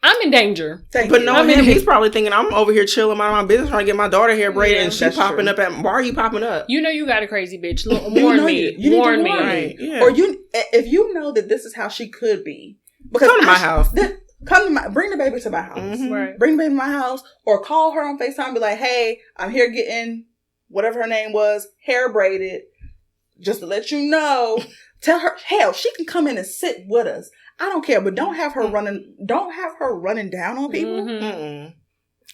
[SPEAKER 2] I'm in danger.
[SPEAKER 1] But no, he's probably thinking I'm over here chilling my business trying to get my daughter hair braided and she's popping up at, why are you popping up?
[SPEAKER 2] You know you got a crazy bitch. Warn me. Warn me.
[SPEAKER 1] Right. Yeah.
[SPEAKER 3] Or if you know that this is how she could be. Because
[SPEAKER 1] come to my house.
[SPEAKER 3] Bring the baby to my house.
[SPEAKER 1] Mm-hmm.
[SPEAKER 2] Right.
[SPEAKER 3] Bring the baby to my house or call her on FaceTime and be like, hey, I'm here getting whatever her name was, hair braided. Just to let you know. Tell her, hell, she can come in and sit with us. I don't care, but don't have her running down on people.
[SPEAKER 1] Mm-hmm.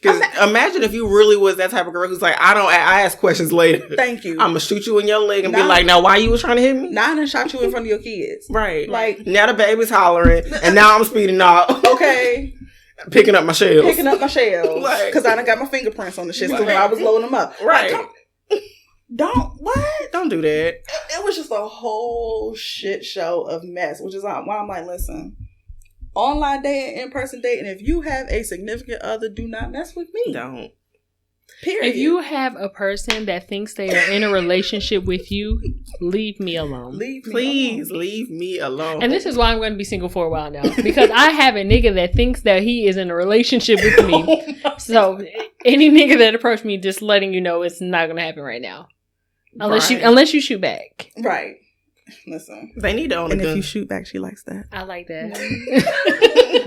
[SPEAKER 1] Because imagine if you really was that type of girl who's like, I ask questions later.
[SPEAKER 3] Thank you.
[SPEAKER 1] I'm going to shoot you in your leg and be like, now why you was trying to hit me?
[SPEAKER 3] Now I done shot you in front of your kids.
[SPEAKER 1] Right.
[SPEAKER 3] Like,
[SPEAKER 1] now the baby's hollering and now I'm speeding off.
[SPEAKER 3] Okay.
[SPEAKER 1] Picking up my shells.
[SPEAKER 3] Because I done got my fingerprints on the shit when I was loading them up.
[SPEAKER 1] Right.
[SPEAKER 3] Like, don't do that. It was just a whole shit show of mess, which is why I'm like, listen, online dating, in-person dating, if you have a significant other, do not mess with me.
[SPEAKER 1] Don't.
[SPEAKER 3] Period.
[SPEAKER 2] If you have a person that thinks they are in a relationship with you, leave me alone.
[SPEAKER 1] Please leave me alone.
[SPEAKER 2] And this is why I'm going to be single for a while now. Because I have a nigga that thinks that he is in a relationship with me. So any nigga that approached me, just letting you know it's not going to happen right now. Unless you shoot back.
[SPEAKER 3] Right. Listen.
[SPEAKER 1] They need to own a gun.
[SPEAKER 3] And if you shoot back, she likes that.
[SPEAKER 2] I like that.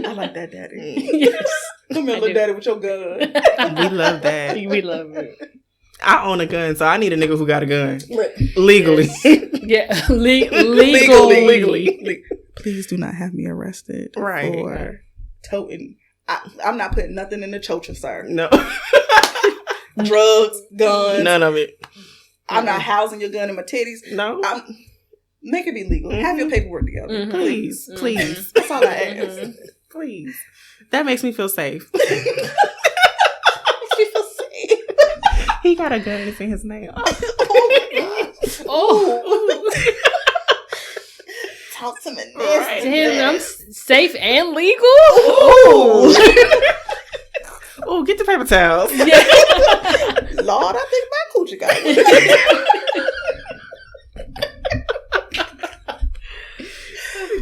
[SPEAKER 3] I like that, daddy.
[SPEAKER 2] Yes.
[SPEAKER 3] Come here, little daddy, with your gun.
[SPEAKER 1] We love that.
[SPEAKER 2] We love it.
[SPEAKER 1] I own a gun, so I need a nigga who got a gun. Legally.
[SPEAKER 2] Yes. Yeah.
[SPEAKER 3] Legally. Please do not have me arrested for toting. I'm not putting nothing in the chocha, sir.
[SPEAKER 1] No.
[SPEAKER 3] Drugs, guns.
[SPEAKER 1] None of it.
[SPEAKER 3] I'm not housing your gun in my titties.
[SPEAKER 1] No.
[SPEAKER 3] Make it be legal. Mm-hmm. Have your paperwork together.
[SPEAKER 1] Mm-hmm. Please.
[SPEAKER 3] Mm-hmm.
[SPEAKER 1] Please.
[SPEAKER 3] That's all I ask.
[SPEAKER 1] Mm-hmm. Please. That makes me feel safe.
[SPEAKER 3] Makes me feel safe.
[SPEAKER 1] He got a gun. It's in his name.
[SPEAKER 2] Oh.
[SPEAKER 3] Talk to me.
[SPEAKER 2] Right. Damn, I'm safe and legal?
[SPEAKER 1] Oh, get the paper towels.
[SPEAKER 3] Yeah. Lord, I think my coochie got it.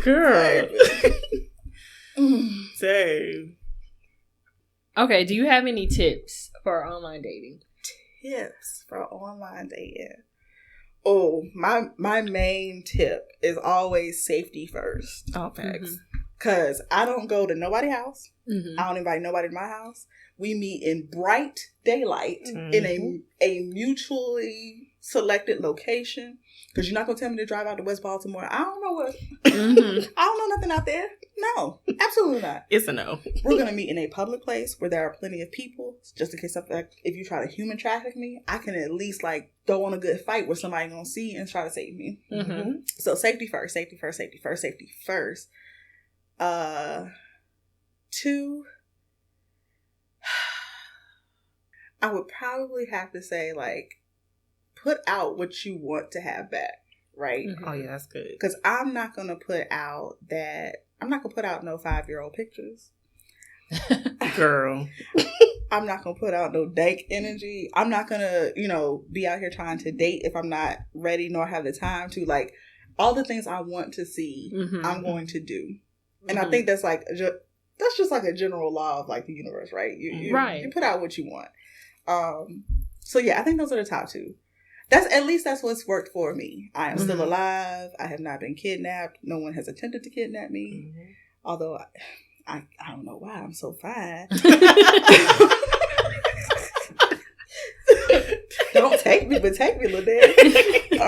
[SPEAKER 1] Girl. Same.
[SPEAKER 2] Okay, do you have any tips for online dating?
[SPEAKER 3] Tips for online dating. Oh, my main tip is always safety first.
[SPEAKER 1] Oh, facts.
[SPEAKER 3] Because I don't go to nobody's house.
[SPEAKER 2] Mm-hmm.
[SPEAKER 3] I don't invite nobody to my house. We meet in bright daylight in a mutually selected location. Because you're not going to tell me to drive out to West Baltimore. I don't know what. I don't know nothing out there. No, absolutely not.
[SPEAKER 1] It's a no.
[SPEAKER 3] We're going to meet in a public place where there are plenty of people. Just in case if you try to human traffic me, I can at least go on a good fight where somebody going to see and try to save me.
[SPEAKER 2] Mm-hmm.
[SPEAKER 3] So safety first, safety first, safety first, safety first. 2, I would probably have to say put out what you want to have back, right?
[SPEAKER 1] Oh yeah, that's good.
[SPEAKER 3] Because I'm not gonna put out no 5-year-old pictures.
[SPEAKER 1] Girl.
[SPEAKER 3] I'm not gonna put out no dank energy. I'm not gonna, be out here trying to date if I'm not ready nor have the time to. All the things I want to see, I'm going to do. And I think that's just a general law of the universe, right? You put out what you want. So yeah, I think those are the top 2. That's what's worked for me. I am still alive. I have not been kidnapped. No one has attempted to kidnap me. Mm-hmm. Although I don't know why I'm so fine. Don't take me, but take me, little daddy.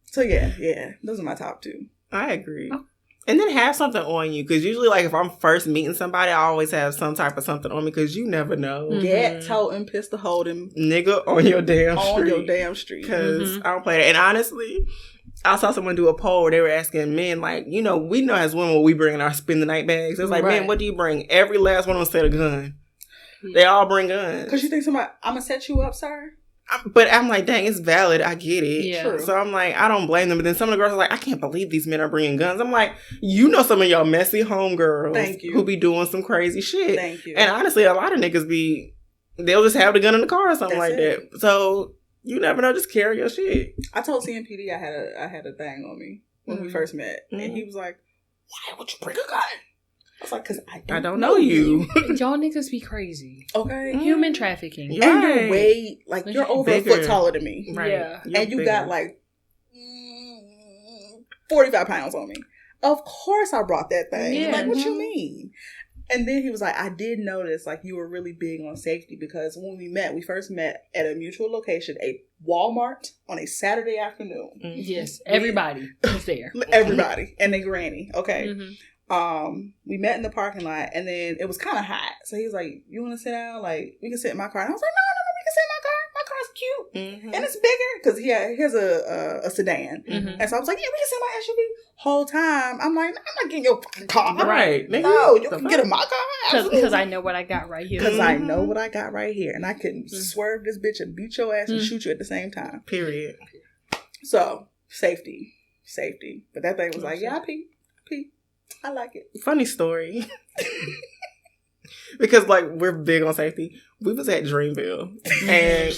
[SPEAKER 3] So yeah, those are my top 2.
[SPEAKER 1] I agree. Oh. And then have something on you. Because usually, if I'm first meeting somebody, I always have some type of something on me. Because you never know.
[SPEAKER 3] Get, toting, pistol holding.
[SPEAKER 1] Nigga on your damn street.
[SPEAKER 3] On your damn street.
[SPEAKER 1] Because I don't play that. And honestly, I saw someone do a poll where they were asking men, like, we know as women what we bring in our spend the night bags. It was like, man, what do you bring? Every last one of them said a gun. They all bring guns.
[SPEAKER 3] Because you think somebody, I'm going to set you up, sir?
[SPEAKER 1] But I'm like, dang, it's valid. I get it.
[SPEAKER 2] Yeah.
[SPEAKER 1] True. So I'm like, I don't blame them. But then some of the girls are like, I can't believe these men are bringing guns. I'm like, some of y'all messy homegirls who be doing some crazy shit.
[SPEAKER 3] Thank you.
[SPEAKER 1] And honestly, a lot of niggas they'll just have the gun in the car or something that. So you never know. Just carry your shit.
[SPEAKER 3] I told CMPD I had a thing on me when we first met. Mm-hmm. And he was like, why would you bring a gun? I was like, because I don't know you.
[SPEAKER 2] Y'all niggas be crazy.
[SPEAKER 3] Okay.
[SPEAKER 2] Human trafficking.
[SPEAKER 3] And you're way, you're over a foot taller than me.
[SPEAKER 2] Right. Yeah.
[SPEAKER 3] And you got 45 pounds on me. Of course I brought that thing. Yeah. Like, what you mean? And then he was like, I did notice, you were really big on safety because when we first met at a mutual location, a Walmart on a Saturday afternoon.
[SPEAKER 2] Mm-hmm. Yes. Everybody was there.
[SPEAKER 3] Everybody. And their granny. Okay. Mm-hmm. We met in the parking lot and then it was kind of hot. So he was like, you want to sit down? We can sit in my car. And I was like, no, we can sit in my car. My car's cute. Mm-hmm. And it's bigger because he has a sedan. Mm-hmm. And so I was like, yeah, we can sit in my SUV. Whole time, I'm like, I'm not getting your fucking car.
[SPEAKER 1] Right.
[SPEAKER 3] No, you can get in my car.
[SPEAKER 2] Because I know what I got right here.
[SPEAKER 3] Because I know what I got right here. And I can swerve this bitch and beat your ass and shoot you at the same time.
[SPEAKER 1] Period.
[SPEAKER 3] So, safety. But that thing was like, yeah, I pee. I like it.
[SPEAKER 1] Funny story. Because, we're big on safety. We was at Dreamville. And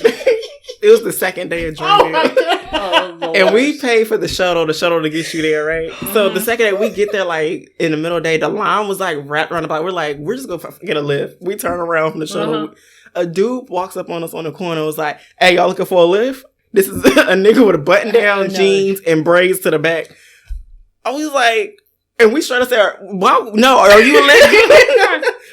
[SPEAKER 1] it was the second day of Dreamville. And we paid for the shuttle to get you there, right? Mm-hmm. So the second day we get there, in the middle of the day, the line was wrapped around the block. We're like, we're just going to get a lift. We turn around from the shuttle. Uh-huh. A dude walks up on us on the corner and was like, hey, y'all looking for a lift? This is a nigga with a button down jeans and braids to the back. I was like, and we straight up said, "Why? No, are you a lift?"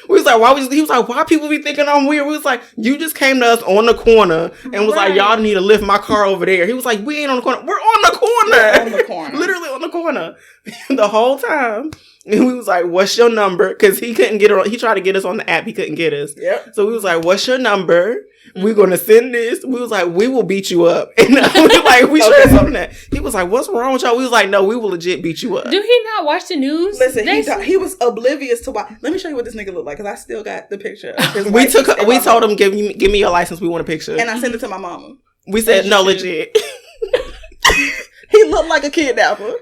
[SPEAKER 1] We was like, he was like, why people be thinking I'm weird? We was like, you just came to us on the corner and was like, y'all need to lift my car over there. He was like, we ain't on the corner. We're on the corner. Literally on the corner. The whole time. And we was like, what's your number? Because he couldn't get it. He tried to get us on the app. He couldn't get us.
[SPEAKER 3] Yep.
[SPEAKER 1] So we was like, what's your number? We're going to send this. We was like, we will beat you up. And I was like, we sure something that. He was like, what's wrong with y'all? We was like, no, we will legit beat you up.
[SPEAKER 2] Do he not watch the news?
[SPEAKER 3] Listen, he was oblivious to why. Let me show you what this nigga looked like because I still got the picture.
[SPEAKER 1] We told him, give me your license. We want a picture.
[SPEAKER 3] And I sent it to my mama.
[SPEAKER 1] We said, no, legit.
[SPEAKER 3] He looked like a kidnapper.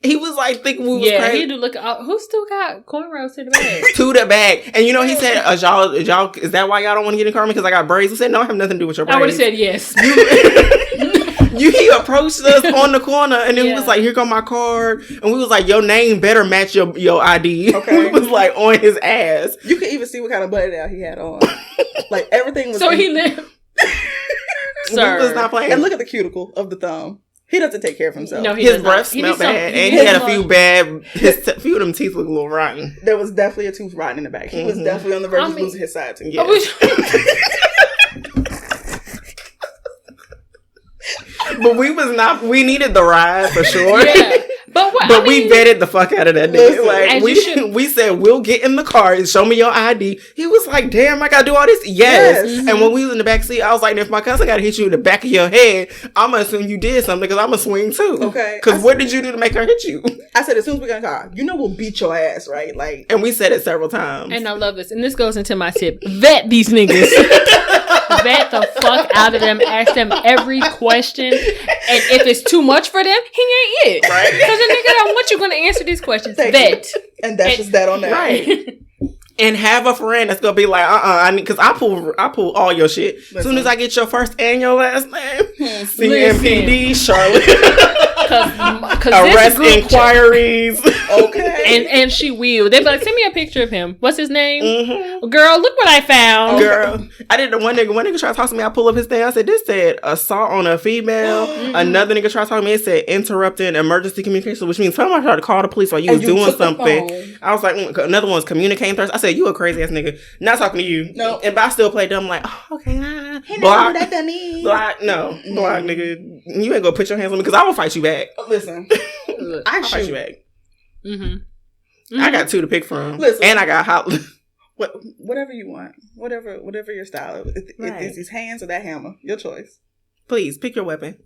[SPEAKER 1] He was thinking we was crazy.
[SPEAKER 2] Yeah, he do look. Who still got cornrows to the back?
[SPEAKER 1] To the back. And he said, y'all, is that why y'all don't want to get in car because I got braids? We said, no, I have nothing to do with your braids.
[SPEAKER 2] I would have said yes.
[SPEAKER 1] He approached us on the corner and then we was like, here go my card. And we was like, your name better match your ID. Okay. We was on his ass.
[SPEAKER 3] You could even see what kind of button down he had on. Everything was.
[SPEAKER 2] So he lived. Sir.
[SPEAKER 1] We was not playing.
[SPEAKER 3] And look at the cuticle of the thumb. He doesn't take care of himself.
[SPEAKER 2] No,
[SPEAKER 1] his breath smelled bad. And he had a few bad, few of them teeth look a little rotten.
[SPEAKER 3] There was definitely a tooth rotten in the back. He was definitely on the verge of losing his side too.
[SPEAKER 1] Yeah. But we needed the ride for sure. Yeah. But we vetted the fuck out of that nigga. We said, we'll get in the car and show me your ID. He was like, damn, I gotta do all this? Yes. Mm-hmm. And when we was in the back seat, I was like, if my cousin gotta hit you in the back of your head, I'm gonna assume you did something because I'm gonna swing too.
[SPEAKER 3] Okay.
[SPEAKER 1] Because what did you do to make her hit you?
[SPEAKER 3] I said, as soon as we got in the car, we'll beat your ass, right?
[SPEAKER 1] And we said it several times.
[SPEAKER 2] And I love this. And this goes into my tip. Vet these niggas. Vet the fuck out of them. Ask them every question. And if it's too much for them, he ain't it. Right? Because the nigga don't want you going to answer these questions. Vet.
[SPEAKER 3] And that's just that on that.
[SPEAKER 1] Right. And have a friend that's going to be like, I need, because I pull all your shit. As soon as I get your first and your last name, CMPD, Charlotte. Arrest inquiries.
[SPEAKER 3] Okay.
[SPEAKER 2] And she will. They be like, send me a picture of him. What's his name? Mm-hmm. Girl, look what I found.
[SPEAKER 1] Girl. I did the one nigga tried to talk to me. I pull up his thing. I said, this said assault on a female. Mm-hmm. Another nigga tried to talk to me. It said interrupting emergency communication, which means someone tried to call the police while you was doing something. I was like, another one's communicating first. I said, you a crazy ass nigga. Not talking to you.
[SPEAKER 3] No.
[SPEAKER 1] But I still play dumb like, oh, okay.
[SPEAKER 3] He block. That means.
[SPEAKER 1] Block. No. Mm-hmm. Block, nigga. You ain't gonna put your hands on me because I will fight you back.
[SPEAKER 3] Listen.
[SPEAKER 1] I'll fight you back.
[SPEAKER 2] Mm-hmm. Mm-hmm.
[SPEAKER 1] I got 2 to pick from.
[SPEAKER 3] Listen.
[SPEAKER 1] And I got hot.
[SPEAKER 3] Whatever you want. Whatever your style. If it's his hands or that hammer. Your choice.
[SPEAKER 1] Please, pick your weapon.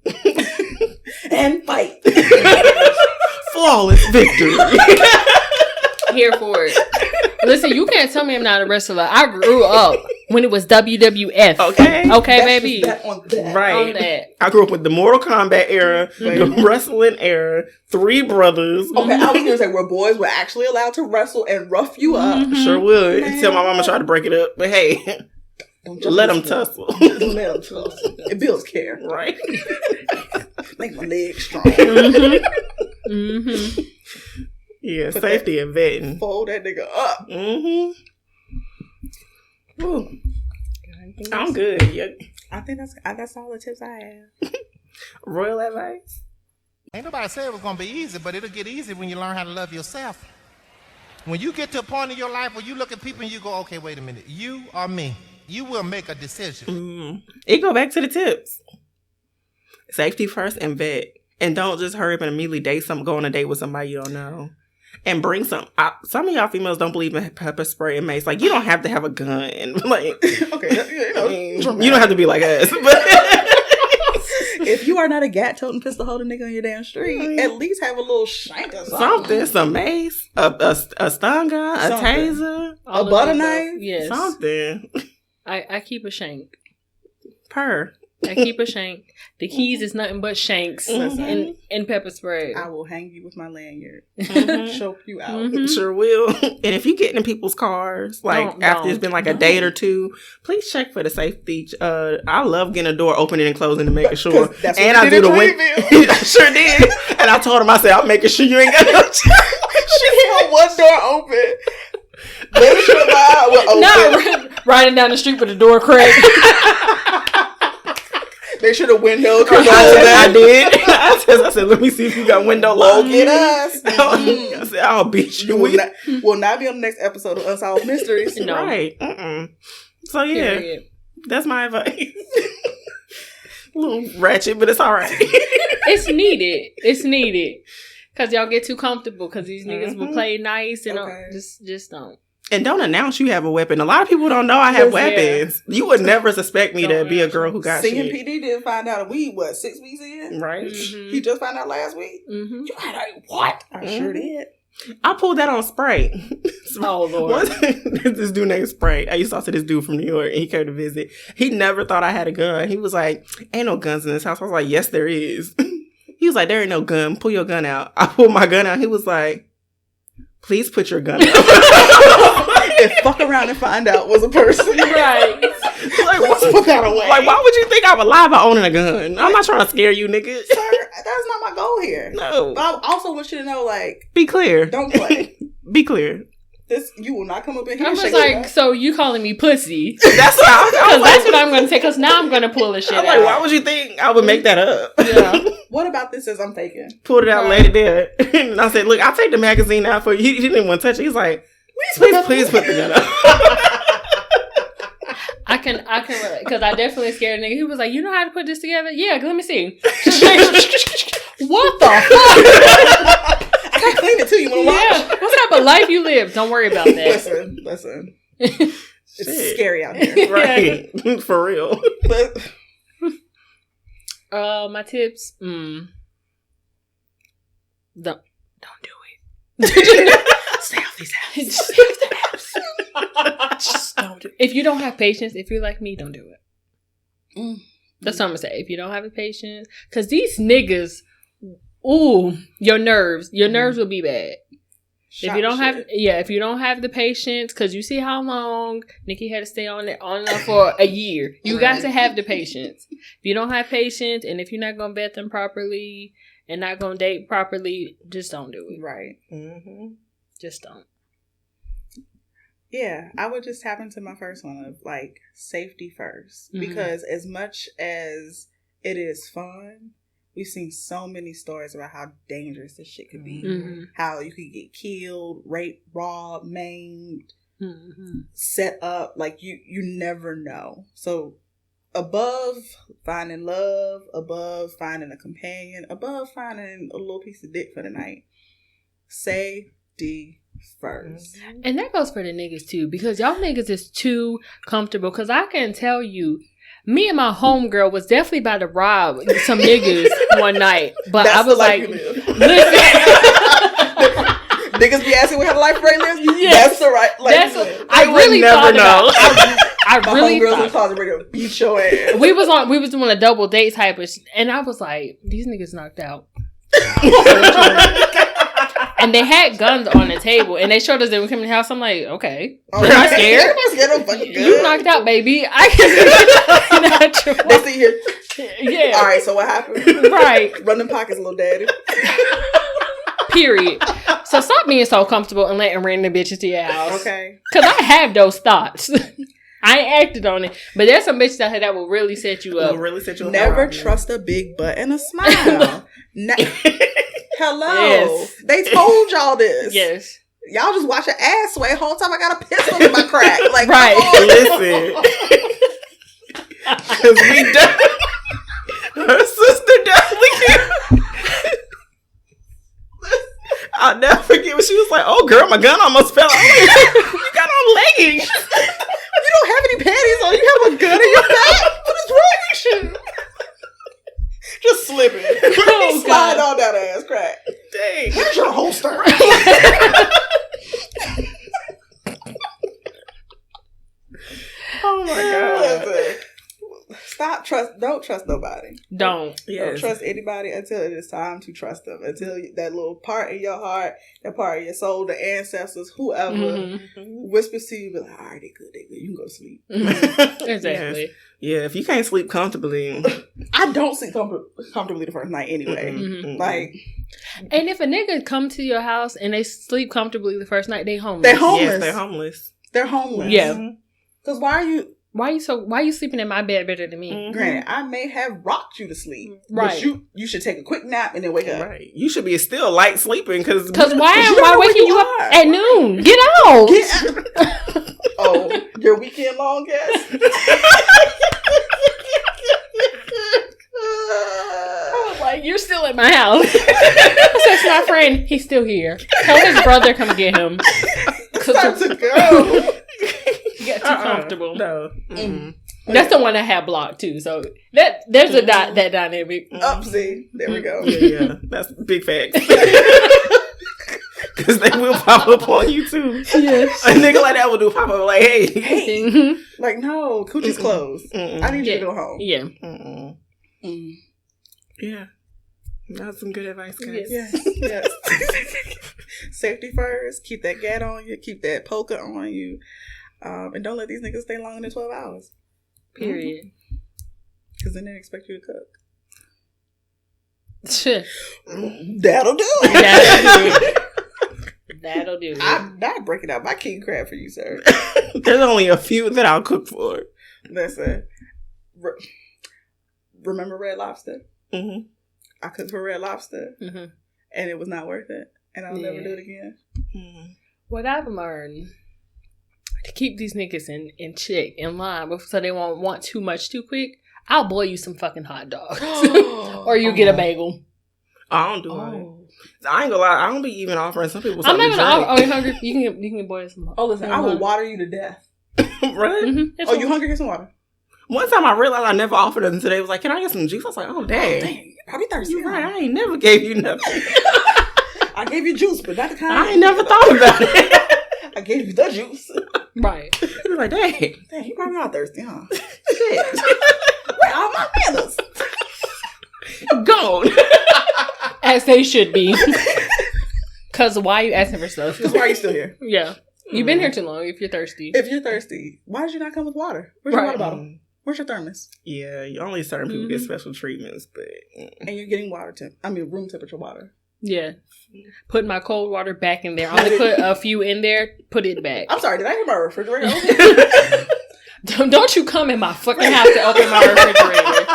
[SPEAKER 3] and fight.
[SPEAKER 1] Flawless victory.
[SPEAKER 2] Here for it. Listen, you can't tell me I'm not a wrestler. I grew up when it was WWF. Okay, baby.
[SPEAKER 3] On that.
[SPEAKER 1] Right.
[SPEAKER 2] On that.
[SPEAKER 1] I grew up with the Mortal Kombat era, the wrestling era, Three Brothers.
[SPEAKER 3] Okay, I was gonna say where boys were actually allowed to wrestle and rough you up.
[SPEAKER 1] Sure would.
[SPEAKER 3] Man.
[SPEAKER 1] Until my mama tried to break it up. But hey, let them tussle.
[SPEAKER 3] Let them tussle. It builds care.
[SPEAKER 1] Right.
[SPEAKER 3] Make my legs strong.
[SPEAKER 1] Yeah, safety and vetting.
[SPEAKER 3] Fold that nigga up.
[SPEAKER 1] Ooh. I'm good. Yeah.
[SPEAKER 3] I think that's all the tips I have.
[SPEAKER 1] Royal advice?
[SPEAKER 6] Ain't nobody said it was going to be easy, but it'll get easy when you learn how to love yourself. When you get to a point in your life where you look at people and you go, okay, wait a minute, you or me, you will make a decision.
[SPEAKER 1] It go back to the tips. Safety first and vet. And don't just hurry up and immediately go on a date with somebody you don't know. And bring some of y'all females don't believe in pepper spray and mace. Like, you don't have to have a gun. Like, okay, you don't have to be like us. But
[SPEAKER 3] if you are not a gat-toting pistol holding nigga on your damn street, at least have a little shank or
[SPEAKER 1] something. Some mace, a stun gun, a taser,
[SPEAKER 3] a butter knife.
[SPEAKER 2] Yes.
[SPEAKER 1] Something.
[SPEAKER 2] I keep a shank.
[SPEAKER 1] I
[SPEAKER 2] keep a shank. The keys is nothing but shanks and pepper spray.
[SPEAKER 3] I will hang you with my lanyard. Choke you out.
[SPEAKER 1] Sure will. And if you get in people's cars, like after it's been like a date or two, please check for the safety. I love getting a door opening and closing and making sure. And I do the window. I sure did. And I told him, I said, I'm making sure you ain't got no.
[SPEAKER 3] She held one door open. Make sure my eye will open.
[SPEAKER 2] No, riding down the street with the door cracked.
[SPEAKER 3] Make sure the window comes
[SPEAKER 1] I did. I said, let me see if you got window lock.
[SPEAKER 3] Get us.
[SPEAKER 1] I said, I'll beat you.
[SPEAKER 3] Will not be on the next episode of Unsolved Mysteries.
[SPEAKER 1] No. Right. So, yeah. That's my advice. A little ratchet, but it's all right.
[SPEAKER 2] It's needed. Because y'all get too comfortable because these niggas will play nice and just don't.
[SPEAKER 1] And don't announce you have a weapon. A lot of people don't know I have weapons. You would never suspect me to be a girl who got shit.
[SPEAKER 3] CMPD didn't find out 6 weeks in?
[SPEAKER 1] Right.
[SPEAKER 3] He just found out last week? You had a what? I sure did.
[SPEAKER 1] I pulled that on Spray.
[SPEAKER 2] Oh, Lord.
[SPEAKER 1] This dude named Spray. I used to talk to this dude from New York, and he came to visit. He never thought I had a gun. He was like, ain't no guns in this house. I was like, yes, there is. He was like, there ain't no gun. Pull your gun out. I pulled my gun out. He was like, please put your gun out.
[SPEAKER 3] And fuck around and find out was a person.
[SPEAKER 2] Right.
[SPEAKER 1] Like, put that away. Like, why would you think I would lie about owning a gun? I'm not trying to scare you, nigga.
[SPEAKER 3] Sir, that's not my goal here.
[SPEAKER 1] No.
[SPEAKER 3] But I also want you to know, like,
[SPEAKER 1] be clear.
[SPEAKER 3] Don't play.
[SPEAKER 1] Be clear.
[SPEAKER 3] You will not come up in here.
[SPEAKER 2] I'm just like, so you calling me pussy?
[SPEAKER 1] That's how.
[SPEAKER 2] Because that's what I'm going to take. Because now I'm going to pull the shit out.
[SPEAKER 1] Like, why would you think I would make that up?
[SPEAKER 2] Yeah.
[SPEAKER 3] What about this as I'm taking?
[SPEAKER 1] Pulled it out, laid it there, and I said, "Look, I'll take the magazine out for you." He didn't want to touch it. He's like, "Please put the gun out."
[SPEAKER 2] I can relate because I definitely scared a nigga. He was like, "You know how to put this together?" Yeah, let me see. What the fuck?
[SPEAKER 3] I can clean it to you. When
[SPEAKER 2] yeah. What type of life you live? Don't worry about that.
[SPEAKER 3] Listen. It's scary out here,
[SPEAKER 1] right? For real.
[SPEAKER 3] But
[SPEAKER 2] my tips. Don't do it.
[SPEAKER 3] Stay off these apps.
[SPEAKER 2] Stay off the apps. Just don't do it. If you don't have patience, if you're like me, don't do it. That's what I'm gonna say. If you don't have the patience, because these niggas, your nerves will be bad. If you don't have the patience, because you see how long Nikki had to stay on and off for a year. You got to have the patience. If you don't have patience, and if you're not gonna vet them properly and not gonna date properly, just don't do it.
[SPEAKER 3] Right.
[SPEAKER 2] Just don't.
[SPEAKER 3] Yeah, I would just tap into my first one of like safety first, because as much as it is fun, we've seen so many stories about how dangerous this shit could be. How you could get killed, raped, robbed, maimed, set up. Like, you never know. So above finding love, above finding a companion, above finding a little piece of dick for the night, safety first.
[SPEAKER 2] And that goes for the niggas too, because y'all niggas is too comfortable. Because I can tell you, Me and my homegirl was definitely about to rob some niggas one night, but I was like, listen.
[SPEAKER 3] Niggas be asking what kind of life Ray lives. Yes. That's the right life.
[SPEAKER 2] I really never know. I really
[SPEAKER 3] thought. My homegirls ready to beat your ass.
[SPEAKER 2] We was doing a double date type of and I was like, these niggas knocked out. And they had guns on the table, and they showed us they were coming to the house. I'm like, okay, you're not scared. You knocked out, baby. I can.
[SPEAKER 3] They see here.
[SPEAKER 2] Yeah.
[SPEAKER 3] All right. So what happened?
[SPEAKER 2] Right.
[SPEAKER 3] Run them pockets, little daddy.
[SPEAKER 2] Period. So stop being so comfortable and letting random bitches to your house.
[SPEAKER 3] Okay.
[SPEAKER 2] Because I have those thoughts. I ain't acted on it, but there's some bitches out here that will really set you up.
[SPEAKER 3] Never trust a big butt and a smile. Hello. Yes. They told y'all this.
[SPEAKER 2] Yes.
[SPEAKER 3] Y'all just watch your ass sway the whole time I got a pistol in my crack. Like,
[SPEAKER 1] right. Listen. Because we done. Her sister definitely can't. I'll never forget when she was like, oh girl, my gun almost fell out. You got on leggings.
[SPEAKER 3] You don't have any panties on. You have a gun in your back? What is wrong with you? Just slipping. Oh, slide on that ass crack.
[SPEAKER 1] Dang.
[SPEAKER 3] Here's your holster.
[SPEAKER 1] Oh my God.
[SPEAKER 3] Don't trust nobody.
[SPEAKER 2] Don't
[SPEAKER 3] trust anybody until it is time to trust them. Until that little part in your heart, that part of your soul, the ancestors, whoever whispers to you, be like, all right, they good. You can go to sleep.
[SPEAKER 2] Exactly.
[SPEAKER 1] Yes. Yeah, if you can't sleep comfortably.
[SPEAKER 3] I don't sleep comfortably the first night anyway. Like,
[SPEAKER 2] and if a nigga come to your house and they sleep comfortably the first night, they homeless.
[SPEAKER 3] They're homeless.
[SPEAKER 1] Yes, they're homeless.
[SPEAKER 3] They're homeless.
[SPEAKER 2] Yeah.
[SPEAKER 3] Because why are you sleeping in my bed better than me? Granted, I may have rocked you to sleep.
[SPEAKER 2] Right.
[SPEAKER 3] But you should take a quick nap and then wake up.
[SPEAKER 1] Right. You should be still light sleeping because
[SPEAKER 2] why waking you up at noon? Get out.
[SPEAKER 3] Oh, your weekend long guest?
[SPEAKER 2] Like, you're still at my house. That's my friend. He's still here. Tell his brother come get him.
[SPEAKER 3] It's time to go.
[SPEAKER 2] You got too comfortable.
[SPEAKER 1] No.
[SPEAKER 2] That's the one I have blocked too. So there's that dynamic.
[SPEAKER 3] See, there we go.
[SPEAKER 1] Yeah. That's big facts. Because they will pop up on you too. Yes. A nigga like that will do pop up like, hey.
[SPEAKER 3] Like, no, coochie's closed. I need you to go home.
[SPEAKER 2] Yeah.
[SPEAKER 1] Yeah. That's some good advice, guys.
[SPEAKER 3] Yes. Safety first. Keep that gat on you. Keep that poker on you. And don't let these niggas stay longer than 12 hours.
[SPEAKER 2] Period.
[SPEAKER 3] Because then they expect you to cook.
[SPEAKER 2] That'll
[SPEAKER 3] do
[SPEAKER 2] it. That'll do it.
[SPEAKER 3] I'm not breaking out my king crab for you, sir.
[SPEAKER 1] There's only a few that I'll cook for.
[SPEAKER 3] Listen. Remember Red Lobster?
[SPEAKER 1] Mm-hmm.
[SPEAKER 3] I cooked for Red Lobster.
[SPEAKER 2] Mm-hmm.
[SPEAKER 3] And it was not worth it. And I'll never do it again.
[SPEAKER 1] Mm-hmm.
[SPEAKER 2] What I've learned to keep these niggas in check, in line, so they won't want too much too quick, I'll boil you some fucking hot dogs. Or you get a bagel.
[SPEAKER 1] I don't do it. I ain't gonna lie, I don't be even offering some people
[SPEAKER 2] I'm
[SPEAKER 1] something.
[SPEAKER 2] not gonna. Oh, you hungry? You can boil some.
[SPEAKER 3] Oh, listen, I will water you to death.
[SPEAKER 1] Really?
[SPEAKER 2] Mm-hmm.
[SPEAKER 3] You hungry? Get some water.
[SPEAKER 1] One time I realized I never offered them today. It was like, can I get some juice? I was like, oh dang,
[SPEAKER 3] probably thirsty.
[SPEAKER 1] You're right. I ain't never gave you nothing.
[SPEAKER 3] I gave you juice, but not the kind.
[SPEAKER 1] I ain't never thought about it.
[SPEAKER 3] I gave you the juice.
[SPEAKER 2] Right.
[SPEAKER 1] You're like, dang,
[SPEAKER 3] you probably not thirsty, huh? Shit. Where are my manners?
[SPEAKER 1] Gone.
[SPEAKER 2] As they should be. Because why are you asking for stuff?
[SPEAKER 3] Because why are you still here?
[SPEAKER 2] Yeah. You've been here too long if you're thirsty.
[SPEAKER 3] If you're thirsty, why did you not come with water? Where's your water bottle? Where's your thermos?
[SPEAKER 1] Yeah, only certain people get special treatments, but
[SPEAKER 3] and you're getting room temperature water.
[SPEAKER 2] Yeah. Put my cold water back in there. Only put a few in there. Put it back.
[SPEAKER 3] I'm sorry. Did I hear my refrigerator open?
[SPEAKER 2] Don't you come in my fucking house to open my refrigerator.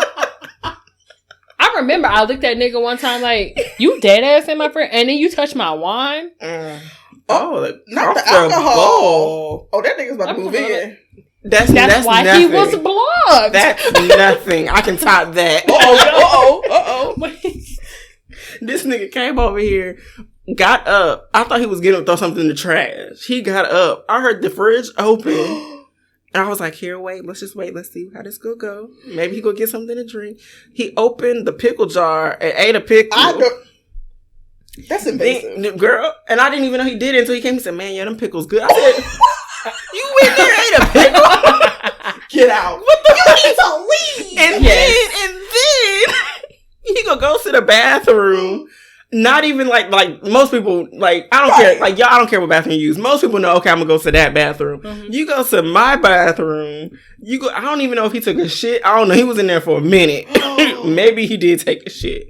[SPEAKER 2] I remember I looked at nigga one time like, you dead ass in my fridge, and then you touch my wine.
[SPEAKER 3] Not the alcohol. Oh, that nigga's about to move in.
[SPEAKER 1] That's
[SPEAKER 2] why
[SPEAKER 1] nothing.
[SPEAKER 2] he was blocked.
[SPEAKER 1] That's nothing. I can top that.
[SPEAKER 3] Uh-oh.
[SPEAKER 1] This nigga came over here, got up. I thought he was going to throw something in the trash. He got up. I heard the fridge open. And I was like, here, wait. Let's just wait. Let's see how this gonna go. Maybe he gonna get something to drink. He opened the pickle jar and ate a pickle.
[SPEAKER 3] That's invasive.
[SPEAKER 1] Girl. And I didn't even know he did it until he came and said, man, yeah, them pickles good. I said, you went there and ate a pickle?
[SPEAKER 3] Get out.
[SPEAKER 1] What the
[SPEAKER 3] You need to leave.
[SPEAKER 1] And then he gonna go to the bathroom. Not even like most people, like, I don't care. Like, y'all, I don't care what bathroom you use. Most people know, okay, I'm gonna go to that bathroom. Mm-hmm. You go to my bathroom. I don't even know if he took a shit. I don't know. He was in there for a minute. Maybe he did take a shit.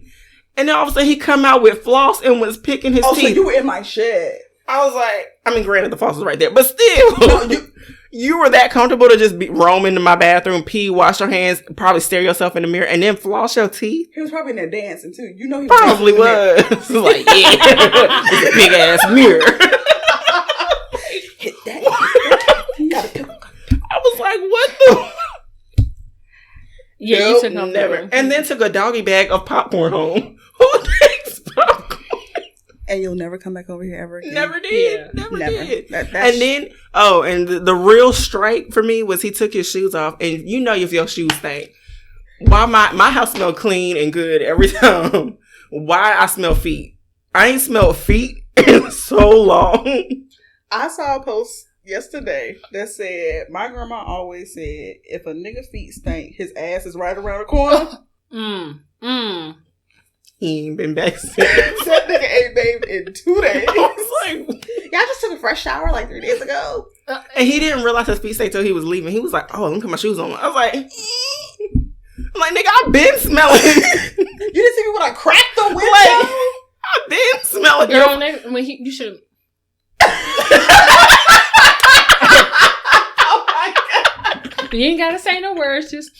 [SPEAKER 1] And then all of a sudden he come out with floss and was picking his teeth.
[SPEAKER 3] So you were in my shed.
[SPEAKER 1] I was like, I mean, granted, the floss was right there, but still. No, you were that comfortable to just roam into my bathroom, pee, wash your hands, probably stare yourself in the mirrar, and then floss your teeth?
[SPEAKER 3] He was probably in there dancing, too. You know he
[SPEAKER 1] probably was. Like, yeah. It's a big-ass mirror.
[SPEAKER 3] Hit that.
[SPEAKER 1] I was like, what the...
[SPEAKER 2] Yeah,
[SPEAKER 1] nope,
[SPEAKER 2] you took him
[SPEAKER 1] never. And then took a doggy bag of popcorn home. Who takes popcorn?
[SPEAKER 3] And you'll never come back over here ever again.
[SPEAKER 1] Never did. Yeah. Never did.
[SPEAKER 3] And
[SPEAKER 1] then, and the real strike for me was he took his shoes off. And you know if your shoes stink. Why my house smell clean and good every time. Why I smell feet? I ain't smelled feet in so long.
[SPEAKER 3] I saw a post yesterday that said, my grandma always said, if a nigga feet stink, his ass is right around the corner.
[SPEAKER 1] He ain't been back since.
[SPEAKER 3] That nigga ain't bathed in 2 days.
[SPEAKER 1] I was like,
[SPEAKER 3] y'all just took a fresh shower like 3 days ago.
[SPEAKER 1] And he didn't realize his feet stank till he was leaving. He was like, oh, let me put my shoes on. I was like, nigga, I've been smelling.
[SPEAKER 3] You didn't see me when I cracked the window?
[SPEAKER 1] Like, I've been smelling.
[SPEAKER 2] You should.
[SPEAKER 3] Oh my God.
[SPEAKER 2] You ain't gotta say no words, just.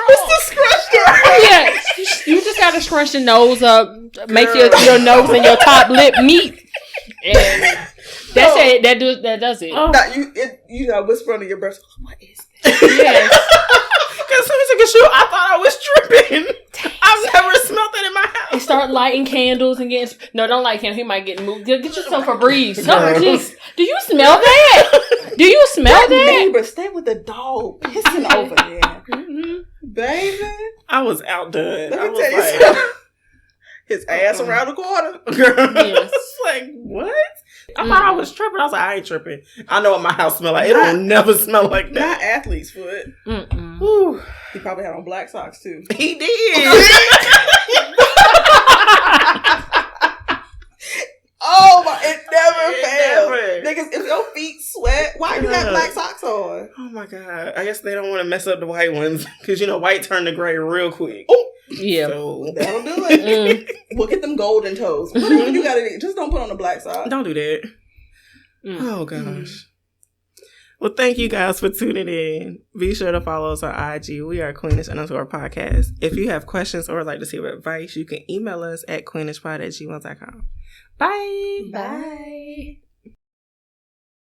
[SPEAKER 3] It's the scrunch down.
[SPEAKER 2] Yeah, you just gotta scrunch your nose up, make your nose and your top lip meet, and that's it. That does it.
[SPEAKER 3] You gotta whisper under your breath. What is this?
[SPEAKER 2] Yes.
[SPEAKER 1] Because as soon as I took a shoe, I thought I was tripping. I've never smelled that in my house.
[SPEAKER 2] And start lighting candles and getting... No, don't light candles. He might get moved. Get yourself a breeze. Something just... Do you smell that? Do you smell that?
[SPEAKER 3] Neighbor, stay with the dog pissing over there. Mm-hmm. Baby.
[SPEAKER 1] I was outdone.
[SPEAKER 3] Let
[SPEAKER 1] I
[SPEAKER 3] me
[SPEAKER 1] was
[SPEAKER 3] tell you
[SPEAKER 1] like...
[SPEAKER 3] something. His ass around the corner.
[SPEAKER 1] Girl.
[SPEAKER 2] Yes.
[SPEAKER 1] Like, what? I thought I was tripping. I was like, I ain't tripping. I know what my house smell like. It don't never smell like that.
[SPEAKER 3] Not athlete's foot.
[SPEAKER 1] Whew.
[SPEAKER 3] He probably had on black socks too.
[SPEAKER 1] He did.
[SPEAKER 3] Oh my! It never fails. Niggas, if your feet sweat, why you got black socks on?
[SPEAKER 1] Oh my God! I guess they don't want to mess up the white ones because white turn to gray real quick. Ooh.
[SPEAKER 2] Yeah,
[SPEAKER 1] so
[SPEAKER 3] that'll do it. We'll get them golden toes. Whatever you gotta do, just don't put on the black socks.
[SPEAKER 1] Don't do that. Oh gosh. Well, thank you guys for tuning in. Be sure to follow us on IG. We are Queenish_podcast. If you have questions or would like to see advice, you can email us at queenishpod@gmail.com. Bye.
[SPEAKER 2] Bye.